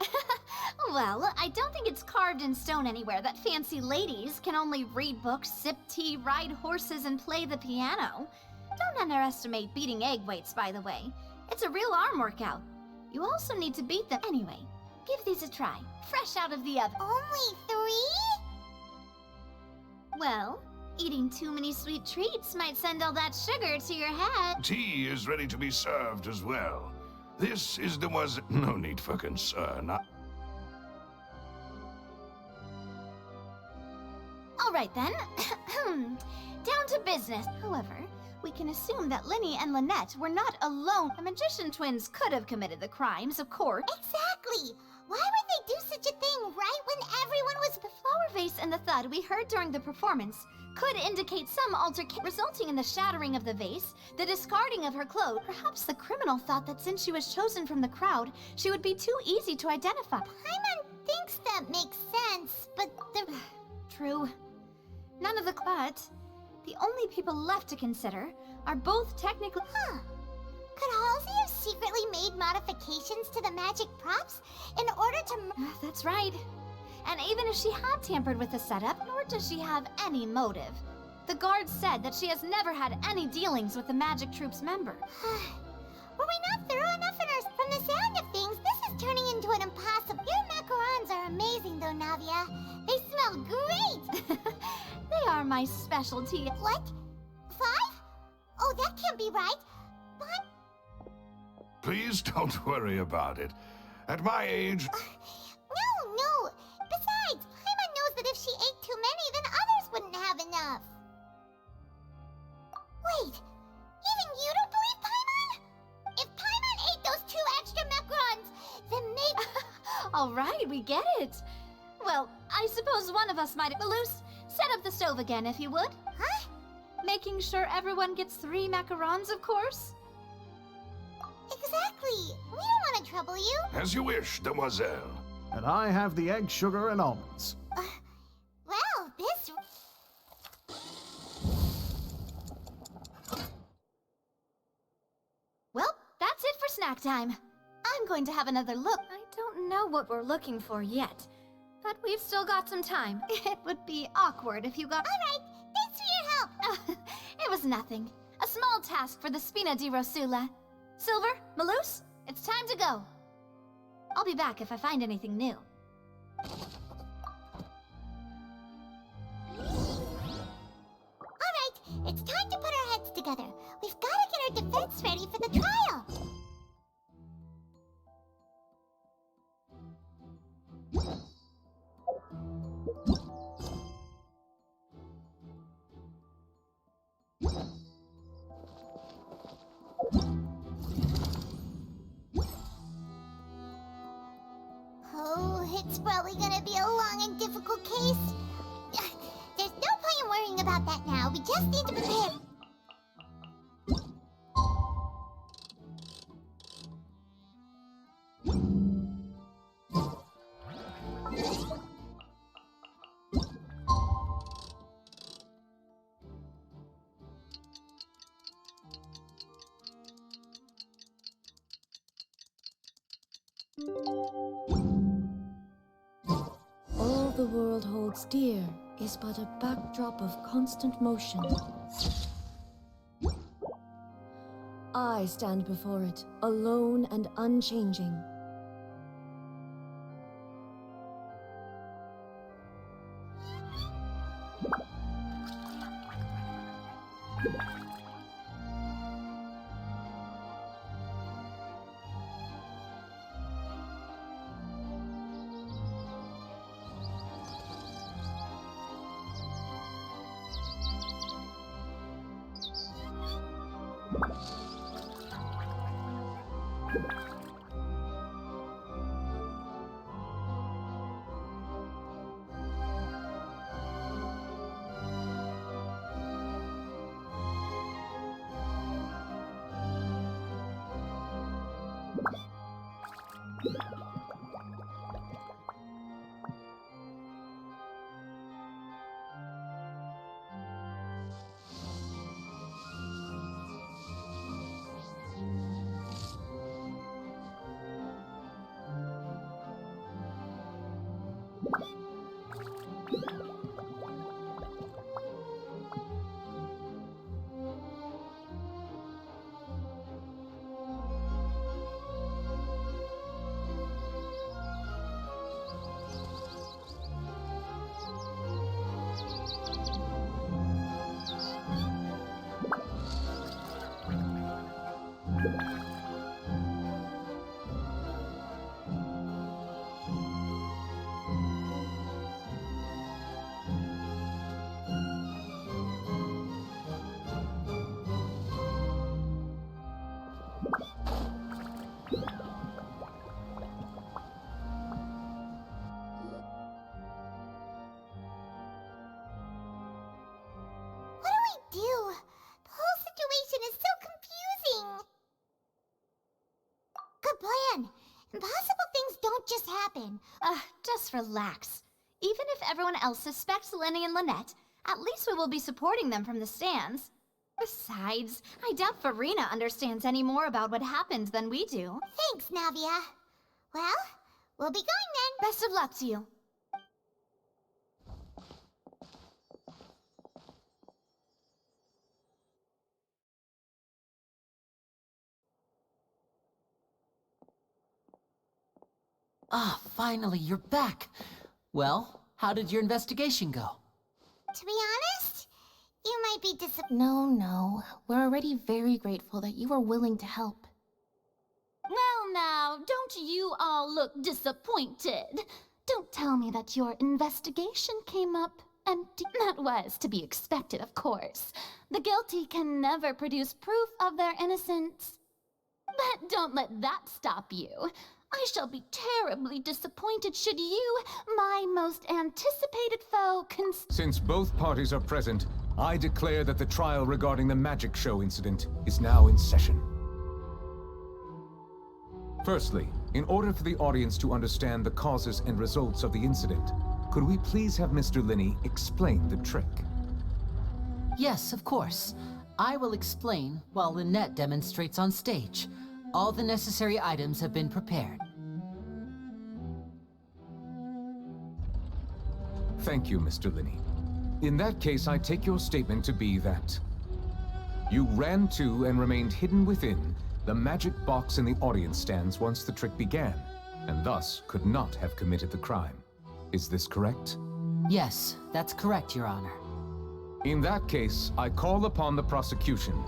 S4: Well, I don't think it's carved in stone anywhere that fancy ladies can only read books, sip tea, ride horses, and play the piano. Don't underestimate beating egg weights, by the way. It's a real arm workout. You also need to beat them anyway. Give these a try, fresh out of the oven.
S2: Only 3?
S4: Well, eating too many sweet treats might send all that sugar to your head.
S5: Tea is ready to be served as well. This is demoiselle... No need for concern.
S4: All right then. Down to business. However, We can assume that Linny and Lynette were not alone. The magician twins could have committed the crimes, of course.
S2: Exactly! Why would they do such a thing right when everyone was—
S4: The flower vase and the thud we heard during the performance could indicate some altercation, resulting in the shattering of the vase, the discarding of her clothes. Perhaps the criminal thought that since she was chosen from the crowd, she would be too easy to identify.
S2: Paimon thinks that makes sense, but the—
S4: True. None of the— But the only people left to consider are both technically—
S2: Huh. Could Halsey have secretly made modifications to the magic props in order to—
S4: That's right. And even if she had tampered with the setup, nor does she have any motive. The guards said that she has never had any dealings with the Magic Troop's member.
S2: Were we not thorough enough in our— From the sound of things, this is turning into an impossible— Your macarons are amazing though, Navia. They smell great!
S4: They are my specialty.
S2: What? 5? Oh, that can't be right. But—
S5: Please don't worry about it. At my age...
S2: No. Besides, Paimon knows that if she ate too many, then others wouldn't have enough. Wait, even you don't believe Paimon? If Paimon ate those 2 extra macarons, then maybe—
S4: All right, we get it. Well, I suppose one of us might— Malus, set up the stove again, if you would.
S2: Huh?
S4: Making sure everyone gets 3 macarons, of course.
S2: Exactly. We don't want to trouble you.
S5: As you wish, demoiselle.
S22: And I have the egg, sugar, and almonds.
S2: Well, this—
S4: Well, that's it for snack time. I'm going to have another look. I don't know what we're looking for yet, but we've still got some time. It would be awkward if you got—
S2: All right, thanks for your help.
S4: It was nothing. A small task for the Spina di Rosula. Silver, Malus, it's time to go. I'll be back if I find anything new.
S2: All right, it's time to put our heads together. We've got to get our defense ready for the trial. Oh, it's probably gonna be a long and difficult case. There's no point in worrying about that now. We just need to prepare.
S3: All the world holds dear is but a backdrop of constant motion. I stand before it, alone and unchanging.
S2: What do we do? The whole situation is so confusing. Good plan. Impossible things don't just happen.
S4: Just relax. Even if everyone else suspects Lenny and Lynette, at least we will be supporting them from the stands. Besides, I doubt Farina understands any more about what happened than we do.
S2: Thanks, Navia. Well, we'll be going then.
S4: Best of luck to you.
S7: Ah, finally, you're back. Well, how did your investigation go?
S2: To be honest, you might be disappointed.
S6: No. We're already very grateful that you were willing to help.
S8: Well now, don't you all look disappointed. Don't tell me that your investigation came up empty. That was to be expected, of course. The guilty can never produce proof of their innocence. But don't let that stop you. I shall be terribly disappointed should you, my most anticipated foe,
S18: Since both parties are present, I declare that the trial regarding the magic show incident is now in session. Firstly, in order for the audience to understand the causes and results of the incident, could we please have Mr. Linney explain the trick?
S7: Yes, of course. I will explain while Lynette demonstrates on stage. All the necessary items have been prepared.
S18: Thank you, Mr. Linney. In that case, I take your statement to be that you ran to and remained hidden within the magic box in the audience stands once the trick began, and thus could not have committed the crime. Is this correct?
S7: Yes, that's correct, Your Honor.
S18: In that case, I call upon the prosecution.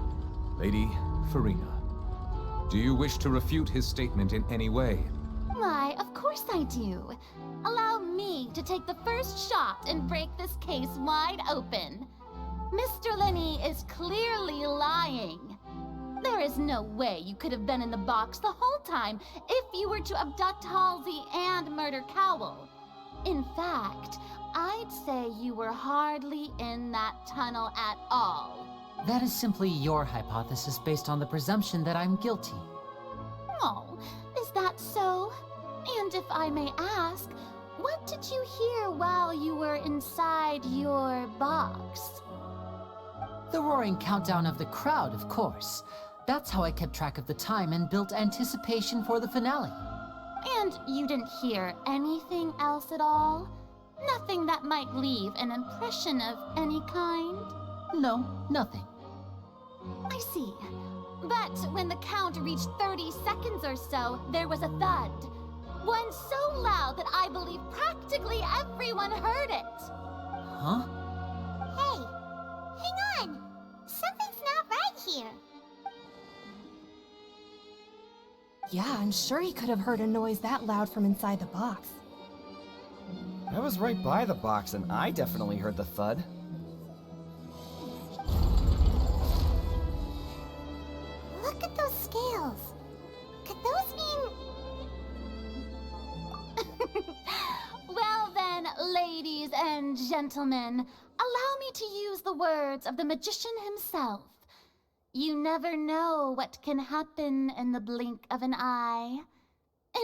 S18: Lady Farina, do you wish to refute his statement in any way?
S8: Why, of course I do. Allow me to take the first shot and break this case wide open. Mr. Linney is clearly lying. There is no way you could have been in the box the whole time if you were to abduct Halsey and murder Cowell. In fact, I'd say you were hardly in that tunnel at all.
S7: That is simply your hypothesis based on the presumption that I'm guilty.
S8: Oh, is that so? And if I may ask, what did you hear while you were inside your box?
S7: The roaring countdown of the crowd, of course. That's how I kept track of the time and built anticipation for the finale.
S8: And you didn't hear anything else at all? Nothing that might leave an impression of any kind?
S7: No, nothing.
S8: I see. But when the count reached 30 seconds or so, there was a thud. One so loud that I believe practically everyone heard it.
S7: Huh?
S2: Hey, hang on. Something's not right here.
S11: Yeah, I'm sure he could have heard a noise that loud from inside the box.
S1: I was right by the box, and I definitely heard the thud.
S2: Look at those scales. Could those mean...
S8: Well then, ladies and gentlemen, allow me to use the words of the magician himself. You never know what can happen in the blink of an eye.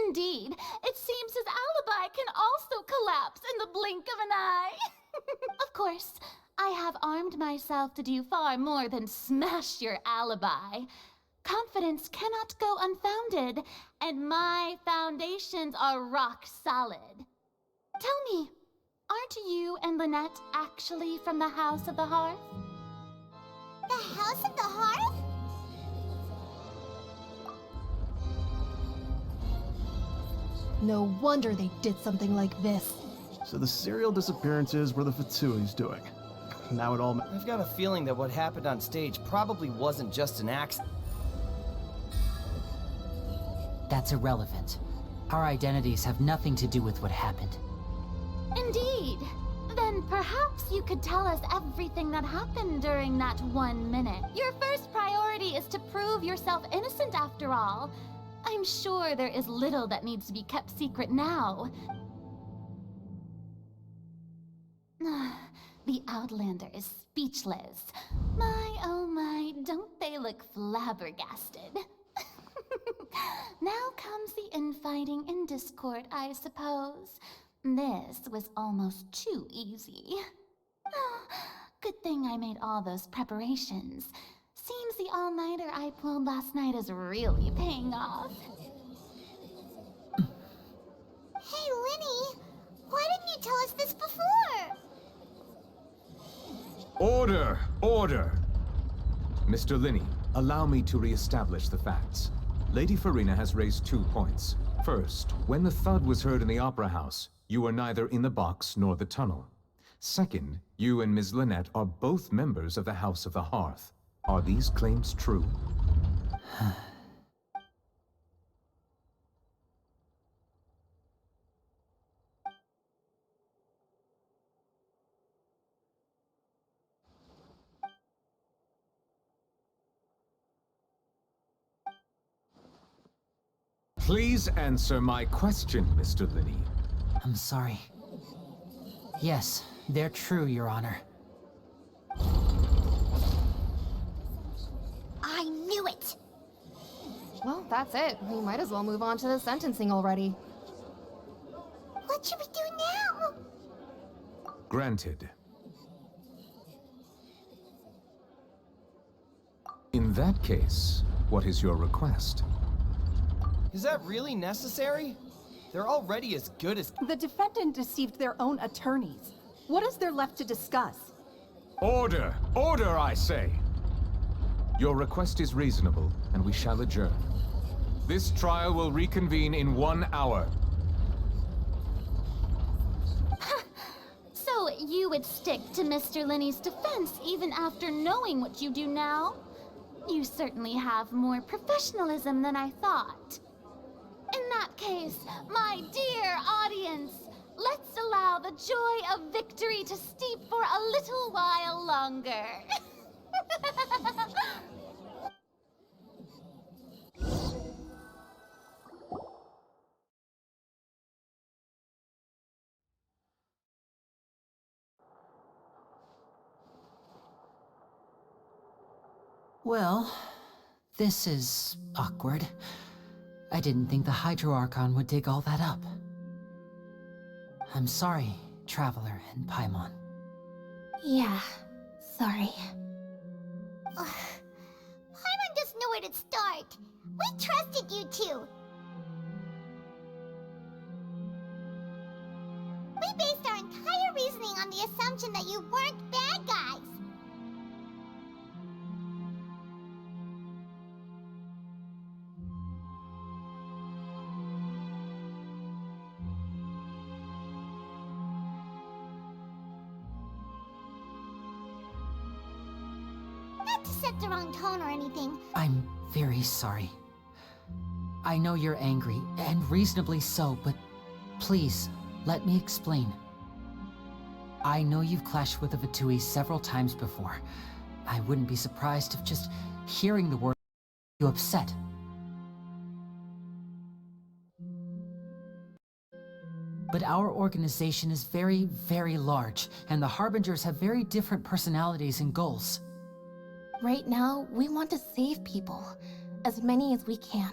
S8: Indeed, it seems his alibi can also collapse in the blink of an eye. Of course, I have armed myself to do far more than smash your alibi. Confidence cannot go unfounded, and my foundations are rock solid. Tell me, aren't you and Lynette actually from the House of the Hearth?
S2: The House of the Hearth?
S11: No wonder they did something like this.
S22: So the serial disappearances were the Fatsui's doing. Now it all...
S1: I've got a feeling that what happened on stage probably wasn't just an accident.
S7: That's irrelevant. Our identities have nothing to do with what happened.
S8: Indeed. Then perhaps you could tell us everything that happened during that 1 minute. Your first priority is to prove yourself innocent after all. I'm sure there is little that needs to be kept secret now. The Outlander is speechless. My, oh my, don't they look flabbergasted? Now comes the infighting and discord, I suppose. This was almost too easy. Good thing I made all those preparations. Seems the all-nighter I pulled last night is really paying off.
S2: Hey, Linny! Why didn't you tell us this before?
S18: Order! Order! Mr. Linney, allow me to re-establish the facts. Lady Farina has raised 2 points. First, when the thud was heard in the Opera House, you were neither in the box nor the tunnel. Second, you and Ms. Lynette are both members of the House of the Hearth. Are these claims true? Please answer my question, Mr. Linney.
S10: I'm sorry. Yes, they're true, Your Honor.
S2: I knew it!
S11: Well, that's it. We might as well move on to the sentencing already.
S2: What should we do now?
S18: Granted. In that case, what is your request?
S1: Is that really necessary? They're already as good as—
S9: The defendant deceived their own attorneys. What is there left to discuss?
S18: Order! Order, I say! Your request is reasonable, and we shall adjourn. This trial will reconvene in 1 hour.
S8: So you would stick to Mr. Linney's defense even after knowing what you do now? You certainly have more professionalism than I thought. In that case, my dear audience, let's allow the joy of victory to steep for a little while longer.
S10: Well, this is awkward. I didn't think the Hydro-Archon would dig all that up. I'm sorry, Traveler and Paimon.
S6: Yeah, sorry.
S2: Paimon doesn't know where to start. We trusted you two. We based our entire reasoning on the assumption that you weren't bad guys. Not to set the wrong tone or anything.
S10: I'm very sorry. I know you're angry, and reasonably so, but please, let me explain. I know you've clashed with the Vitui several times before. I wouldn't be surprised if just hearing the word made you upset. But our organization is very, very large, and the Harbingers have very different personalities and goals.
S6: Right now, we want to save people. As many as we can.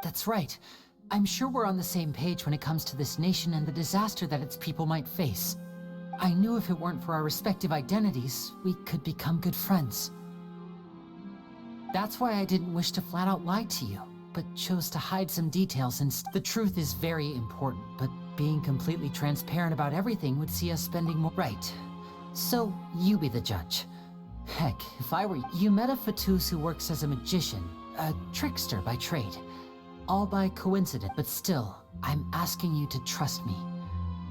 S10: That's right. I'm sure we're on the same page when it comes to this nation and the disaster that its people might face. I knew if it weren't for our respective identities, we could become good friends. That's why I didn't wish to flat out lie to you, but chose to hide some details since the truth is very important, but being completely transparent about everything would see us spending more— Right. So, you be the judge. Heck, if I were— You met a Fatus who works as a magician, a trickster by trade. All by coincidence, but still, I'm asking you to trust me.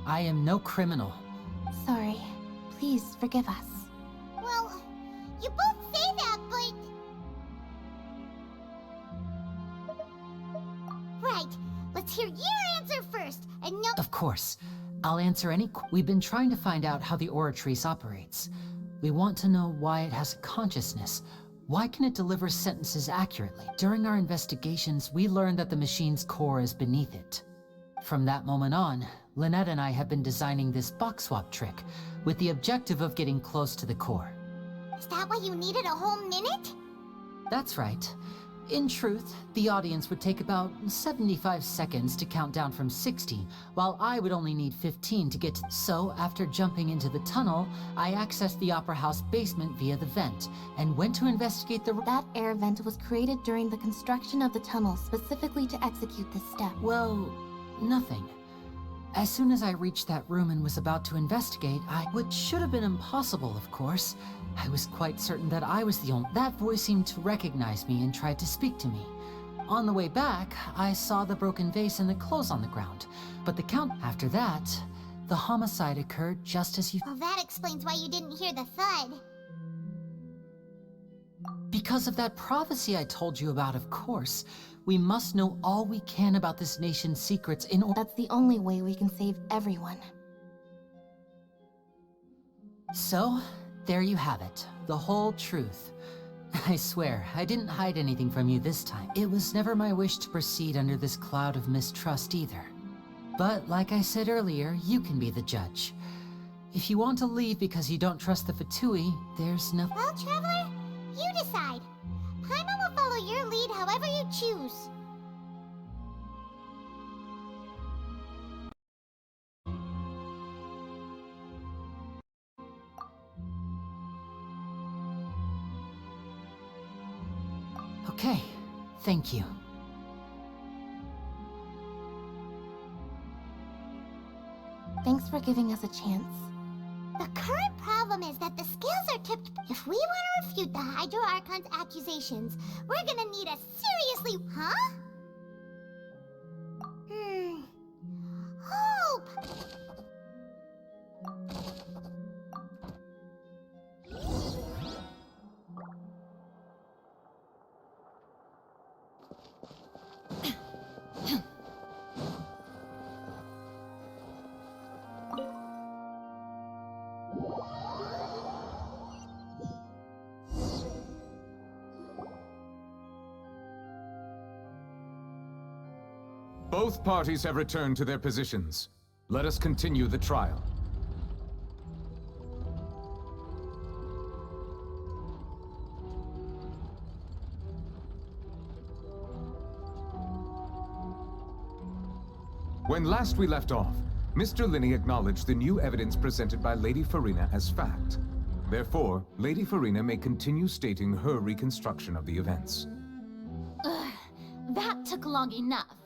S10: I am no criminal.
S6: Sorry. Please forgive us.
S2: Well, you both say that, but... Right. Let's hear your answer first, and no—
S10: Of course. I'll answer any— We've been trying to find out how the Oratrice operates. We want to know why it has a consciousness,
S7: Why can it deliver sentences accurately? During our investigations, we learned that the machine's core is beneath it. From that moment on, Lynette and I have been designing this box swap trick with the objective of getting close to the core.
S2: Is that why you needed a whole minute?
S7: That's right. In truth, the audience would take about 75 seconds to count down from 60, while I would only need 15 to get to... So, after jumping into the tunnel, I accessed the Opera House basement via the vent, and went to investigate the...
S6: That air vent was created during the construction of the tunnel specifically to execute this step.
S7: Well, nothing. As soon as I reached that room and was about to investigate, which should have been impossible, of course, I was quite certain that I was the only... That voice seemed to recognize me and tried to speak to me. On the way back, I saw the broken vase and the clothes on the ground. But the count... After that, the homicide occurred just as you...
S2: Well, that explains why you didn't hear the thud.
S7: Because of that prophecy I told you about, of course. We must know all we can about this nation's secrets in order...
S6: That's the only way we can save everyone.
S7: So, there you have it. The whole truth. I swear, I didn't hide anything from you this time. It was never my wish to proceed under this cloud of mistrust either. But, like I said earlier, you can be the judge. If you want to leave because you don't trust the Fatui, there's no...
S2: Well, Traveler, you decide. Paimon will follow your lead however you choose.
S7: Okay, thank you.
S6: Thanks for giving us a chance.
S2: The current problem is that the scales are tipped. If we want to refute the Hydro Archon's accusations, we're gonna need a seriously... Huh? Hope!
S18: Both parties have returned to their positions. Let us continue the trial. When last we left off, Mr. Linney acknowledged the new evidence presented by Lady Farina as fact. Therefore, Lady Farina may continue stating her reconstruction of the events.
S8: Ugh, that took long enough.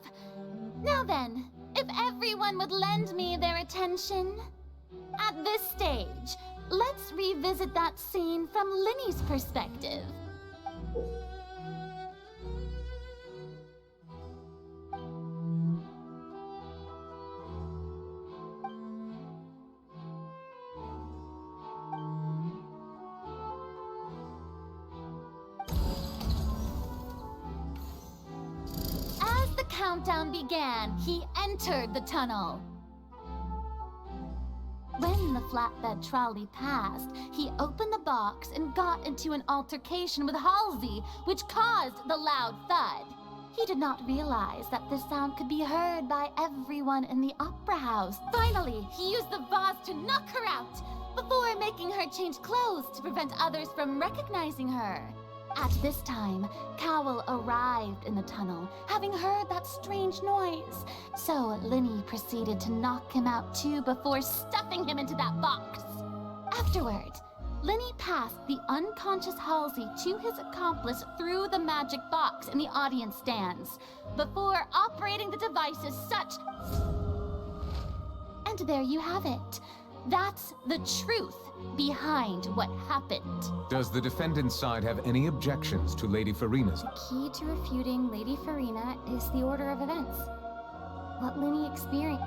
S8: Now then, if everyone would lend me their attention. At this stage, let's revisit that scene from Linney's perspective. Countdown began, he entered the tunnel. When the flatbed trolley passed, he opened the box and got into an altercation with Halsey, which caused the loud thud. He did not realize that this sound could be heard by everyone in the Opera House. Finally, he used the vase to knock her out, before making her change clothes to prevent others from recognizing her. At this time, Cowell arrived in the tunnel, having heard that strange noise. So Linney proceeded to knock him out too before stuffing him into that box. Afterward, Linney passed the unconscious Halsey to his accomplice through the magic box in the audience stands, before operating the device as such. And there you have it. That's the truth behind what happened.
S18: Does the defendant's side have any objections to Lady Farina's?
S4: The key to refuting Lady Farina is the order of events. What Linney experienced.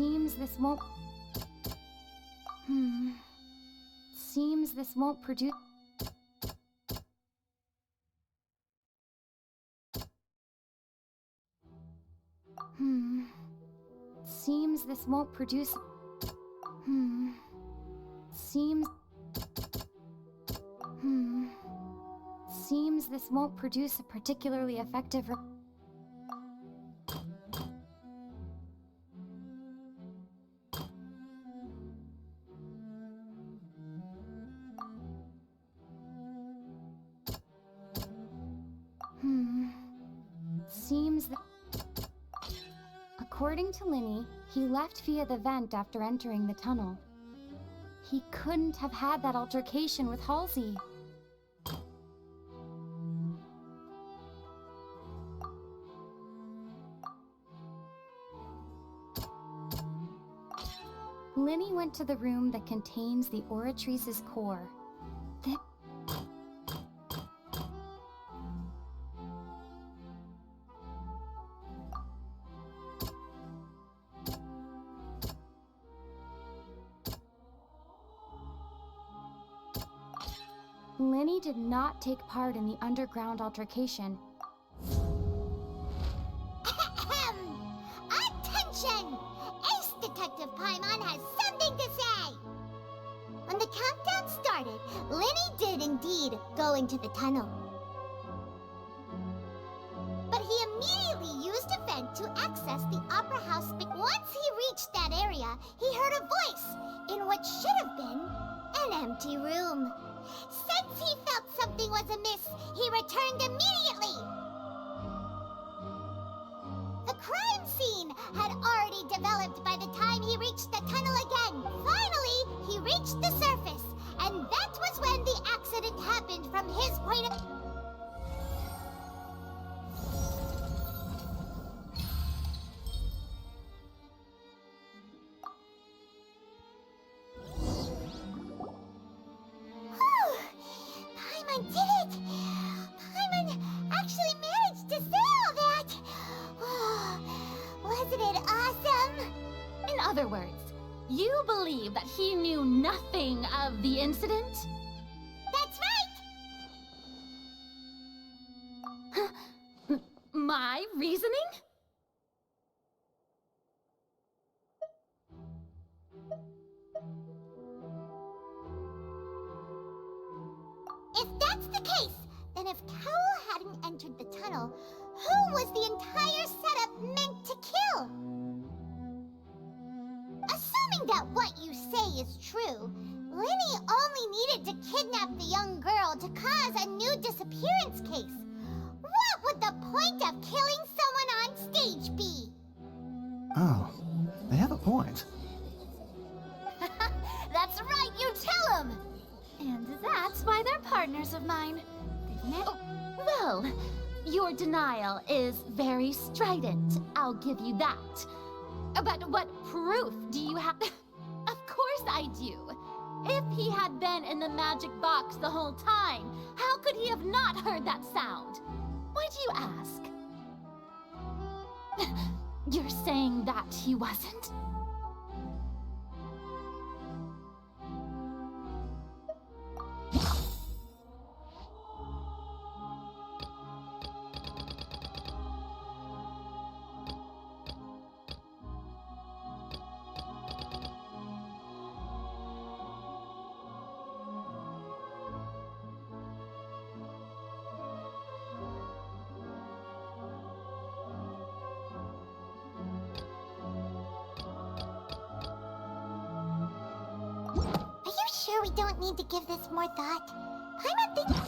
S13: Seems this won't... Seems this won't produce... Seems this won't produce... Seems... Seems this won't produce a particularly effective... Seems that... According to Linny, he left via the vent after entering the tunnel. He couldn't have had that altercation with Halsey. Linny went to the room that contains the Oratrice's core. Linny did not take part in the underground altercation.
S2: Attention! Ace Detective Paimon has something to say! When the countdown started, Linny did indeed go into the tunnel. But he immediately used a vent to access the Opera House. Once he reached that area, he heard a voice in what should have been an empty room. Since he felt something was amiss, he returned immediately. The crime scene had already developed by the time he reached the tunnel again. Finally, he reached the surface, and that was when the accident happened from his point of... Paimon did it! Paimon actually managed to say all that! Wasn't it awesome?
S8: In other words, you believe that he knew nothing of the incident?
S2: That's right!
S8: My reasoning?
S2: If that's the case, then if Cowell hadn't entered the tunnel, who was the entire setup meant to kill? Assuming that what you say is true, Linny only needed to kidnap the young girl to cause a new disappearance case. What would the point of killing someone on stage be?
S22: Oh, they have a point.
S8: That's right, you tell him! And that's why they're partners of mine, isn't it? Oh, well, your denial is very strident, I'll give you that. But what proof do you have? Of course I do. If he had been in the magic box the whole time, how could he have not heard that sound? Why do you ask? You're saying that he wasn't?
S2: We don't need to give this more thought. Paimon thinks...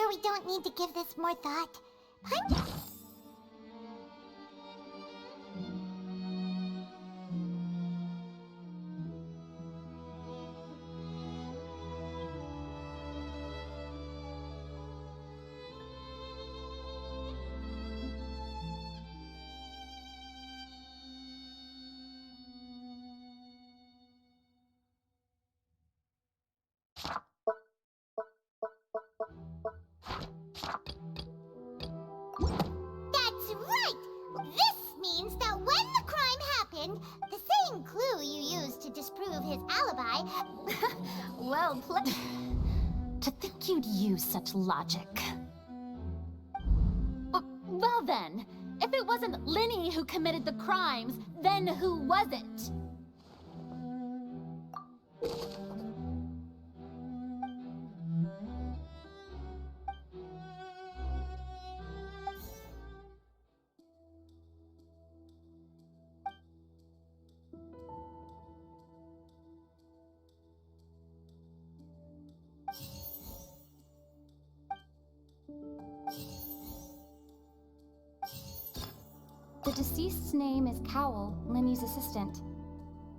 S2: We don't need to give this more thought.
S8: Well played. To think you'd use such logic. Well then, if it wasn't Linny who committed the crimes, then who was it?
S13: The deceased's name is Cowell, Linny's assistant.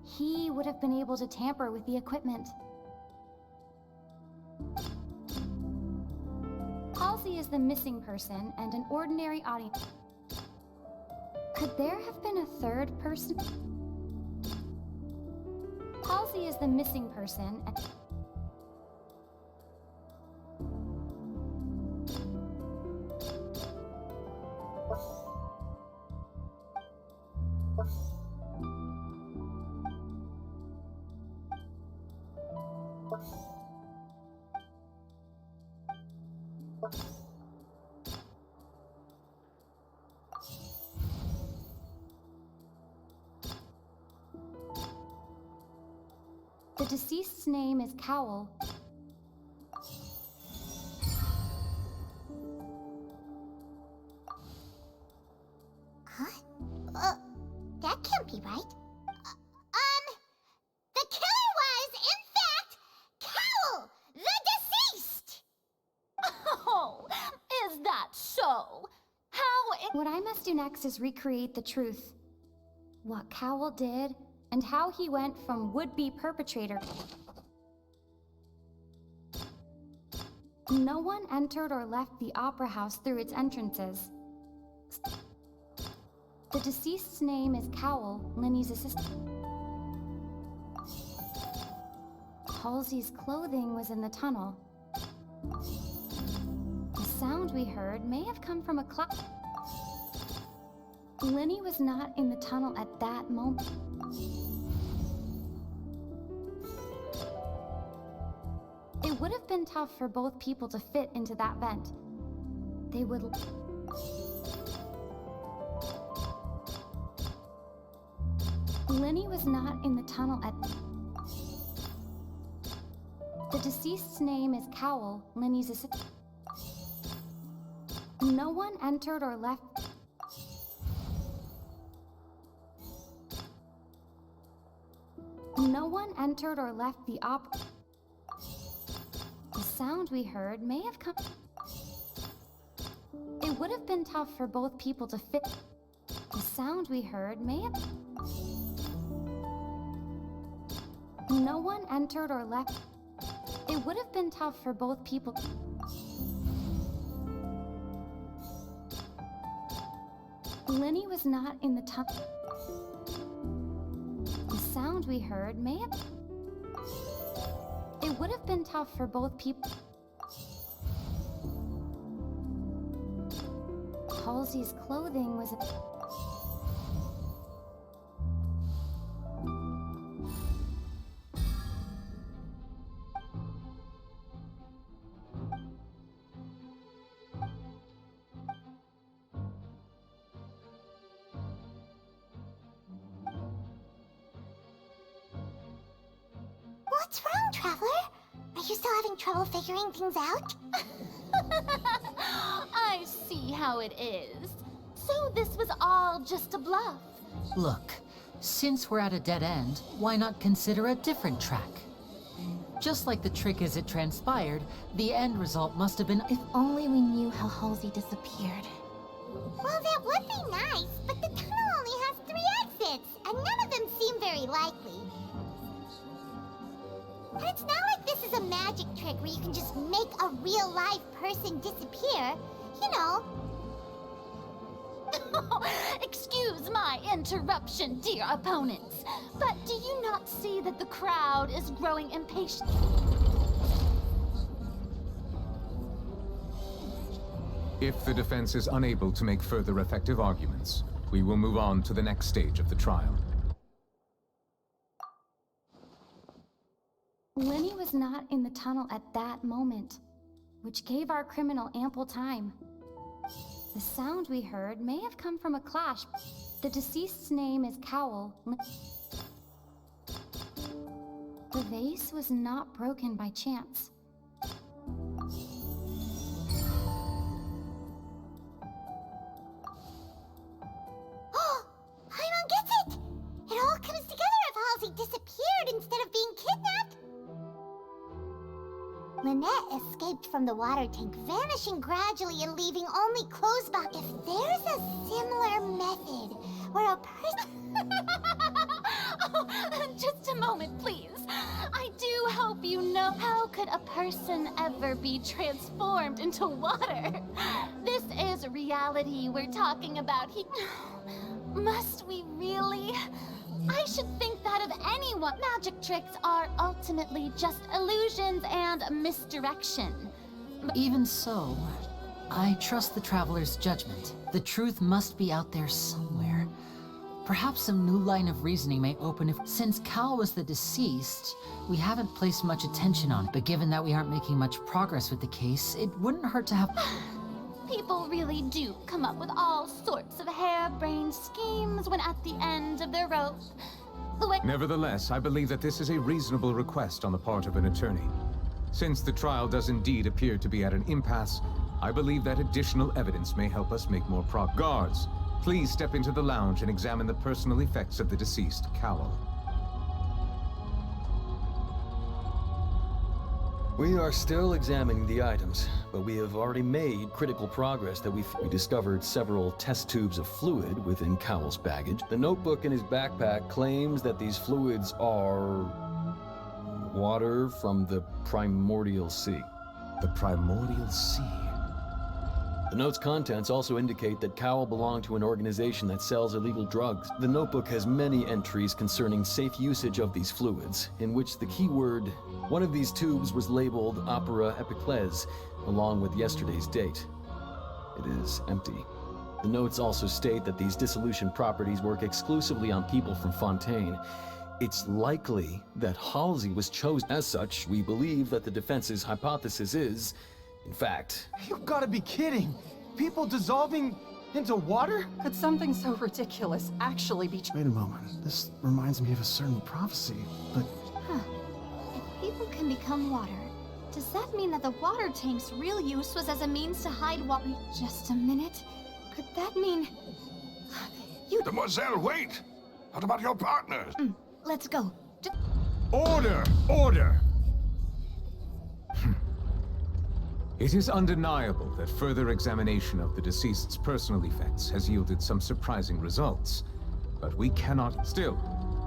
S13: He would have been able to tamper with the equipment. Halsey is the missing person and an ordinary audience. Could there have been a third person? Halsey is the missing person and... The deceased's name is Cowell.
S2: Huh? That can't be right. The killer was, in fact, Cowell, the deceased!
S8: Oh, is that so?
S13: What I must do next is recreate the truth. What Cowell did, and how he went from would-be perpetrator. No one entered or left the opera house through its entrances. The deceased's name is Cowell, Linny's assistant. Halsey's clothing was in the tunnel. The sound we heard may have come from a cloud. Linny was not in the tunnel at that moment. It would have been tough for both people to fit into that vent. They would... Linny was not in the tunnel at... The deceased's name is Cowell, Linny's assistant. No one entered or left... No one entered or left the opera... The sound we heard may have come... It would have been tough for both people to fit... The sound we heard may have... No one entered or left... It would have been tough for both people... Linny was not in the tunnel. The sound we heard may have... It would have been tough for both people... Halsey's clothing was...
S2: What's wrong, Traveler? Are you still having trouble figuring things out?
S8: I see how it is. So this was all just a bluff.
S7: Look, since we're at a dead end, why not consider a different track? Just like the trick as it transpired, the end result must have been...
S6: If only we knew how Halsey disappeared.
S2: Well, that would be nice, but the tunnel only has 3 exits, and none of them seem very likely. And it's not like this is a magic trick where you can just make a real-life person disappear. You know.
S8: Excuse my interruption, dear opponents, but do you not see that the crowd is growing impatient?
S18: If the defense is unable to make further effective arguments, we will move on to the next stage of the trial.
S13: Linny was was not in the tunnel at that moment, which gave our criminal ample time. The sound we heard may have come from a clash. The deceased's name is Cowell. The vase was not broken by chance.
S2: Paimon gets it! It all comes together if Halsey disappeared instead of being kidnapped. Lynette escaped from the water tank, vanishing gradually and leaving only clothes box. If there's a similar method where a person...
S8: Oh, just a moment, please. I do hope you know, how could a person ever be transformed into water? This is reality we're talking about. Must we really? I should think that of anyone. Magic tricks are ultimately just illusions and misdirection.
S7: Even so, I trust the traveler's judgment. The truth must be out there somewhere. Perhaps some new line of reasoning may open if... Since Cal was the deceased, we haven't placed much attention on it. But given that we aren't making much progress with the case, it wouldn't hurt to have...
S8: People really do come up with all sorts of harebrained schemes when at the end of their rope.
S18: Nevertheless, I believe that this is a reasonable request on the part of an attorney. Since the trial does indeed appear to be at an impasse, I believe that additional evidence may help us make more progress. Guards, please step into the lounge and examine the personal effects of the deceased, Cowell.
S19: We are still examining the items, but we have already made critical progress that we discovered several test tubes of fluid within Cowell's baggage. The notebook in his backpack claims that these fluids are... water from the primordial sea.
S18: The primordial sea?
S19: The note's contents also indicate that Cowell belonged to an organization that sells illegal drugs. The notebook has many entries concerning safe usage of these fluids, in which the keyword, one of these tubes was labeled Opera Epiclese, along with yesterday's date. It is empty. The notes also state that these dissolution properties work exclusively on people from Fontaine. It's likely that Halsey was chosen. As such, we believe that the defense's hypothesis is, in fact...
S10: You've got to be kidding! People dissolving into water?
S23: Could something so ridiculous actually be true?
S22: Wait a moment. This reminds me of a certain prophecy, but...
S4: Huh. If people can become water, does that mean that the water tank's real use was as a means to hide water? Just a minute. Could that mean...
S5: Demoiselle, wait! What about your partners?
S4: Let's go.
S18: Order! Order! It is undeniable that further examination of the deceased's personal effects has yielded some surprising results. But we cannot... Still,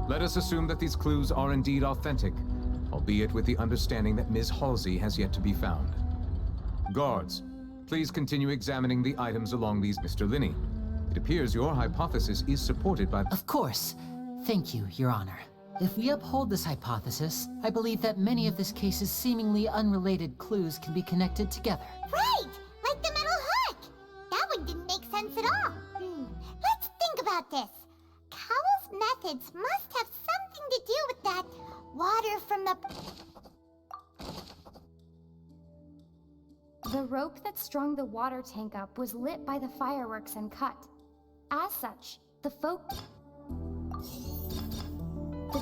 S18: let us assume that these clues are indeed authentic, albeit with the understanding that Ms. Halsey has yet to be found. Guards, please continue examining the items along these... Mr. Linney, it appears your hypothesis is supported by...
S7: Of course. Thank you, Your Honor. If we uphold this hypothesis, I believe that many of this case's seemingly unrelated clues can be connected together.
S2: Right! Like the metal hook! That one didn't make sense at all. Let's think about this. Cowell's methods must have something to do with that water from the...
S13: The rope that strung the water tank up was lit by the fireworks and cut. As such, the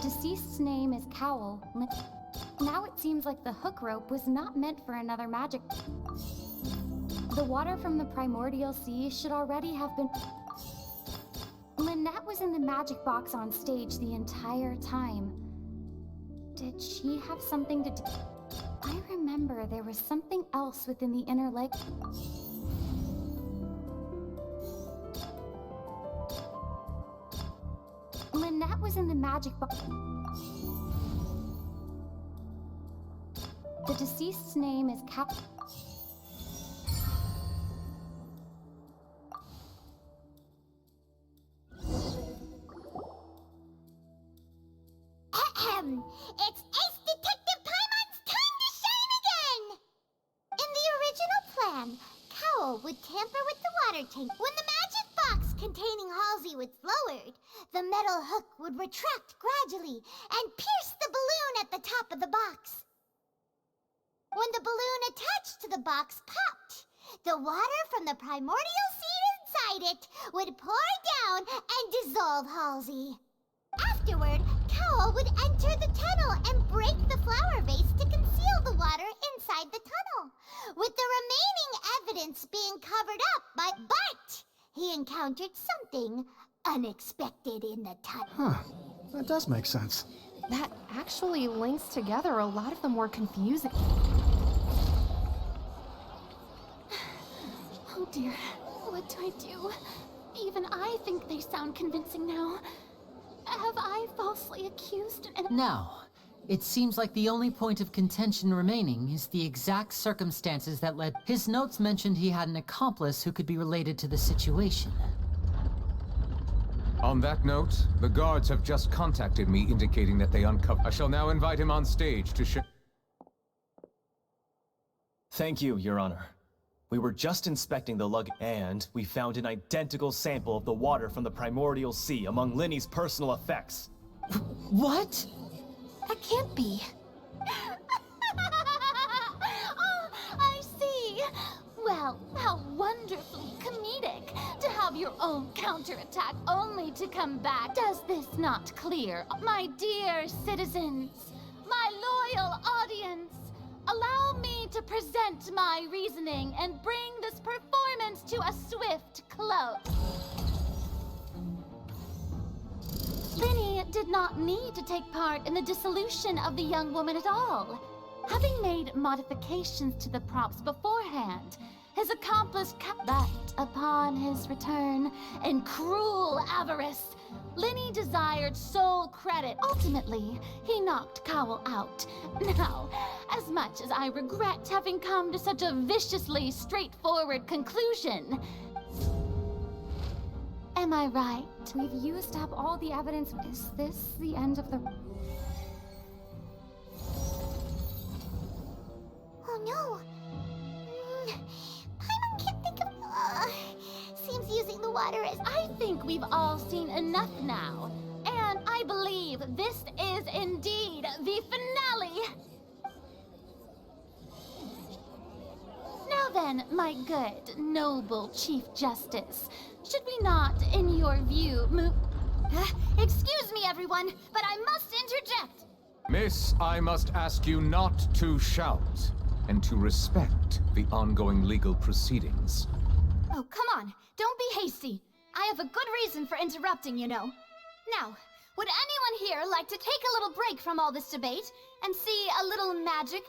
S13: deceased's name is Cowell. Now it seems like the hook rope was not meant for another magic... The water from the primordial sea should already have been... Lynette was in the magic box on stage the entire time. Did she have something to do... I remember there was something else within the inner leg... Lynette was in the magic box. The deceased's name is Cap...
S2: It's Ace Detective Paimon's time to shine again! In the original plan, Cowell would tamper with the water tank. When the magic box containing Halsey was lowered, the metal hook would retract gradually and pierce the balloon at the top of the box. when the balloon attached to the box popped. The water from the primordial seed inside it would pour down and dissolve Halsey. Afterward, Cowl would enter the tunnel and break the flower vase to conceal the water inside the tunnel, with the remaining evidence being covered up by Bart. He encountered something unexpected in the tunnel.
S22: Huh. That does make sense.
S11: That actually links together a lot of the more confusing...
S8: Oh dear, what do I do? Even I think they sound convincing now. Have I falsely accused and...
S7: Now, it seems like the only point of contention remaining is the exact circumstances that led... His notes mentioned he had an accomplice who could be related to the situation.
S18: On that note, the guards have just contacted me indicating that they uncovered... I shall now invite him on stage to share...
S20: Thank you, Your Honor. We were just inspecting the luggage, and we found an identical sample of the water from the primordial sea among Linny's personal effects.
S7: What?
S8: That can't be. Oh, I see. Well, how wonderfully comedic to have your own counterattack only to come back. Does this not clear, my dear citizens, my loyal audience? Allow me to present my reasoning and bring this performance to a swift close. Linny did not need to take part in the dissolution of the young woman at all. Having made modifications to the props beforehand, his accomplice kept that upon his return in cruel avarice. Linny desired sole credit. Ultimately, he knocked Cowl out. Now, as much as I regret having come to such a viciously straightforward conclusion, am I right?
S13: We've used up all the evidence. Is this the end of the...
S2: Oh no! Paimon can't think of... seems using the water as...
S8: I think we've all seen enough now. And I believe this is indeed the finale. Now then, my good, noble Chief Justice, should we not, in your view, move... excuse me, everyone, but I must interject.
S18: Miss, I must ask you not to shout, and to respect the ongoing legal proceedings.
S8: Oh, come on. Don't be hasty. I have a good reason for interrupting, you know. Now, would anyone here like to take a little break from all this debate and see a little magic?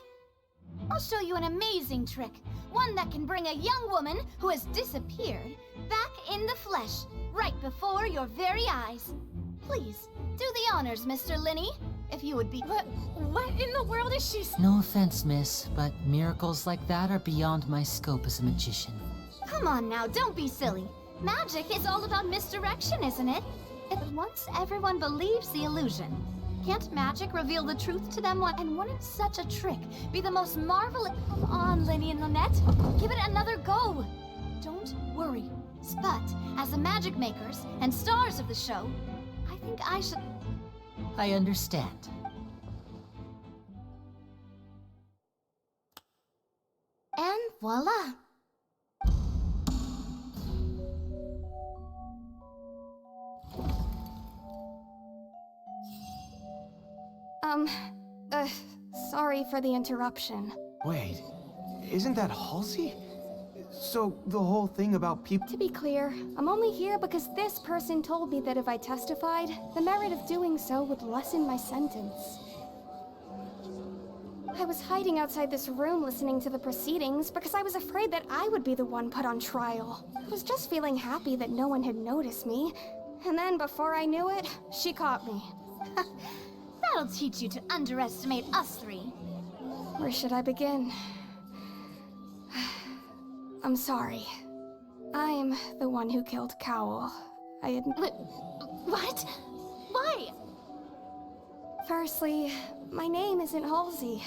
S8: I'll show you an amazing trick. One that can bring a young woman who has disappeared back in the flesh, right before your very eyes. Please, do the honors, Mr. Linny, if you would be... What in the world is she...
S7: No offense, miss, but miracles like that are beyond my scope as a magician.
S8: Come on now, don't be silly. Magic is all about misdirection, isn't it? If once everyone believes the illusion, can't magic reveal the truth to them? And wouldn't such a trick be the most marvelous... Come on, Linny and Lynette. Give it another go. Don't worry. But, as the magic makers and stars of the show, I think I should...
S7: I understand.
S8: And voila.
S11: Sorry for the interruption.
S14: Wait, isn't that Halsey? So, the whole thing about people...
S13: To be clear, I'm only here because this person told me that if I testified, the merit of doing so would lessen my sentence. I was hiding outside this room listening to the proceedings because I was afraid that I would be the one put on trial. I was just feeling happy that no one had noticed me. And then, before I knew it, she caught me.
S8: That'll teach you to underestimate us three.
S13: Where should I begin? I'm sorry. I'm the one who killed Cowl. I had...
S8: What? Why?
S13: Firstly, my name isn't Halsey.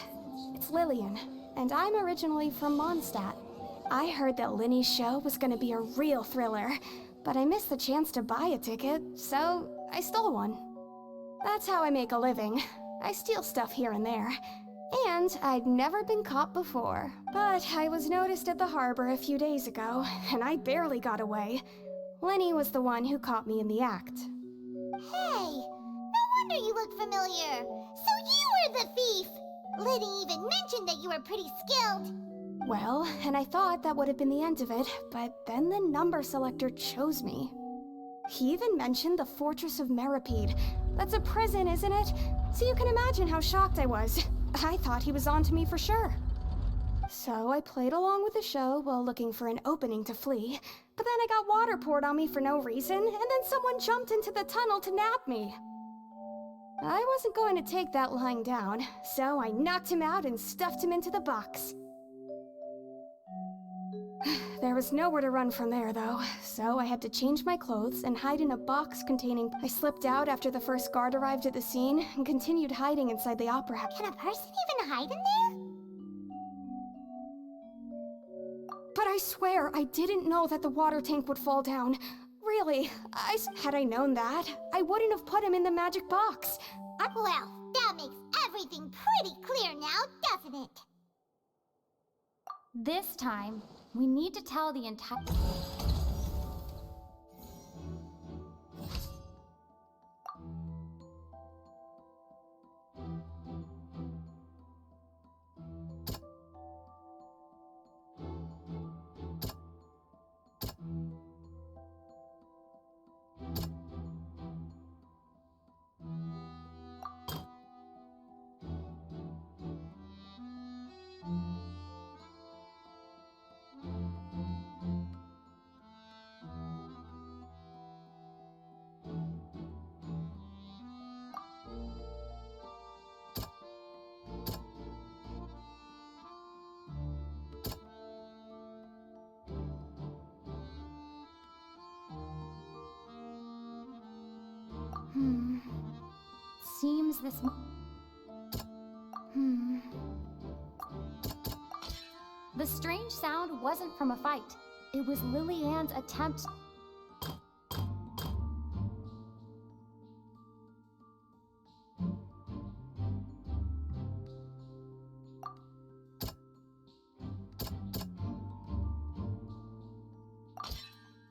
S13: It's Lillian, and I'm originally from Mondstadt. I heard that Linny's show was gonna be a real thriller, but I missed the chance to buy a ticket, so I stole one. That's how I make a living. I steal stuff here and there. And
S15: And I'd never been caught before. But I was noticed at the harbor a few days ago, and I barely got away. Lenny was the one who caught me in the act.
S2: Hey, no wonder you look familiar. So you were the thief! Lenny even mentioned that you were pretty skilled.
S15: Well, and I thought that would have been the end of it, but then the number selector chose me. He even mentioned the Fortress of Meripede. That's a prison, isn't it? So you can imagine how shocked I was. I thought he was onto me for sure. So I played along with the show while looking for an opening to flee, but then I got water poured on me for no reason, and then someone jumped into the tunnel to nab me. I wasn't going to take that lying down, so I knocked him out and stuffed him into the box. There was nowhere to run from there, though, so I had to change my clothes and hide in a box containing... I slipped out after the first guard arrived at the scene and continued hiding inside the opera house.
S2: Can a person even hide in there?
S15: But I swear, I didn't know that the water tank would fall down. Really, had I known that, I wouldn't have put him in the magic box.
S2: Well, that makes everything pretty clear now, doesn't it?
S13: This time, we need to tell the entire... Seems this... The strange sound wasn't from a fight. It was Lily Ann's attempt...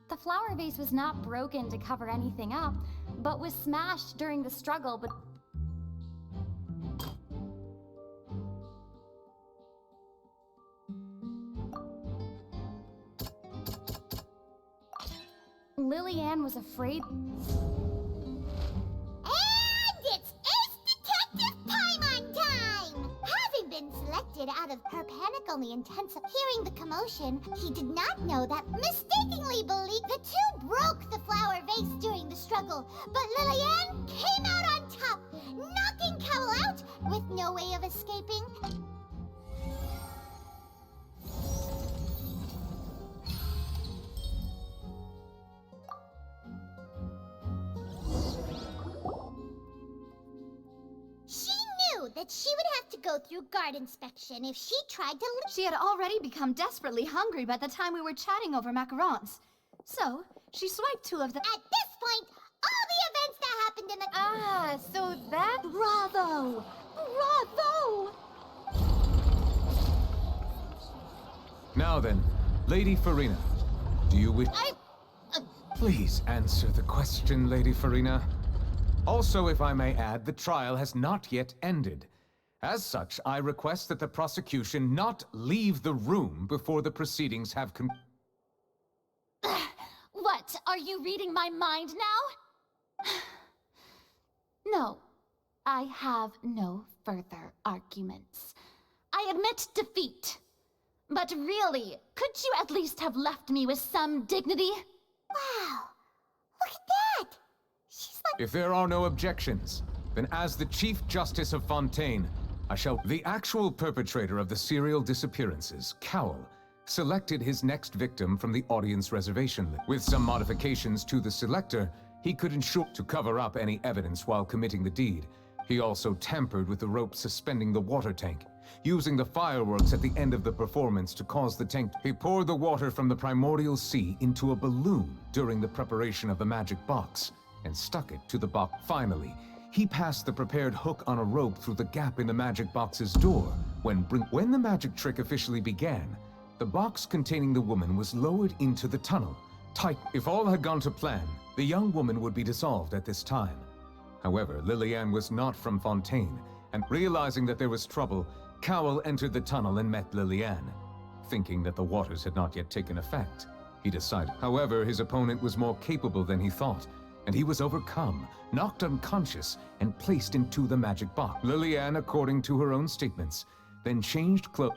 S13: The flower vase was not broken to cover anything up, but was smashed during the struggle, but... Lily Ann was afraid...
S2: And it's Ace Detective time on time! Having been selected out of her panic only intensive hearing the commotion, he did not know that mistakenly believed the two broke the flower vase during the struggle, but Lily Ann came out on top, knocking Cowell out with no way of escaping. That she would have to go through guard inspection if she tried to leave.
S4: She had already become desperately hungry by the time we were chatting over macarons. So, she swiped two of the...
S2: At this point, all the events that happened in the...
S4: Ah, so that...
S15: Bravo! Bravo!
S18: Now then, Lady Farina, do you wish... Please answer the question, Lady Farina. Also, if I may add, the trial has not yet ended. As such, I request that the prosecution not leave the room before the proceedings have
S8: What? Are you reading my mind now? No, I have no further arguments. I admit defeat. But really, could you at least have left me with some dignity?
S2: Wow, look at that! She's like...
S18: If there are no objections, then as the Chief Justice of Fontaine, I shall... The actual perpetrator of the serial disappearances, Cowell, selected his next victim from the audience reservation list. With some modifications to the selector, he could ensure to cover up any evidence while committing the deed. He also tampered with the rope suspending the water tank, using the fireworks at the end of the performance to cause the tank. He poured the water from the primordial sea into a balloon during the preparation of the magic box, and stuck it to the box. Finally, He passed the prepared hook on a rope through the gap in the magic box's door. When the magic trick officially began, the box containing the woman was lowered into the tunnel. If all had gone to plan, the young woman would be dissolved at this time. However, Lillian was not from Fontaine, and realizing that there was trouble, Cowell entered the tunnel and met Lillian. Thinking that the waters had not yet taken effect, he decided. However, his opponent was more capable than he thought, and he was overcome, knocked unconscious, and placed into the magic box. Lillian, according to her own statements, then changed clothes.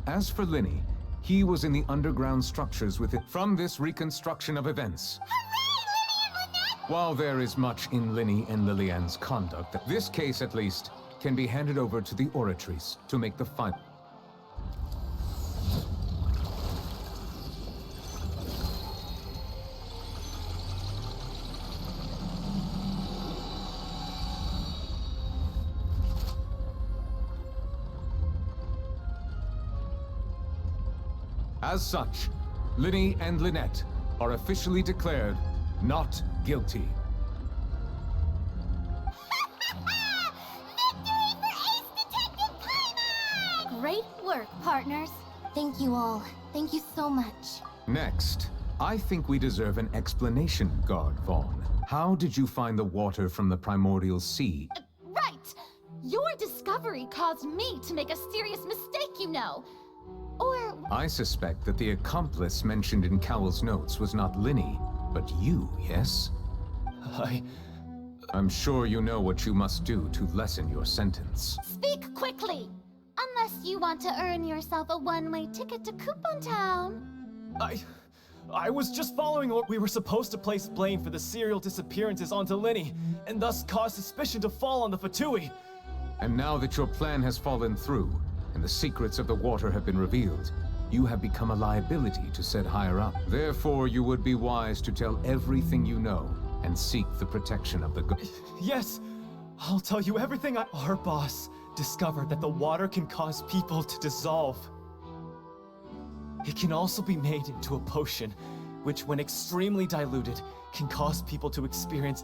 S18: As for Linny, he was in the underground structures with it. From this reconstruction of events, while there is much in Linny and Lillian's conduct, this case at least can be handed over to the oratories to make the final. As such, Linny and Lynette are officially declared not guilty.
S4: Great work, partners.
S6: Thank you all. Thank you so much.
S18: Next, I think we deserve an explanation, Guard Vaughn. How did you find the water from the primordial sea?
S8: Right! Your discovery caused me to make a serious mistake, you know. Or...
S18: I suspect that the accomplice mentioned in Cowell's notes was not Linny, but you, yes? I'm sure you know what you must do to lessen your sentence.
S8: Speak quickly! Unless you want to earn yourself a one-way ticket to Coupon Town.
S20: I was just following what we were supposed to place blame for the serial disappearances onto Linny, and thus cause suspicion to fall on the Fatui.
S18: And now that your plan has fallen through, and the secrets of the water have been revealed, you have become a liability to said higher up. Therefore, you would be wise to tell everything you know and seek the protection of the
S20: Yes, I'll tell you everything. Our boss discovered that the water can cause people to dissolve. It can also be made into a potion, which when extremely diluted, can cause people to experience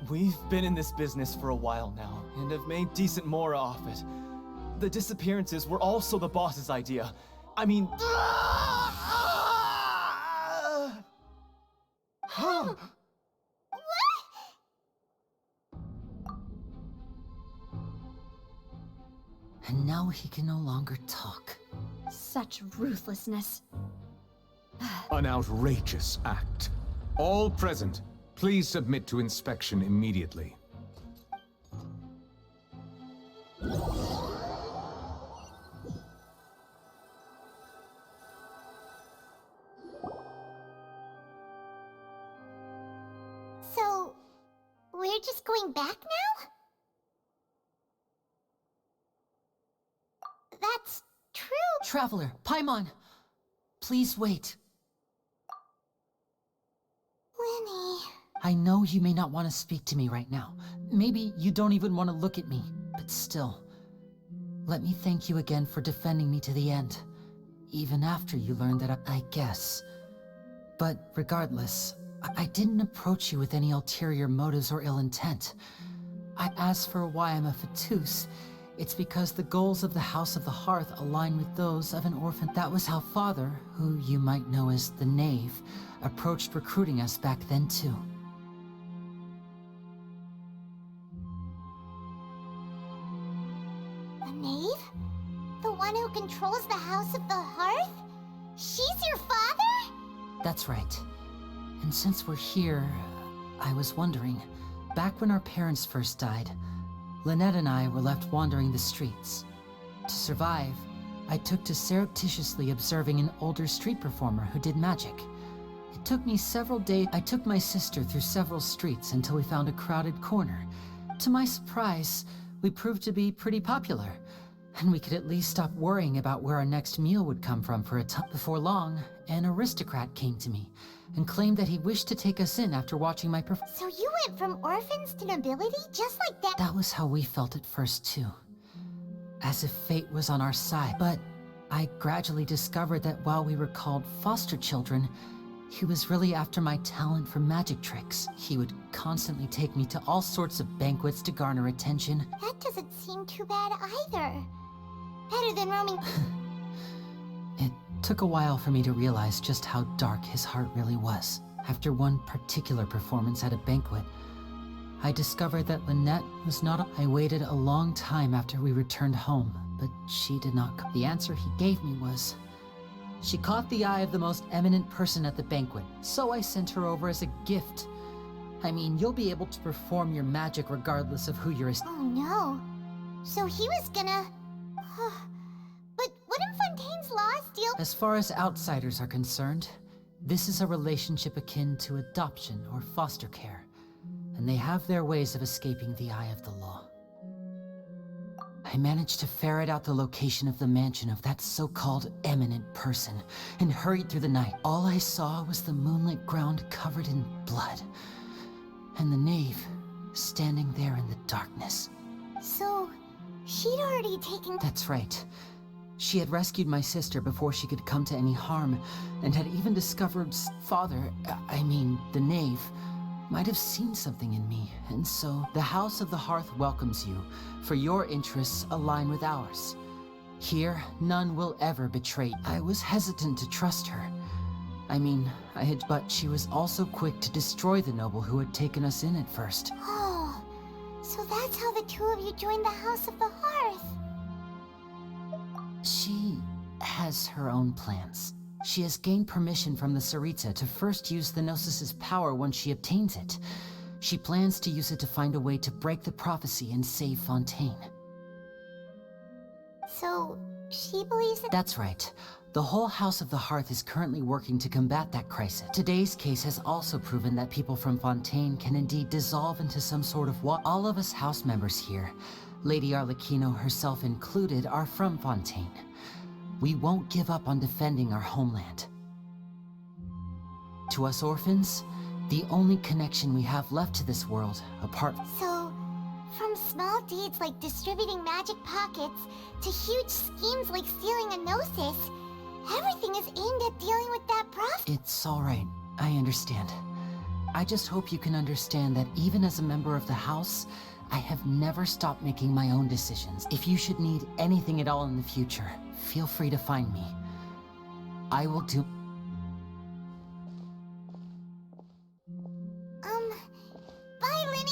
S20: We've been in this business for a while now, and have made decent mora off it. The disappearances were also the boss's idea. I mean...
S7: And now he can no longer talk.
S4: Such ruthlessness.
S18: An outrageous act. All present, please submit to inspection immediately.
S2: So, we're just going back now? That's true.
S7: Traveler, Paimon, please wait.
S2: Linny.
S7: I know you may not want to speak to me right now. Maybe you don't even want to look at me, but still. Let me thank you again for defending me to the end, even after you learned that I guess. But regardless, I didn't approach you with any ulterior motives or ill intent. I asked for why I'm a Fatus. It's because the goals of the House of the Hearth align with those of an orphan. That was how Father, who you might know as the Knave, approached recruiting us back then too.
S2: The Knave? The one who controls the House of the Hearth? She's your father?
S7: That's right. And since we're here, I was wondering, back when our parents first died, Lynette and I were left wandering the streets. To survive, I took to surreptitiously observing an older street performer who did magic. It took me several days. I took my sister through several streets until we found a crowded corner. To my surprise, we proved to be pretty popular, and we could at least stop worrying about where our next meal would come from for a time. Before long, an aristocrat came to me and claimed that he wished to take us in after watching my performance.
S2: So you went from orphans to nobility just like that?
S7: That was how we felt at first too. As if fate was on our side. But I gradually discovered that while we were called foster children, He was really after my talent for magic tricks. He would constantly take me to all sorts of banquets to garner attention.
S2: That doesn't seem too bad either. Better than roaming.
S7: It took a while for me to realize just how dark his heart really was. After one particular performance at a banquet, I discovered that Lynette was not. I waited a long time after we returned home, but she did not come. The answer he gave me was, she caught the eye of the most eminent person at the banquet, so I sent her over as a gift. I mean, you'll be able to perform your magic regardless of who you're.
S2: Oh no. So he was gonna... But wouldn't Fontaine's laws deal...
S7: As far as outsiders are concerned, this is a relationship akin to adoption or foster care, and they have their ways of escaping the eye of the law. I managed to ferret out the location of the mansion of that so-called eminent person and hurried through the night. All I saw was the moonlit ground covered in blood, and the knave standing there in the darkness.
S2: So, she'd already taken...
S7: That's right. She had rescued my sister before she could come to any harm, and had even discovered the knave, might have seen something in me, and so the House of the Hearth welcomes you, for your interests align with ours. Here, none will ever betray you. I was hesitant to trust her. But she was also quick to destroy the noble who had taken us in at first.
S2: Oh, so that's how the two of you joined the House of the Hearth.
S7: She has her own plans. She has gained permission from the Sarita to first use the Gnosis's power once she obtains it. She plans to use it to find a way to break the prophecy and save Fontaine.
S2: So, she believes that...
S7: That's right. The whole House of the Hearth is currently working to combat that crisis. Today's case has also proven that people from Fontaine can indeed dissolve into some sort of all of us house members here, Lady Arlecchino herself included, are from Fontaine. We won't give up on defending our homeland. To us orphans, the only connection we have left to this world, apart...
S2: So, from small deeds like distributing magic pockets to huge schemes like stealing a Gnosis, everything is aimed at dealing with that prophecy.
S7: It's all right. I understand. I just hope you can understand that even as a member of the House, I have never stopped making my own decisions. If you should need anything at all in the future, feel free to find me. I will do...
S2: Bye, Linny!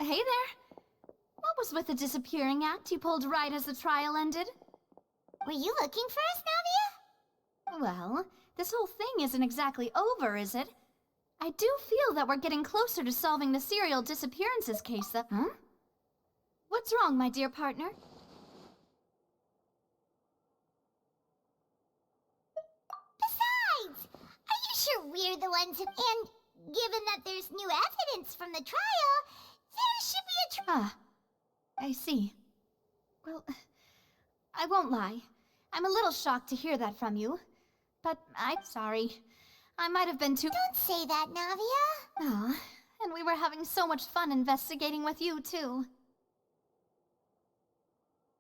S4: Hey there! What was with the disappearing act you pulled right as the trial ended?
S2: Were you looking for us, Navia?
S4: Well, this whole thing isn't exactly over, is it? I do feel that we're getting closer to solving the serial disappearances case that... Huh? What's wrong, my dear partner?
S2: Besides, are you sure we're the ones who... And given that there's new evidence from the trial, there should be a
S4: I see. Well, I won't lie. I'm a little shocked to hear that from you. But I'm sorry. I might have been too...
S2: Don't say that, Navia.
S4: Aw, and we were having so much fun investigating with you, too.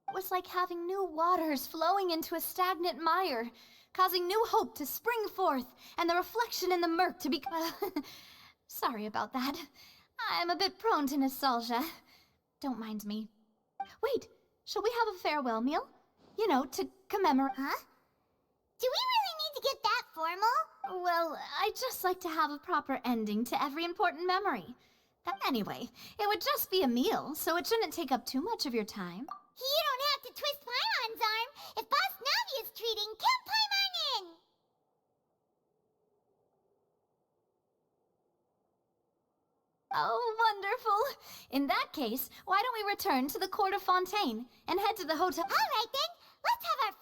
S4: It was like having new waters flowing into a stagnant mire, causing new hope to spring forth, and the reflection in the murk to be... Sorry about that. I'm a bit prone to nostalgia. Don't mind me. Wait, shall we have a farewell meal? You know, to commemorate...
S2: Huh? Do we really need to get that formal?
S4: Well, I'd just like to have a proper ending to every important memory. Anyway, it would just be a meal, so it shouldn't take up too much of your time.
S2: You don't have to twist Paimon's arm. If Boss Navia's treating, count Paimon in!
S4: Oh, wonderful. In that case, why don't we return to the court of Fontaine and head to the hotel?
S2: All right then, let's have our